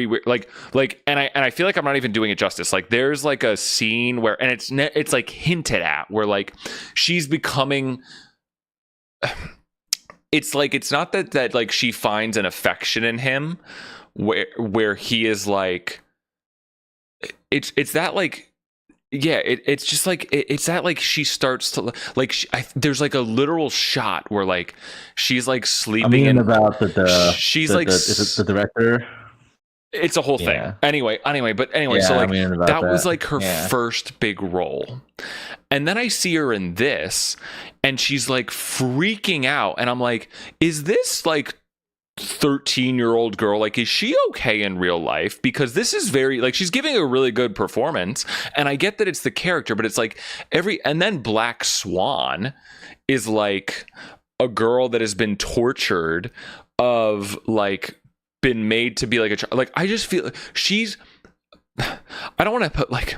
weird. Like, and I feel like I'm not even doing it justice. Like, there's like a scene where, and it's like hinted at, where like she's becoming. It's like, it's not that like she finds an affection in him, where he is like, it's that like yeah, it's just like it's that like she starts to like there's like a literal shot where like she's like I sleeping mean, and about she's the like is it the director? it's a whole thing. Yeah. Anyway, but anyway, so Yeah, I like mean about that was that. like her Yeah. first big role. And then I see her in this and she's like freaking out and I'm like, is this like 13-year-old girl, like, is she okay in real life? Because this is very like she's giving a really good performance and I get that it's the character, but it's like and then Black Swan is like a girl that has been tortured, of like been made to be like a child. Like I just feel she's I don't want to put like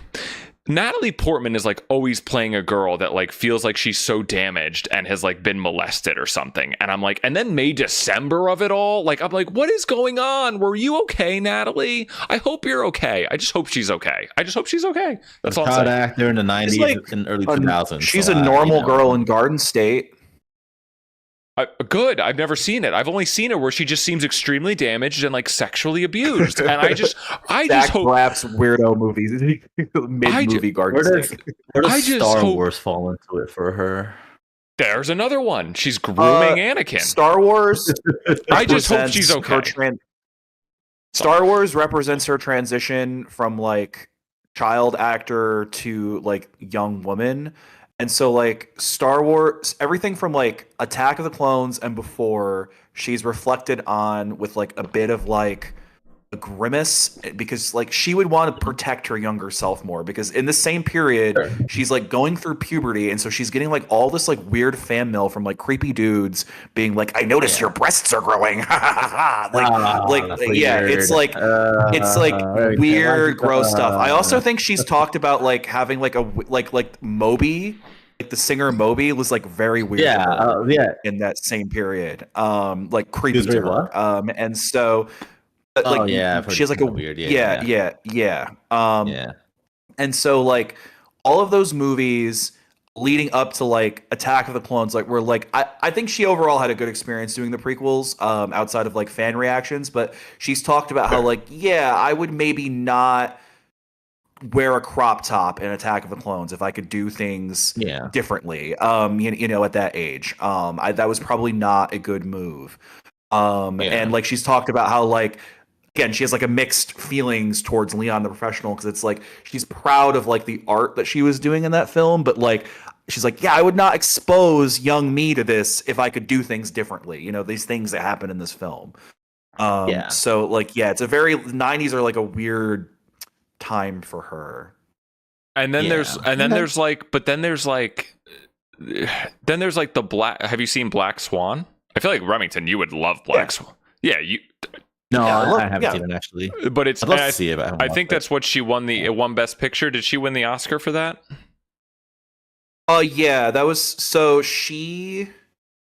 Natalie Portman is like always playing a girl that like feels like she's so damaged and has like been molested or something. And I'm like, and then May December of it all, like I'm like, what is going on? Were you okay, Natalie? I hope you're okay. I just hope she's okay. I just hope she's okay. That's all I'm Child saying. actor in the She's 90s like and early 2000s. She's so a normal you know. girl in Garden State. Good. I've never seen it. I've only seen it where she just seems extremely damaged and like sexually abused. And I just Zach hope Braff's weirdo movies, mid-movie Garden Where does, State. where I does just Star hope- Wars fall into it for her? there's another one. She's grooming Anakin. Star Wars. I just hope represents she's her okay. Star Wars represents her transition from like child actor to like young woman. And so like Star Wars, everything from like Attack of the Clones and before, she's reflected on with like a bit of like a grimace, because like she would want to protect her younger self more, because in the same period she's like going through puberty, and so she's getting like all this like weird fan mail from like creepy dudes being like, I noticed your breasts are growing. Yeah, it's like weird gross stuff. I also think she's talked about like having like a like Moby, like the singer Moby was like very weird to her Yeah. in that same period, like creepy was to very her, what? and so Oh, like yeah, I've heard she has like a something weird. yeah. Yeah. And so like all of those movies leading up to like Attack of the Clones, like were like I think she overall had a good experience doing the prequels, outside of like fan reactions, but she's talked about how like, yeah, I would maybe not wear a crop top in Attack of the Clones if I could do things Yeah. differently, you know, at that age. That was probably not a good move. And like she's talked about how like, again, she has like a mixed feelings towards Leon the Professional, because it's like she's proud of like the art that she was doing in that film, but like she's like, yeah, I would not expose young me to this if I could do things differently, you know, these things that happen in this film. So like, yeah, it's a very 90s are like a weird time for her. And then there's like the Black. Have you seen Black Swan? I feel like Remington, you would love Black Swan. Yeah, you. No, Yeah, I haven't seen it actually. But it's. I'd love to see it. But I haven't I think watched it. that's what she won won Best Picture. Did she win the Oscar for that? Yeah, that was so she.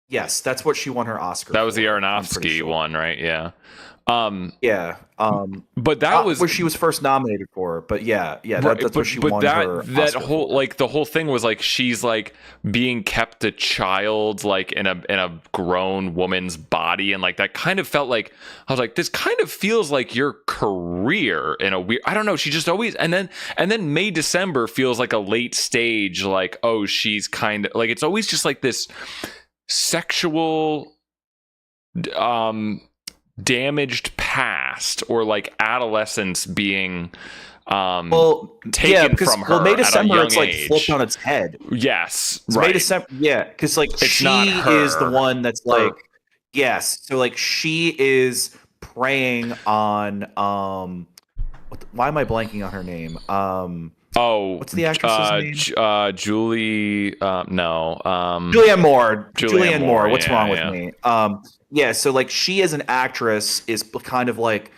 Yes, that's what she won her Oscar. That was the for, I'm pretty Aronofsky sure. one, right? Yeah. Yeah. But that was where she was first nominated for. But yeah, that's what she won her that Oscar whole for. like the whole thing was like she's like being kept a child like in a grown woman's body, and like that kind of felt like I was like, this kind of feels like your career in a weird, I don't know, she just always, and then May December feels like a late stage, like, oh, she's kind of like, it's always just like this sexual damaged past or like adolescence being taken from her May at a December young it's like age. flipped on its head. Yes, It's right. May December, yeah, because like It's she not is the her. one that's like, yes, so like she is preying on why am I blanking on her name? Oh, what's the actress's name? Julie. No. Julianne Moore. Julianne Moore, What's yeah, wrong with yeah. me? Yeah, so like she as an actress is kind of like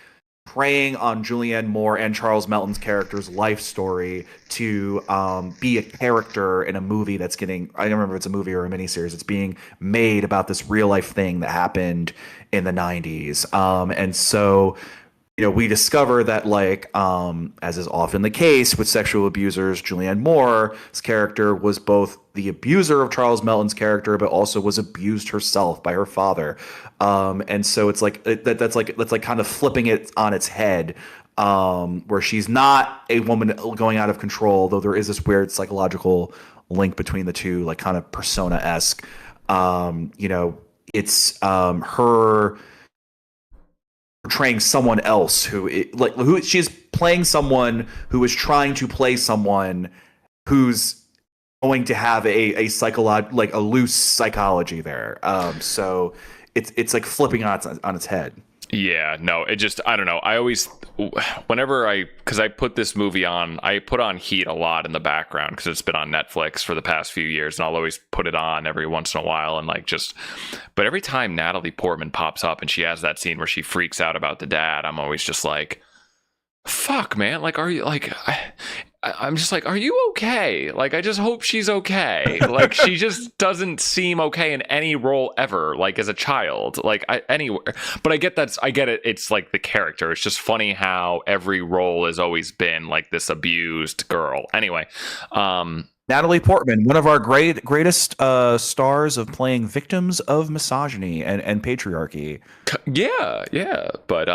preying on Julianne Moore and Charles Melton's character's life story to be a character in a movie that's getting, I don't remember if it's a movie or a miniseries, it's being made about this real life thing that happened in the 90s. And so we discover that, like, as is often the case with sexual abusers, Julianne Moore's character was both the abuser of Charles Melton's character, but also was abused herself by her father. And so it's like that's like kind of flipping it on its head, where she's not a woman going out of control, though there is this weird psychological link between the two, like kind of persona-esque. It's her portraying someone else who she's playing someone who is trying to play someone who's going to have a like a loose psychology there. So it's like flipping on its head. Yeah, no, it just, I don't know. I always, because I put this movie on, I put on Heat a lot in the background because it's been on Netflix for the past few years, and I'll always put it on every once in a while and like but every time Natalie Portman pops up and she has that scene where she freaks out about the dad, I'm always just like, fuck, man, like, are you, like, I'm just like, are you okay? Like, I just hope she's okay. Like, she just doesn't seem okay in any role ever, like as a child, like anywhere. But I get it. It's like the character. It's just funny how every role has always been like this abused girl. Anyway, Natalie Portman, one of our greatest stars of playing victims of misogyny and patriarchy. Yeah. But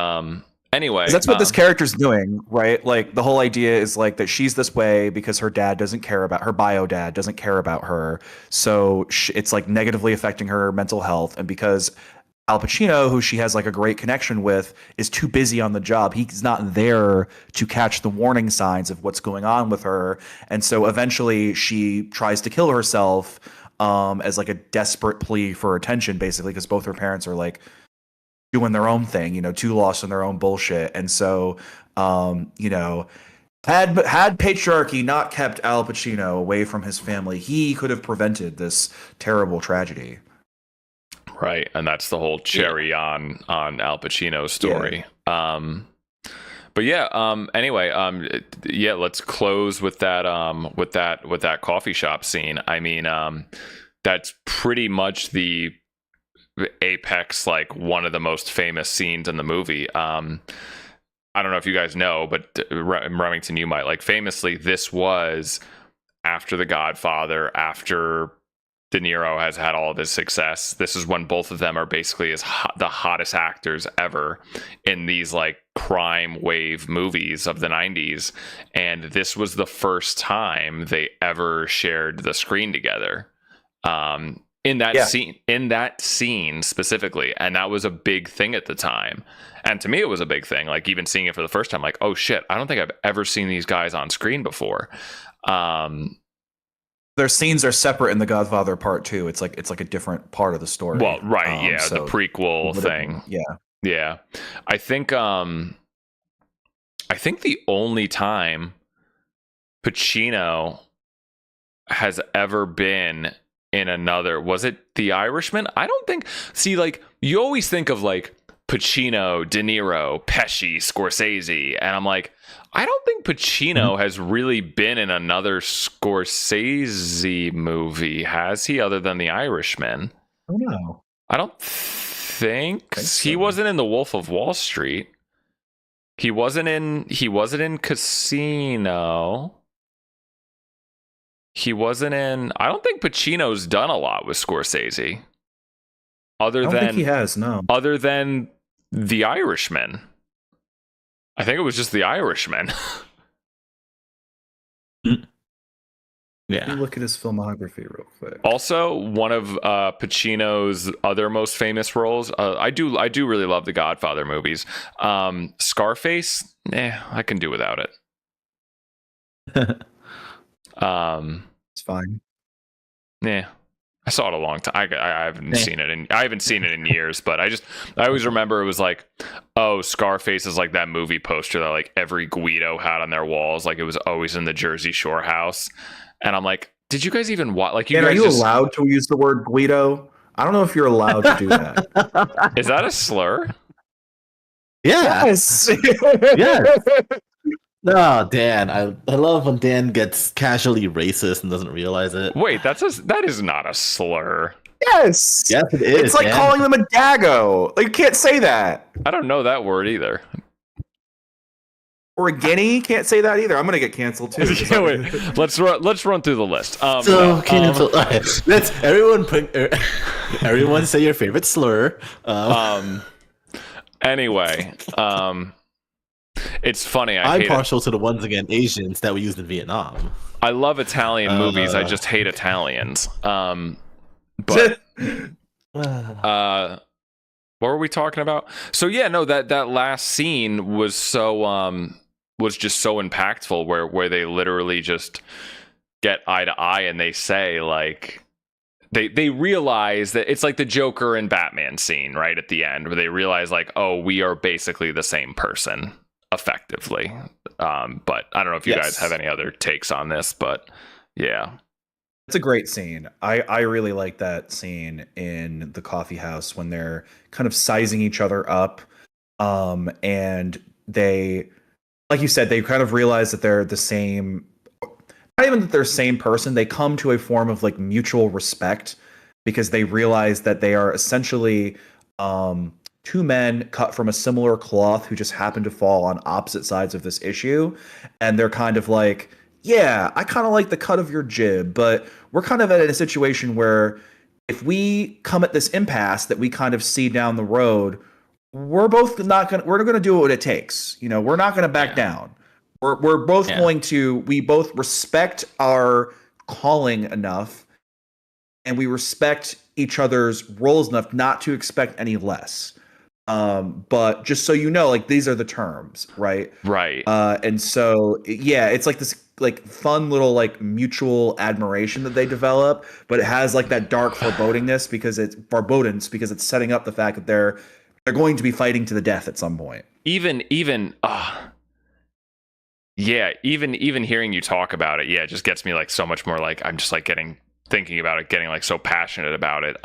anyway, that's what this character's doing, right? Like the whole idea is like that she's this way because her dad doesn't care about her, bio dad doesn't care about her, so it's like negatively affecting her mental health. And because Al Pacino, who she has like a great connection with, is too busy on the job, he's not there to catch the warning signs of what's going on with her. And so eventually she tries to kill herself as like a desperate plea for attention, basically, because both her parents are like doing their own thing, too lost in their own bullshit. And so, had patriarchy not kept Al Pacino away from his family, he could have prevented this terrible tragedy. Right, and that's the whole cherry on Al Pacino's story. Yeah. But yeah, anyway, let's close with that coffee shop scene. I mean, that's pretty much the apex, like one of the most famous scenes in the movie. I don't know if you guys know, but Remington, you might, like, famously, this was after The Godfather, after De Niro has had all of his success. This is when both of them are basically the hottest actors ever in these like crime wave movies of the 90s, and this was the first time they ever shared the screen together. In that scene specifically, and that was a big thing at the time. And to me, it was a big thing. Like, even seeing it for the first time, like, oh shit, I don't think I've ever seen these guys on screen before. Their scenes are separate in The Godfather Part 2. It's like a different part of the story. Well, right, so the prequel thing. Yeah. I think the only time Pacino has ever been in another, was it The Irishman? I don't think, see, like, you always think of like Pacino, De Niro, Pesci, Scorsese, and I'm like, I don't think Pacino has really been in another Scorsese movie, has he, other than The Irishman? Oh no, I don't think so. He wasn't in The Wolf of Wall Street. He wasn't in Casino. He wasn't in, I don't think Pacino's done a lot with Scorsese. I don't think he has, no. Other than The Irishman. I think it was just The Irishman. Yeah. Let me look at his filmography real quick. Also, one of Pacino's other most famous roles, I do really love the Godfather movies. Scarface, I can do without it. It's fine. Yeah, I saw it a long time. I haven't seen it in years, but I always remember it was like, oh, Scarface is like that movie poster that like every Guido had on their walls, like it was always in the Jersey Shore house, and I'm like, did you guys even watch? Like, are you allowed to use the word Guido? I don't know if you're allowed to do that. Is that a slur? Yeah. Yes. Yes. No, Dan. I love when Dan gets casually racist and doesn't realize it. Wait, that is not a slur. Yes. Yes, it is. It's like Dan. calling them a dago. Like, you can't say that. I don't know that word either. Or a guinea, can't say that either. I'm gonna get canceled too. Yeah, wait, let's run through the list. So cancel. Let's everyone say your favorite slur. Anyway, it's funny. I'm partial to the ones against Asians that we used in Vietnam. I love Italian movies. I just hate Italians. But what were we talking about? So yeah, no, that last scene was was just so impactful, where they literally just get eye to eye and they say like they realize that it's like the Joker and Batman scene right at the end where they realize like, oh, we are basically the same person effectively. But I don't know if you guys have any other takes on this, but yeah. It's a great scene. I really like that scene in the coffee house when they're kind of sizing each other up. And they, like you said, they kind of realize that they're the same, not even that they're the same person. They come to a form of like mutual respect because they realize that they are essentially two men cut from a similar cloth who just happen to fall on opposite sides of this issue. And they're kind of like, yeah, I kind of like the cut of your jib, but we're kind of at a situation where if we come at this impasse that we kind of see down the road, we're going to do what it takes. You know, we're not going to back down. We're both we both respect our calling enough and we respect each other's roles enough not to expect any less. But just so you know, like these are the terms, right? Right. And so, yeah, it's like this like fun little like mutual admiration that they develop, but it has like that dark forebodingness because it's setting up the fact that they're going to be fighting to the death at some point. Even hearing you talk about it, it just gets me like so much more like I'm just like thinking about it, getting like so passionate about it.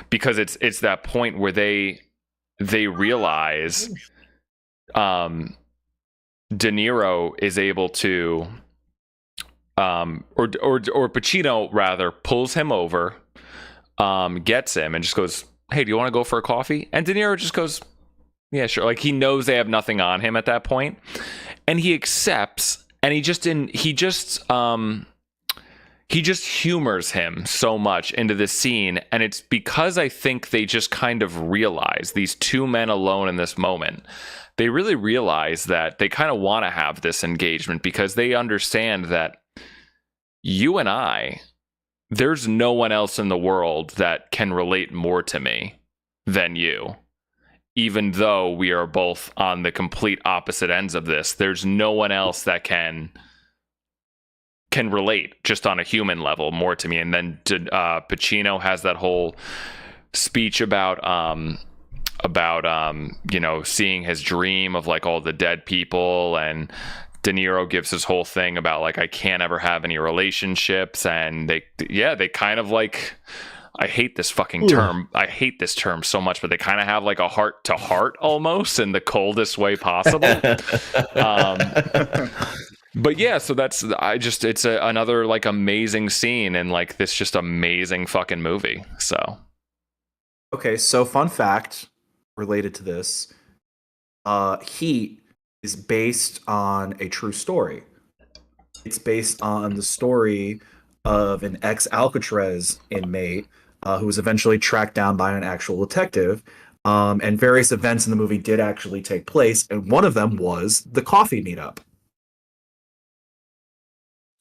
Because it's that point where they realize De Niro is able to or Pacino rather pulls him over, gets him and just goes, hey, do you want to go for a coffee? And De Niro just goes, yeah, sure. Like he knows they have nothing on him at that point, and he accepts, and he just humors him so much into this scene. And it's because I think they just kind of realize, these two men alone in this moment, they really realize that they kind of want to have this engagement because they understand that you and I, there's no one else in the world that can relate more to me than you. Even though we are both on the complete opposite ends of this, there's no one else that can relate just on a human level more to me. And then Pacino has that whole speech about seeing his dream of like all the dead people, and De Niro gives his whole thing about like I can't ever have any relationships, and they kind of like, I hate this fucking term. I hate this term so much, but they kind of have like a heart to heart almost in the coldest way possible. But yeah, so it's another like amazing scene and like this just amazing fucking movie. So, okay, so fun fact related to this, Heat is based on a true story. It's based on the story of an ex-Alcatraz inmate who was eventually tracked down by an actual detective. And various events in the movie did actually take place, and one of them was the coffee meetup.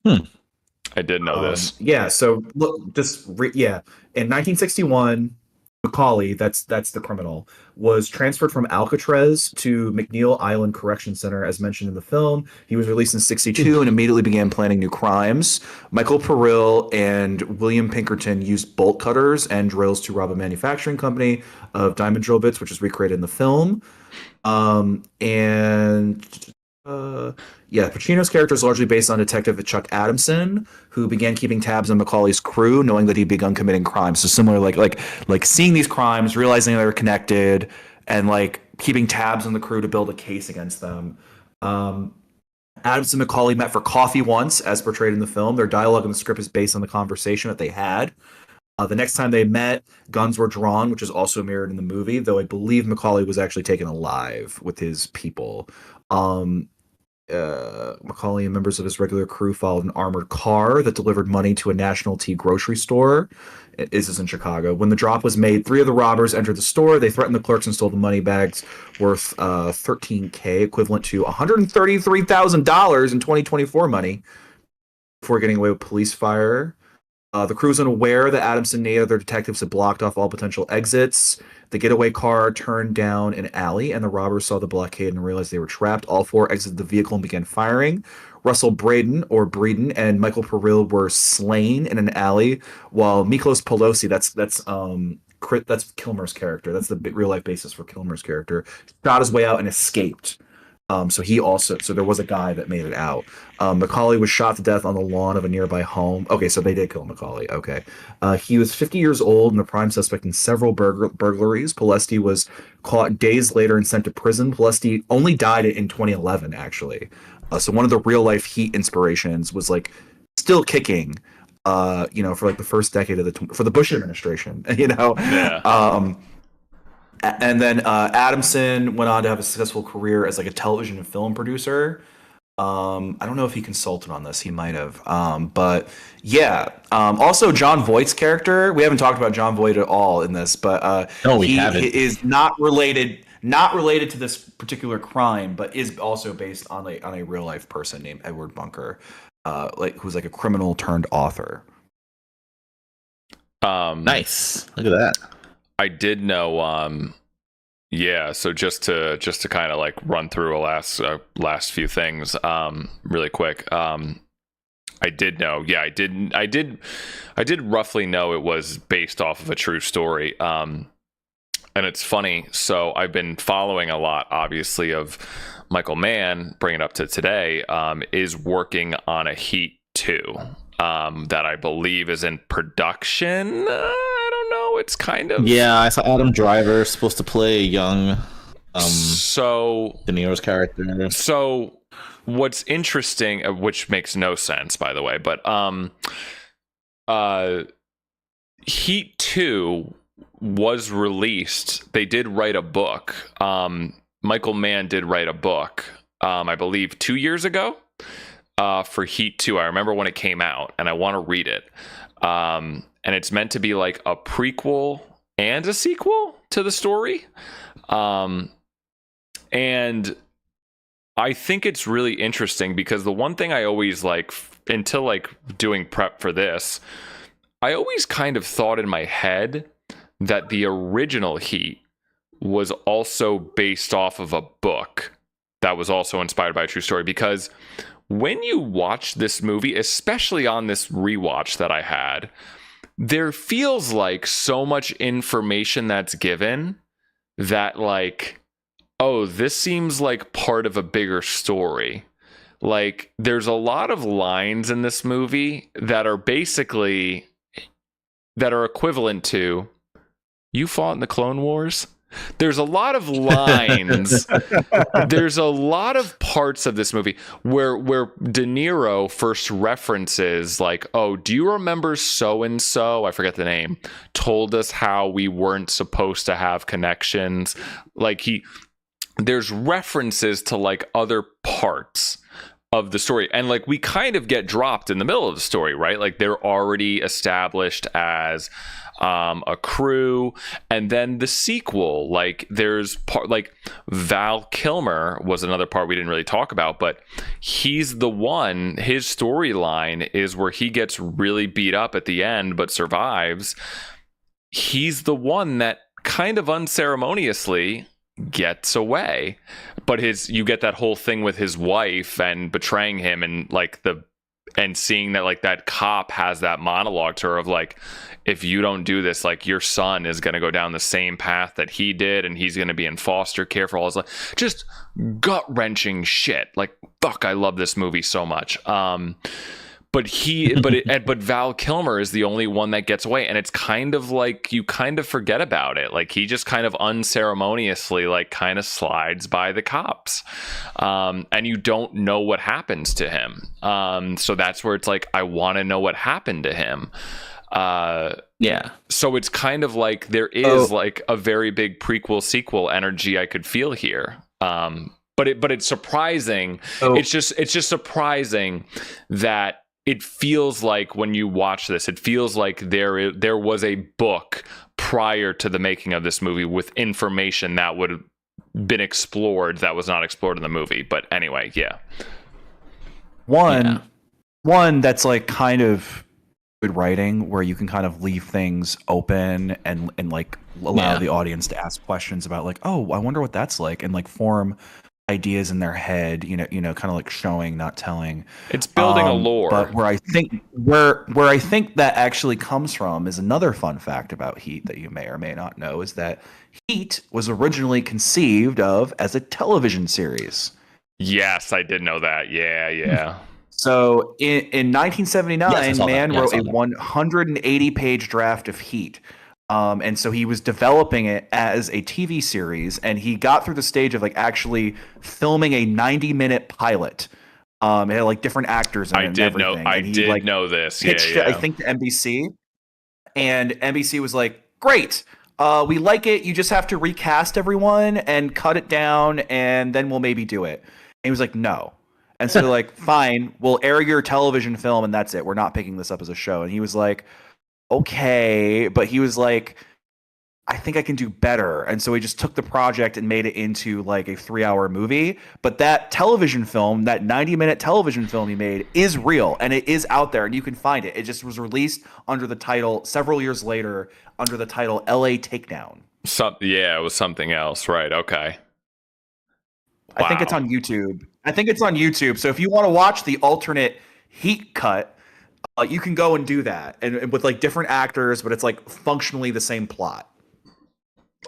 I did know this. Yeah, so look, in 1961, Macaulay, that's the criminal, was transferred from Alcatraz to McNeil Island Correction Center, as mentioned in the film. He was released in 1962 and immediately began planning new crimes. Michael Perrill and William Pinkerton used bolt cutters and drills to rob a manufacturing company of diamond drill bits, which is recreated in the film. Pacino's character is largely based on Detective Chuck Adamson, who began keeping tabs on Macaulay's crew, knowing that he'd begun committing crimes. So similar, like seeing these crimes, realizing they were connected, and like keeping tabs on the crew to build a case against them. Adamson and Macaulay met for coffee once, as portrayed in the film. Their dialogue in the script is based on the conversation that they had. The next time they met, guns were drawn, which is also mirrored in the movie, though I believe Macaulay was actually taken alive with his people. Macaulay and members of his regular crew followed an armored car that delivered money to a National Tea grocery store. This is in Chicago. When the drop was made, three of the robbers entered the store. They threatened the clerks and stole the money bags worth $13K, equivalent to $133,000 in 2024 money, before getting away with police fire. The crew was unaware that Adamson and 8 other detectives had blocked off all potential exits. The getaway car turned down an alley, and the robbers saw the blockade and realized they were trapped. All four exited the vehicle and began firing. Russell Braden, or Breeden, and Michael Peril were slain in an alley, while Miklos Pelosi, that's Kilmer's character. That's the real life basis for Kilmer's character. Shot his way out and escaped. So there was a guy that made it out. Macaulay was shot to death on the lawn of a nearby home. Okay, so they did kill Macaulay. Okay. He was 50 years old and the prime suspect in several burglaries. Pilesti was caught days later and sent to prison. Pilesti only died in 2011, actually. So one of the real life Heat inspirations was like still kicking, for like the first decade of for the Bush administration, Yeah. And then Adamson went on to have a successful career as like a television and film producer. I don't know if he consulted on this. He might have. But yeah. Also, John Voight's character. We haven't talked about John Voight at all in this, but we haven't. He is not related to this particular crime, but is also based on a real life person named Edward Bunker, who's like a criminal turned author. Nice. Look at that. I did know, so just to kind of like run through a last few things, really quick. I did know, I did roughly know it was based off of a true story. And it's funny. So I've been following a lot, obviously, of Michael Mann, bringing it up to today, is working on a Heat 2, that I believe is in production. It's kind of, I saw Adam Driver supposed to play young De Niro's character. So what's interesting, which makes no sense, by the way, but Heat 2 was released. They did write a book. Michael Mann did write a book, I believe 2 years ago, for Heat 2. I remember when it came out, and I want to read it. And it's meant to be like a prequel and a sequel to the story. And I think it's really interesting because the one thing I always until like doing prep for this, I always kind of thought in my head that the original Heat was also based off of a book that was also inspired by a true story. Because when you watch this movie, especially on this rewatch that I had, there feels like so much information that's given that like, oh, this seems like part of a bigger story. Like, there's a lot of lines in this movie that are equivalent to, you fought in the Clone Wars? There's a lot of lines. There's a lot of parts of this movie where De Niro first references like, oh, do you remember so-and-so, I forget the name, told us how we weren't supposed to have connections. Like there's references to like other parts of the story. And like we kind of get dropped in the middle of the story, right? Like they're already established as a crew. And then the sequel, like there's part like Val Kilmer was another part we didn't really talk about, but he's the one, his storyline is where he gets really beat up at the end but survives. He's the one that kind of unceremoniously gets away, but you get that whole thing with his wife and betraying him, and like and seeing that like that cop has that monologue to her of like, if you don't do this, like your son is going to go down the same path that he did, and he's going to be in foster care for all his life. Just gut-wrenching shit. Like, fuck, I love this movie so much. But Val Kilmer is the only one that gets away, and it's kind of like you kind of forget about it. Like he just kind of unceremoniously like kind of slides by the cops, and you don't know what happens to him. So that's where it's like, I want to know what happened to him. So it's kind of like there is like a very big prequel sequel energy I could feel here. But but it's surprising. So- It's just surprising that it feels like when you watch this, it feels like there was a book prior to the making of this movie with information that would have been explored that was not explored in the movie. But anyway, yeah. One that's like kind of good writing where you can kind of leave things open and like allow the audience to ask questions about like, oh, I wonder what that's like, and like form ideas in their head, you know, kind of like showing, not telling. It's building a lore. But where I think that actually comes from is another fun fact about Heat that you may or may not know, is that Heat was originally conceived of as a television series. Yes, I did know that. Yeah. So in 1979, Yes, I saw that. Mann Yeah, I wrote saw a that. 180-page draft of Heat. And so he was developing it as a TV series, and he got through the stage of like actually filming a 90-minute pilot. It had like different actors in it. I did know this. Pitched it, I think, to NBC, and NBC was like, "Great, we like it. You just have to recast everyone and cut it down, and then we'll maybe do it." And he was like, "No." And so they're like, "Fine, we'll air your television film, and that's it. We're not picking this up as a show." And he was like, "Okay," but he was like, "I think I can do better." And so he just took the project and made it into like a 3-hour movie. But that television film, that 90-minute television film he made, is real, and it is out there, and you can find it. It just was released under the title several years later under the title LA Takedown. It was something else, right? Okay. I think it's on YouTube. So if you want to watch the alternate Heat cut, you can go and do that, and with like different actors, but it's like functionally the same plot.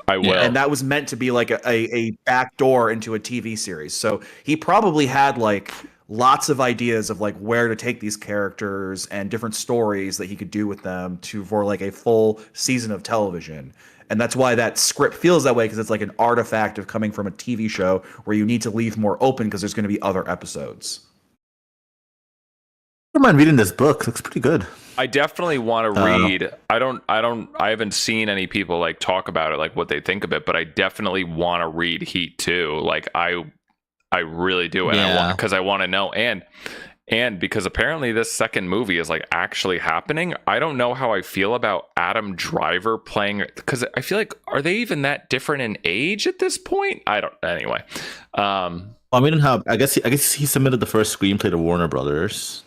I will. And that was meant to be like a back door into a TV series. So he probably had like lots of ideas of like where to take these characters and different stories that he could do with them for like a full season of television. And that's why that script feels that way, because it's like an artifact of coming from a TV show where you need to leave more open because there's going to be other episodes. I don't mind reading this book. It looks pretty good. I definitely want to read. I haven't seen any people like talk about it, like what they think of it, but I definitely want to read Heat too. Like I really do, and I want to know, and because apparently this second movie is like actually happening. I don't know how I feel about Adam Driver playing, because I feel like, are they even that different in age at this point? I don't. Anyway, I guess he submitted the first screenplay to Warner Brothers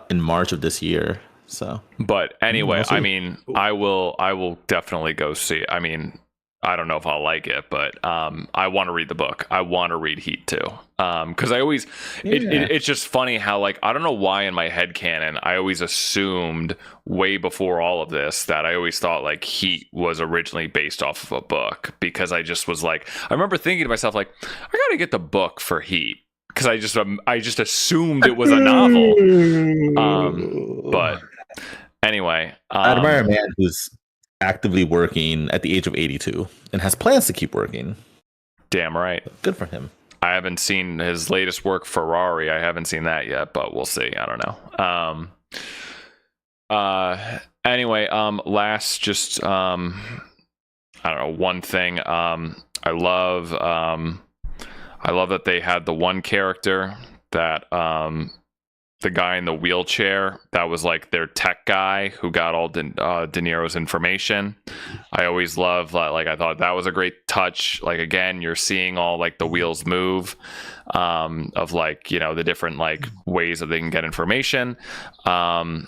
in March of this year. So, but anyway, I mean, I will definitely go see. I mean, I don't know if I'll like it, but I want to read the book. I want to read Heat too, because I always it's just funny how, like, I don't know why in my head canon I always assumed way before all of this that I always thought like Heat was originally based off of a book, because I just was like, I remember thinking to myself like, I got to get the book for Heat, because I just assumed it was a novel. But anyway, I admire a man who's actively working at the age of 82 and has plans to keep working. Damn right. Good for him. I haven't seen his latest work, Ferrari. I haven't seen that yet, but we'll see. I don't know. Anyway, last, just I don't know, one thing. I love that they had the one character that the guy in the wheelchair that was like their tech guy who got all De Niro's information. I always love, like, I thought that was a great touch. Like, again, you're seeing all like the wheels move, of like, you know, the different like ways that they can get information. I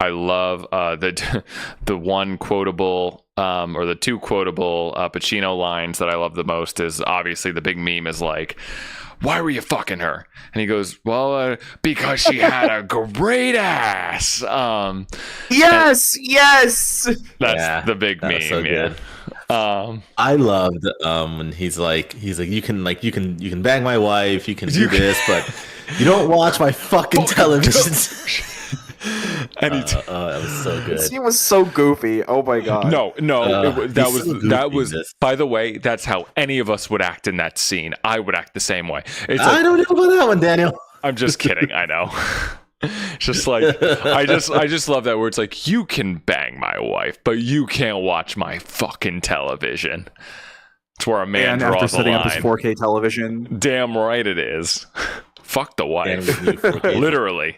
love the one quotable or the two quotable Pacino lines that I love the most is obviously the big meme is like, why were you fucking her? And he goes, well, because she had a great ass. Yes. That's the big meme. So good. I loved when he's like you can bang my wife, you can do this, but you don't watch my fucking television. And that was so good. He was so goofy. Oh my god. No, that was. This. By the way, that's how any of us would act in that scene. I would act the same way. It's I like, don't know about that one, Daniel. I'm just kidding. I know. Just like I just love that where it's like, you can bang my wife, but you can't watch my fucking television. It's where a man And draws after the setting up his line. 4K television, Damn right it is. Fuck the Dan wife. with new 4K. Literally.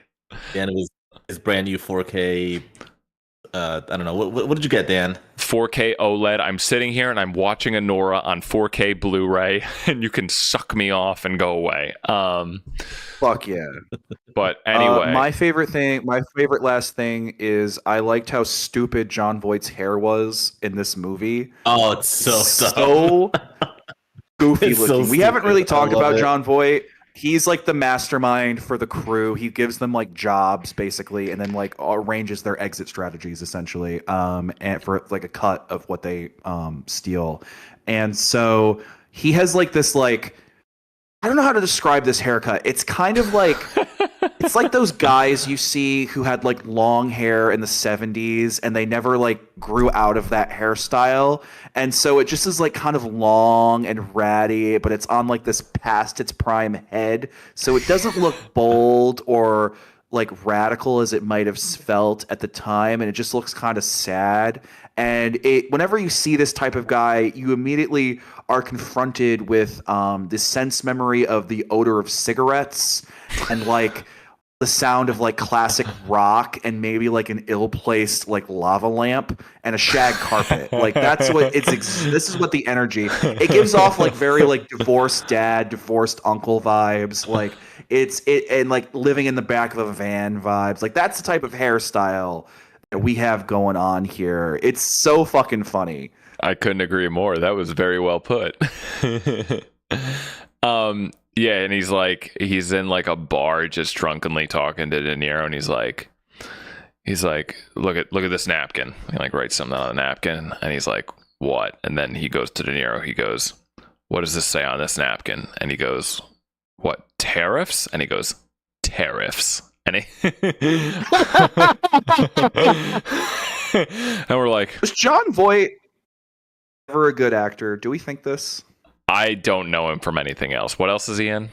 Dan was his brand new 4K. I don't know. What did you get, Dan? 4K OLED. I'm sitting here and I'm watching Anora on 4K Blu-ray, and you can suck me off and go away. fuck yeah. But anyway, My favorite last thing is I liked how stupid John Voight's hair was in this movie. Oh, it's so So goofy It's so looking. We haven't stupid. really I talked love about it. John Voight. He's like the mastermind for the crew. He gives them like jobs basically, and then like arranges their exit strategies essentially, and for like a cut of what they steal. And so he has like this like I don't know how to describe this haircut. It's kind of like it's like those guys you see who had like long hair in the 70s and they never like grew out of that hairstyle. And so it just is like kind of long and ratty, but it's on like this past its prime head. So it doesn't look bold or like radical as it might have felt at the time. And it just looks kind of sad. And whenever you see this type of guy, you immediately are confronted with this sense memory of the odor of cigarettes and like the sound of like classic rock and maybe like an ill-placed like lava lamp and a shag carpet. Like that's what this is what the energy it gives off, like very like divorced dad, divorced uncle vibes. Like and like living in the back of a van vibes. Like that's the type of hairstyle that we have going on here. It's so fucking funny. I couldn't agree more. That was very well put. Yeah, and he's in like a bar just drunkenly talking to De Niro, and he's like, look at this napkin. He like writes something on a napkin, and he's like, what? And then he goes to De Niro. He goes, what does this say on this napkin? And he goes, what, tariffs? And he goes, tariffs. And and we're like, Was John Voight ever a good actor? Do we think this? I don't know him from anything else. What else is he in?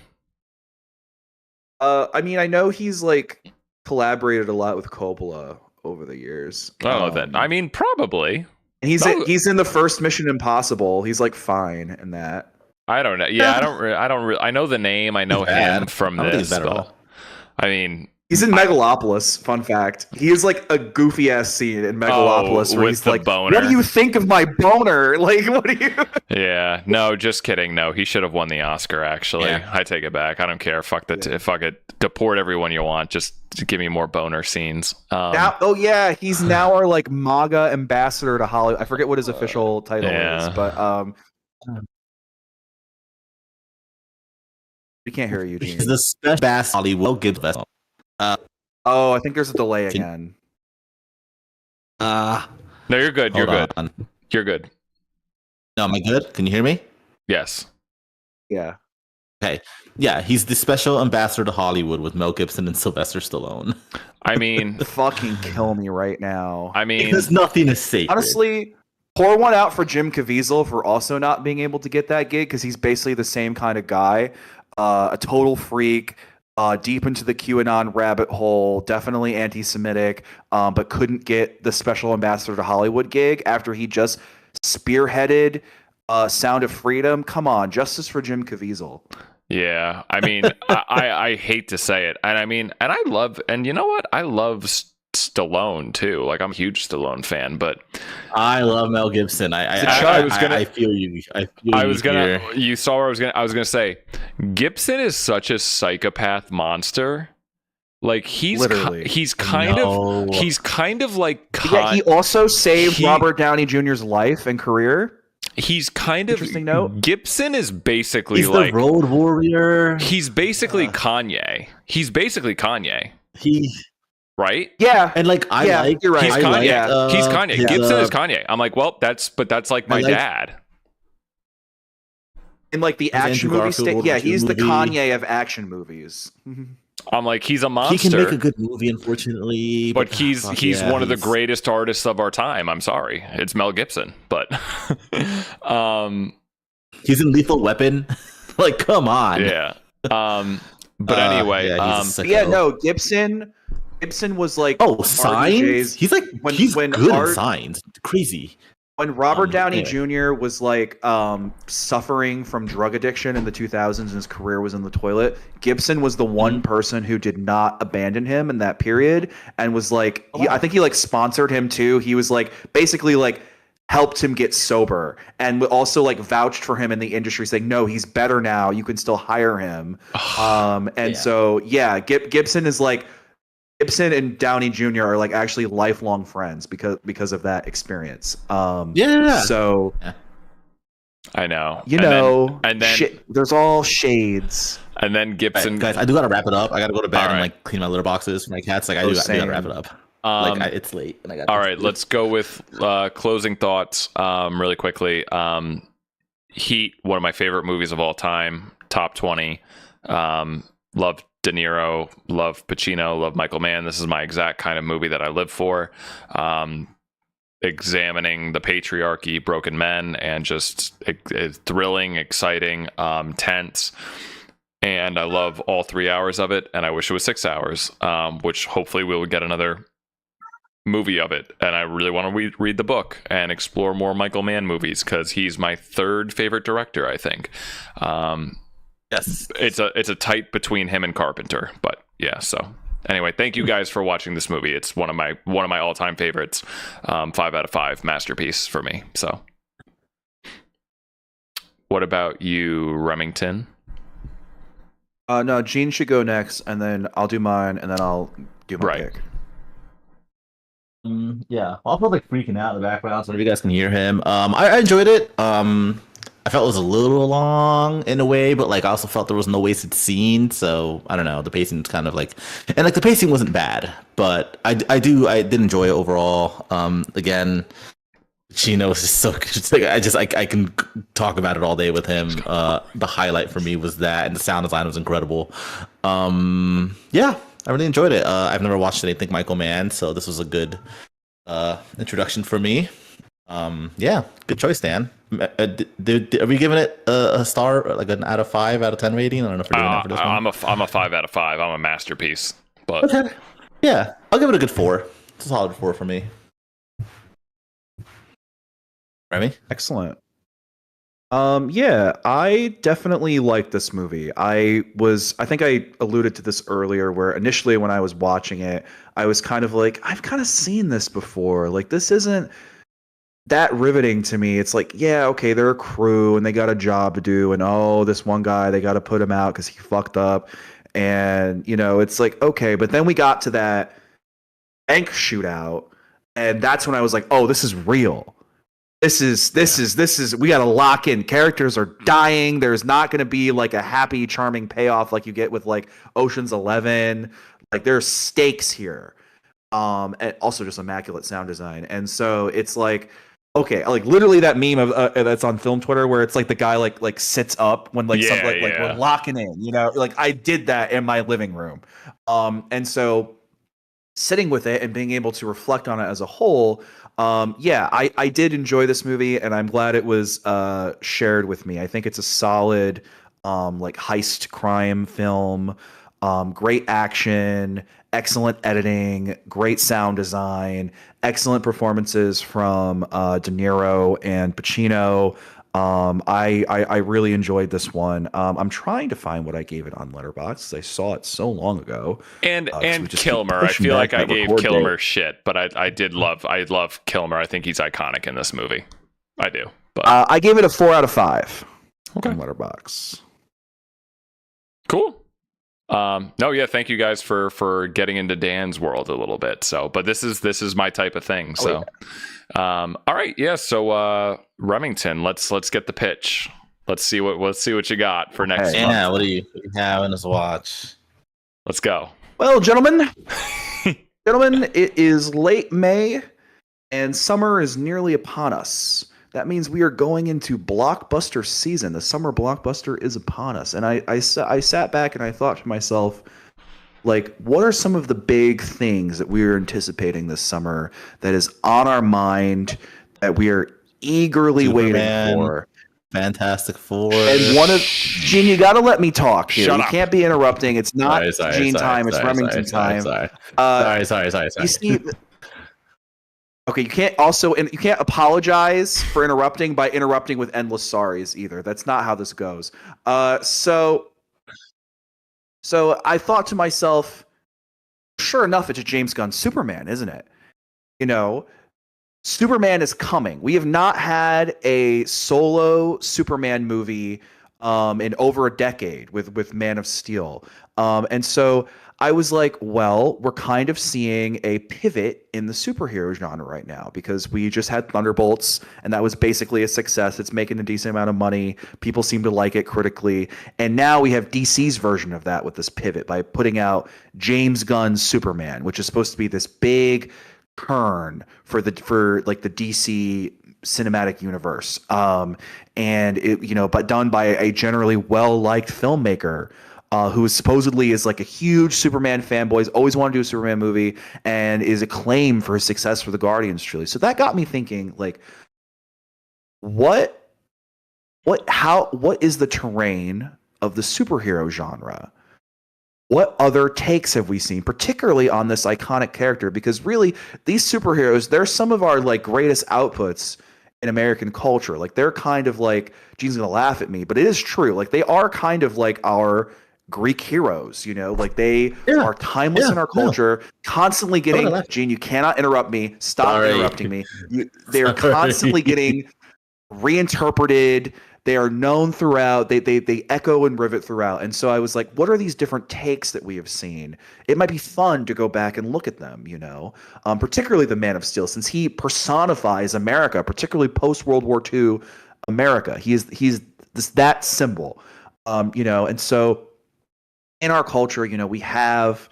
I mean, I know he's like collaborated a lot with Coppola over the years. Oh, then I mean, probably. And he's in the first Mission Impossible. He's like fine in that. I don't know. Yeah, I don't. I know the name. I know him from I don't think this. he's bad at But, all. I mean, He's in Megalopolis. Fun fact: he is like a goofy ass scene in Megalopolis where with he's the like, boner. "What do you think of my boner? Like, what do you?" yeah, no, just kidding. No, he should have won the Oscar. Actually, Yeah. I take it back. I don't care. Fuck fuck it. Deport everyone you want. Just give me more boner scenes. Now, oh yeah, he's now our like MAGA ambassador to Hollywood. I forget what his official title yeah. is, but we can't hear you, Gene. He's the special bass Hollywood Gibbs vessel. Oh, I think there's a delay Can- again. No, you're good. You're hold good. on. You're good. No, am I good? Can you hear me? Yes. Yeah. Yeah, he's the special ambassador to Hollywood with Mel Gibson and Sylvester Stallone. I mean, Fucking kill me right now. I mean, Because nothing is sacred. Honestly, pour one out for Jim Caviezel for also not being able to get that gig because he's basically the same kind of guy, a total freak, deep into the QAnon rabbit hole, definitely anti-Semitic, but couldn't get the special ambassador to Hollywood gig after he just spearheaded Sound of Freedom. Come on, justice for Jim Caviezel. yeah. I mean, I hate to say it, and I mean, and I love, and you know what? I love Stallone too. Like I'm a huge Stallone fan, but I love Mel Gibson. I feel you. You saw where I was gonna say, Gibson is such a psychopath monster. Like he's Literally. he's kind of like Yeah, he also saved Robert Downey Jr.'s life and career. he's kind of Interesting note. Gibson is basically He's like the road warrior. he's basically Kanye. He's basically Kanye, He right? Yeah, and like I like you're right. He's I Kanye. like, He's Kanye. yeah, Gibson is Kanye. I'm like, well, that's like my I like- dad. in like the His action Andrew movie Garfield state. World Yeah, War II he's the movie. Kanye of action movies. I'm like, he's a He monster. can make a good movie, unfortunately. But he's yeah, one of the greatest artists of our time. I'm sorry, it's Mel Gibson, but He's in Lethal Weapon. Like, come on. yeah. But anyway, yeah, he's a sicko. Yeah, no, Gibson was like Oh, Signs. RDJ's He's like when he's good Art- in Signs. Crazy. When Robert Downey Anyway. Jr. was like suffering from drug addiction in the 2000s and his career was in the toilet, Gibson was the one Mhm. person who did not abandon him in that period and was like, Oh, wow. I think he like sponsored him too. He was like basically like helped him get sober and also like vouched for him in the industry, saying, no, he's better now. You can still hire him. And Yeah. so yeah, Gibson is like Gibson and Downey Jr. are like actually lifelong friends because of that experience. Yeah. So I know. you And then- know, and then shit, there's all shades. and then All Gibson. right, guys, I do gotta wrap it up. I gotta go to bed All and right. like clean my litter boxes for my cats. Like I Oh, do gotta same. wrap it up. It's late and I got. All right, let's go with closing thoughts really quickly. Heat, one of my favorite movies of all time, top 20. Love De Niro, love Pacino, love Michael Mann. This is my exact kind of movie that I live for. Examining the patriarchy, broken men, and just thrilling, exciting, tense. And I love all 3 hours of it, and I wish it was 6 hours, which hopefully we'll get another movie of it. And I really want to read the book and explore more Michael Mann movies because he's my third favorite director, I think. Yes. It's a tight between him and Carpenter, but yeah. So anyway, thank you guys for watching this movie. It's one of my all-time favorites. 5 out of 5 masterpiece for me. So what about you, Remington? No, Gene should go next, and then I'll do mine, and then I'll do my Right. pick. Yeah, Alpha's like freaking out in the background, so maybe you guys can hear him. I enjoyed it. I felt it was a little long in a way, but like I also felt there was no wasted scene. So I don't know. The pacing's kind of like, and like the pacing wasn't bad, but I did enjoy it overall. Again, Chino was just so good. It's like I can talk about it all day with him. The highlight for me was that, and the sound design was incredible. Yeah, I really enjoyed it. I've never watched anything Michael Mann, so this was a good introduction for me. Yeah, good choice, Dan. Are we giving it a star, like an out of 5 out of 10 rating? I don't know if we're doing that for this one. I'm a 5 out of 5. I'm a masterpiece. But Okay. Yeah, I'll give it a good 4. It's a solid 4 for me. Remy? Excellent. Yeah, I definitely like this movie. I think I alluded to this earlier, where initially when I was watching it, I was kind of like, I've kind of seen this before. Like, this isn't that riveting to me. It's like, yeah, okay, they're a crew and they got a job to do, and oh, this one guy, they got to put him out because he fucked up. And, you know, it's like, okay, but then we got to that bank shootout, and that's when I was like, oh, this is real. This is we got to lock in. Characters are dying. There's not going to be like a happy, charming payoff like you get with like Ocean's 11. Like, there's stakes here. And also just immaculate sound design. And so it's like, okay, like literally that meme of that's on film Twitter where it's like the guy like sits up when like Yeah, something like we're locking in, you know, like I did that in my living room. And so sitting with it and being able to reflect on it as a whole, yeah, I did enjoy this movie, and I'm glad it was shared with me. I think it's a solid like heist crime film. Great action, excellent editing, great sound design, excellent performances from De Niro and Pacino. I really enjoyed this one. I'm trying to find what I gave it on Letterboxd. I saw it so long ago. And we just keep Kilmer, I pushing feel back like I that gave record Kilmer date. shit, but I love Kilmer. I think he's iconic in this movie. I do. But I gave it a 4 out of 5 Okay. on Letterboxd. cool. No, yeah, thank you guys for getting into Dan's world a little bit. So, but this is my type of thing. So, all right, yeah. So, Remington, let's get the pitch. Let's see what you got for next Okay. month. Yeah, what do you have in this watch? Let's go. Well, gentlemen, it is late May, and summer is nearly upon us. That means we are going into blockbuster season. The summer blockbuster is upon us. And I sat back and I thought to myself, like, what are some of the big things that we are anticipating this summer that is on our mind that we are eagerly Superman. waiting for? Fantastic Four. And one of Gene, you got to let me talk here. Shut You up. can't be interrupting. It's not Sorry, Gene time. It's Remington time. Sorry. You see, Okay, you can't also and you can't apologize for interrupting by interrupting with endless sorries either. That's not how this goes. So I thought to myself, sure enough, it's a James Gunn Superman, isn't it? You know, Superman is coming. We have not had a solo Superman movie in over a decade with Man of Steel. And so I was like, well, we're kind of seeing a pivot in the superhero genre right now because we just had Thunderbolts and that was basically a success. It's making a decent amount of money. People seem to like it critically. And now we have DC's version of that with this pivot by putting out James Gunn's Superman, which is supposed to be this big turn for like the DC cinematic universe. And it, but done by a generally well-liked filmmaker who supposedly is like a huge Superman fanboy, has always wanted to do a Superman movie, and is acclaimed for his success for the Guardians trilogy. So that got me thinking, like, what is the terrain of the superhero genre? What other takes have we seen, particularly on this iconic character? Because really, these superheroes, they're some of our like greatest outputs in American culture. Like they're kind of like, Gene's gonna laugh at me, but it is true. Like they are kind of like our Greek heroes, like they are timeless in our culture, constantly getting, Gene, you cannot interrupt me. Stop interrupting me. They are constantly getting reinterpreted. They are known throughout. They echo and rivet throughout. And so I was like, what are these different takes that we have seen? It might be fun to go back and look at them, particularly the Man of Steel, since he personifies America, particularly post World War II America. He's that symbol, and so in our culture, we have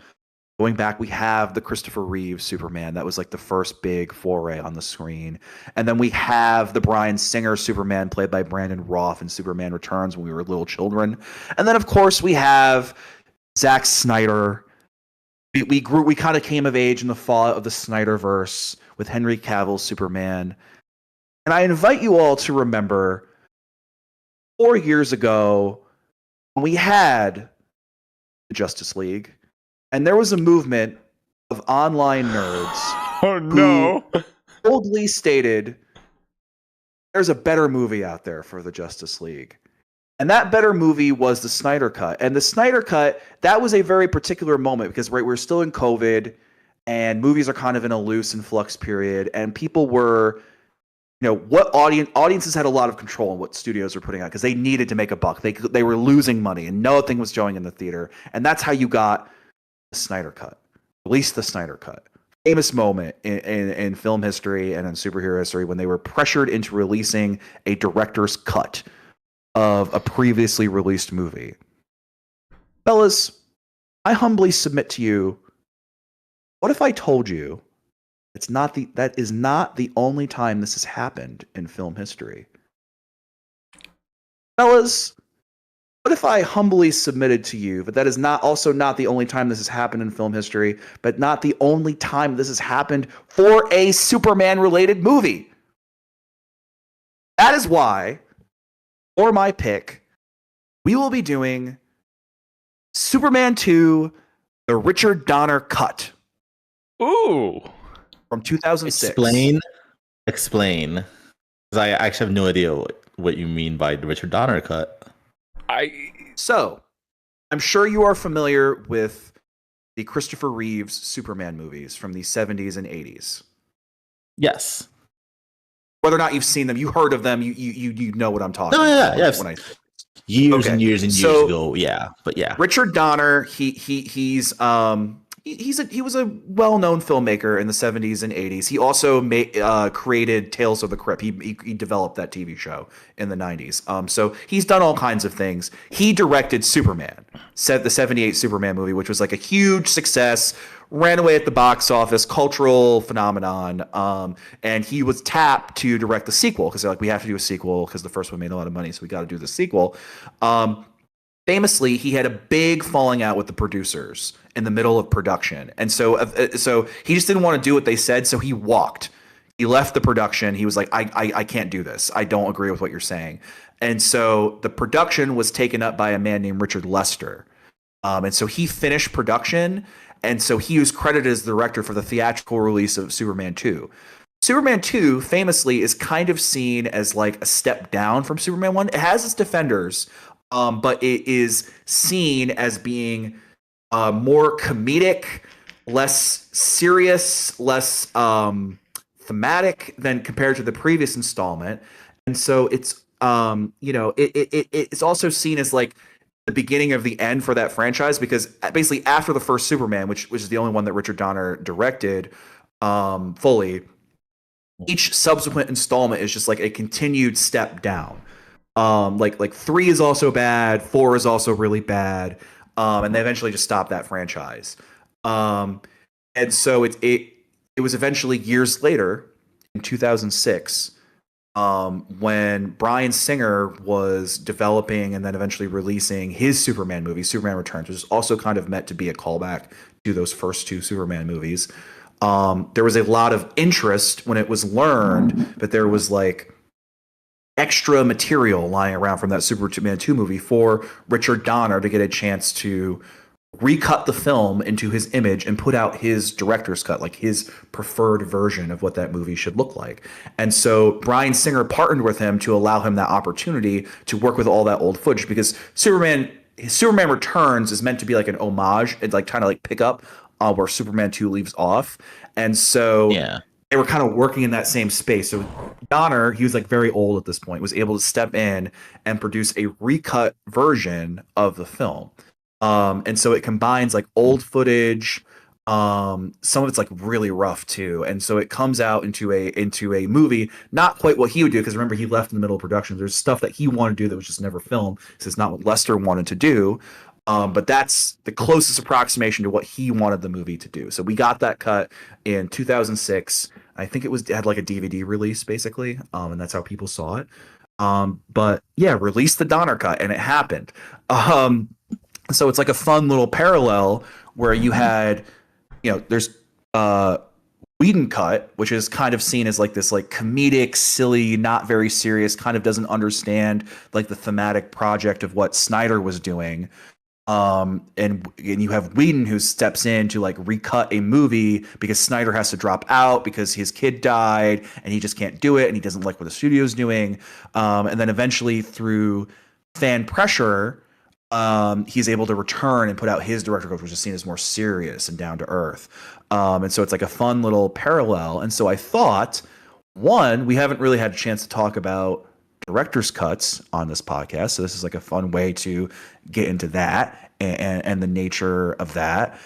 the Christopher Reeve Superman. That was like the first big foray on the screen. And then we have the Bryan Singer Superman played by Brandon Roth in Superman Returns when we were little children. And then, of course, we have Zack Snyder. We kind of came of age in the fallout of the Snyderverse with Henry Cavill's Superman. And I invite you all to remember 4 years ago when we had the Justice League. And there was a movement of online nerds who boldly stated there's a better movie out there for the Justice League. And that better movie was the Snyder Cut. And the Snyder Cut, that was a very particular moment because we're still in COVID and movies are kind of in a loose and flux period. And people were, what audiences had a lot of control on what studios were putting out because they needed to make a buck. They were losing money and nothing was showing in the theater. And that's how you got the Snyder Cut. Release the Snyder Cut. Famous moment in film history and in superhero history when they were pressured into releasing a director's cut of a previously released movie. Fellas, I humbly submit to you, what if I told you that is not the only time this has happened in film history? Fellas, what if I humbly submitted to you that is not the only time this has happened in film history, but not the only time this has happened for a Superman-related movie? That is why, for my pick, we will be doing Superman 2, the Richard Donner cut. Ooh. From 2006. Explain. Because I actually have no idea what you mean by the Richard Donner cut. So, I'm sure you are familiar with the Christopher Reeves Superman movies from the 70s and 80s. Yes. Whether or not you've seen them, you heard of them, you know what I'm talking about. Yeah. Years and years ago, yeah. But yeah. Richard Donner, he was a well-known filmmaker in the 70s and 80s. He also created Tales of the Crypt. He developed that TV show in the 90s. So he's done all kinds of things. He directed Superman, the 78 Superman movie, which was like a huge success, ran away at the box office, cultural phenomenon. And he was tapped to direct the sequel because they're like, we have to do a sequel because the first one made a lot of money, so we got to do the sequel. Famously, he had a big falling out with the producers in the middle of production. And so he just didn't want to do what they said, so he walked. He left the production. He was like, I can't do this. I don't agree with what you're saying. And so the production was taken up by a man named Richard Lester. And so he finished production, and so he was credited as the director for the theatrical release of Superman 2. Superman 2 famously is kind of seen as like a step down from Superman 1. It has its defenders, but it is seen as being more comedic, less serious, less thematic than compared to the previous installment. And so it's it's also seen as like the beginning of the end for that franchise, because basically after the first Superman, which is the only one that Richard Donner directed fully, each subsequent installment is just like a continued step down. Like 3 is also bad, 4 is also really bad, and they eventually just stopped that franchise. And so it was eventually years later in 2006 when Bryan Singer was developing and then eventually releasing his Superman movie, Superman Returns, which is also kind of meant to be a callback to those first 2 Superman movies. There was a lot of interest when it was learned that there was like extra material lying around from that Superman 2 movie for Richard Donner to get a chance to recut the film into his image and put out his director's cut, like his preferred version of what that movie should look like. And so Bryan Singer partnered with him to allow him that opportunity to work with all that old footage, because Superman Returns is meant to be like an homage and like kind of like pick up where Superman 2 leaves off. And so they were kind of working in that same space. So Donner, he was like very old at this point, was able to step in and produce a recut version of the film. And so it combines like old footage. Some of it's like really rough too. And so it comes out into a movie, not quite what he would do, because remember, he left in the middle of production. There's stuff that he wanted to do that was just never filmed, because it's not what Lester wanted to do. But that's the closest approximation to what he wanted the movie to do. So we got that cut in 2006. I think it had like a DVD release basically. And that's how people saw it. But yeah, release the Donner cut, and it happened. So it's like a fun little parallel where you had, there's Whedon cut, which is kind of seen as like this like comedic, silly, not very serious, kind of doesn't understand like the thematic project of what Snyder was doing. And you have Whedon, who steps in to like recut a movie because Snyder has to drop out because his kid died and he just can't do it and he doesn't like what the studio's doing. And then eventually through fan pressure, he's able to return and put out his director cut, which is seen as more serious and down to earth. And so it's like a fun little parallel. And so I thought, one, we haven't really had a chance to talk about director's cuts on this podcast, so this is like a fun way to get into that and the nature of that.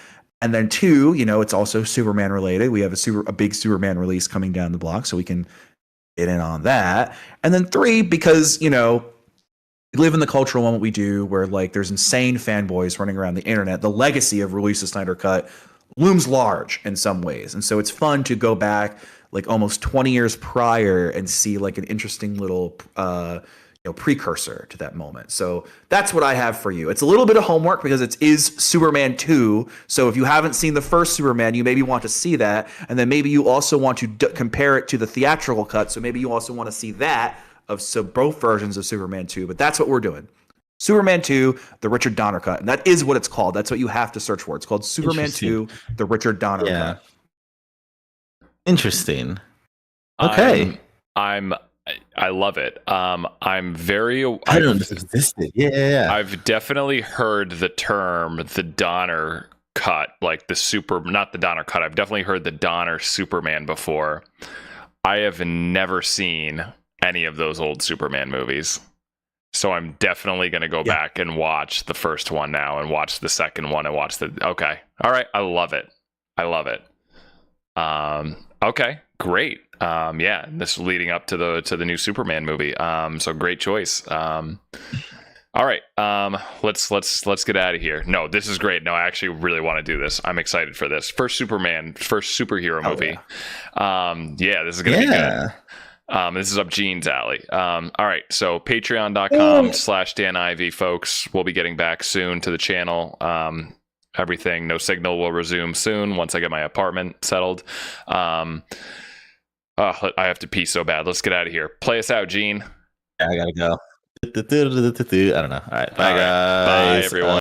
And then 2, it's also Superman related. We have a big Superman release coming down the block, so we can get in on that. And then 3, because we live in the cultural moment we do, where like there's insane fanboys running around the internet. The legacy of Release the Snyder Cut looms large in some ways, and so it's fun to go back like almost 20 years prior and see like an interesting little precursor to that moment. So that's what I have for you. It's a little bit of homework because it is Superman 2. So if you haven't seen the first Superman, you maybe want to see that, and then maybe you also want to compare it to the theatrical cut. So maybe you also want to see that so both versions of Superman 2. But that's what we're doing. Superman 2, the Richard Donner cut, and that is what it's called. That's what you have to search for. It's called Superman 2, the Richard Donner cut. Interesting. Okay. I love it. I'm very. I don't know this existed. Yeah. I've definitely heard the term the Donner cut, like not the Donner cut. I've definitely heard the Donner Superman before. I have never seen any of those old Superman movies. So I'm definitely going to go back and watch the first one now and watch the second one and watch okay. All right. I love it. Okay, great. This is leading up to the new Superman movie. So great choice. All right. Let's get out of here. No, this is great. No, I actually really want to do this. I'm excited for this. First superhero movie. This is going to be good. This is up Gene's alley. All right. So patreon.com/Dan Ivy, folks. We'll be getting back soon to the channel. Everything, no signal, will resume soon once I get my apartment settled. I have to pee so bad. Let's get out of here. Play us out, Gene. I gotta go. I don't know. All right. Bye, guys. Bye, everyone.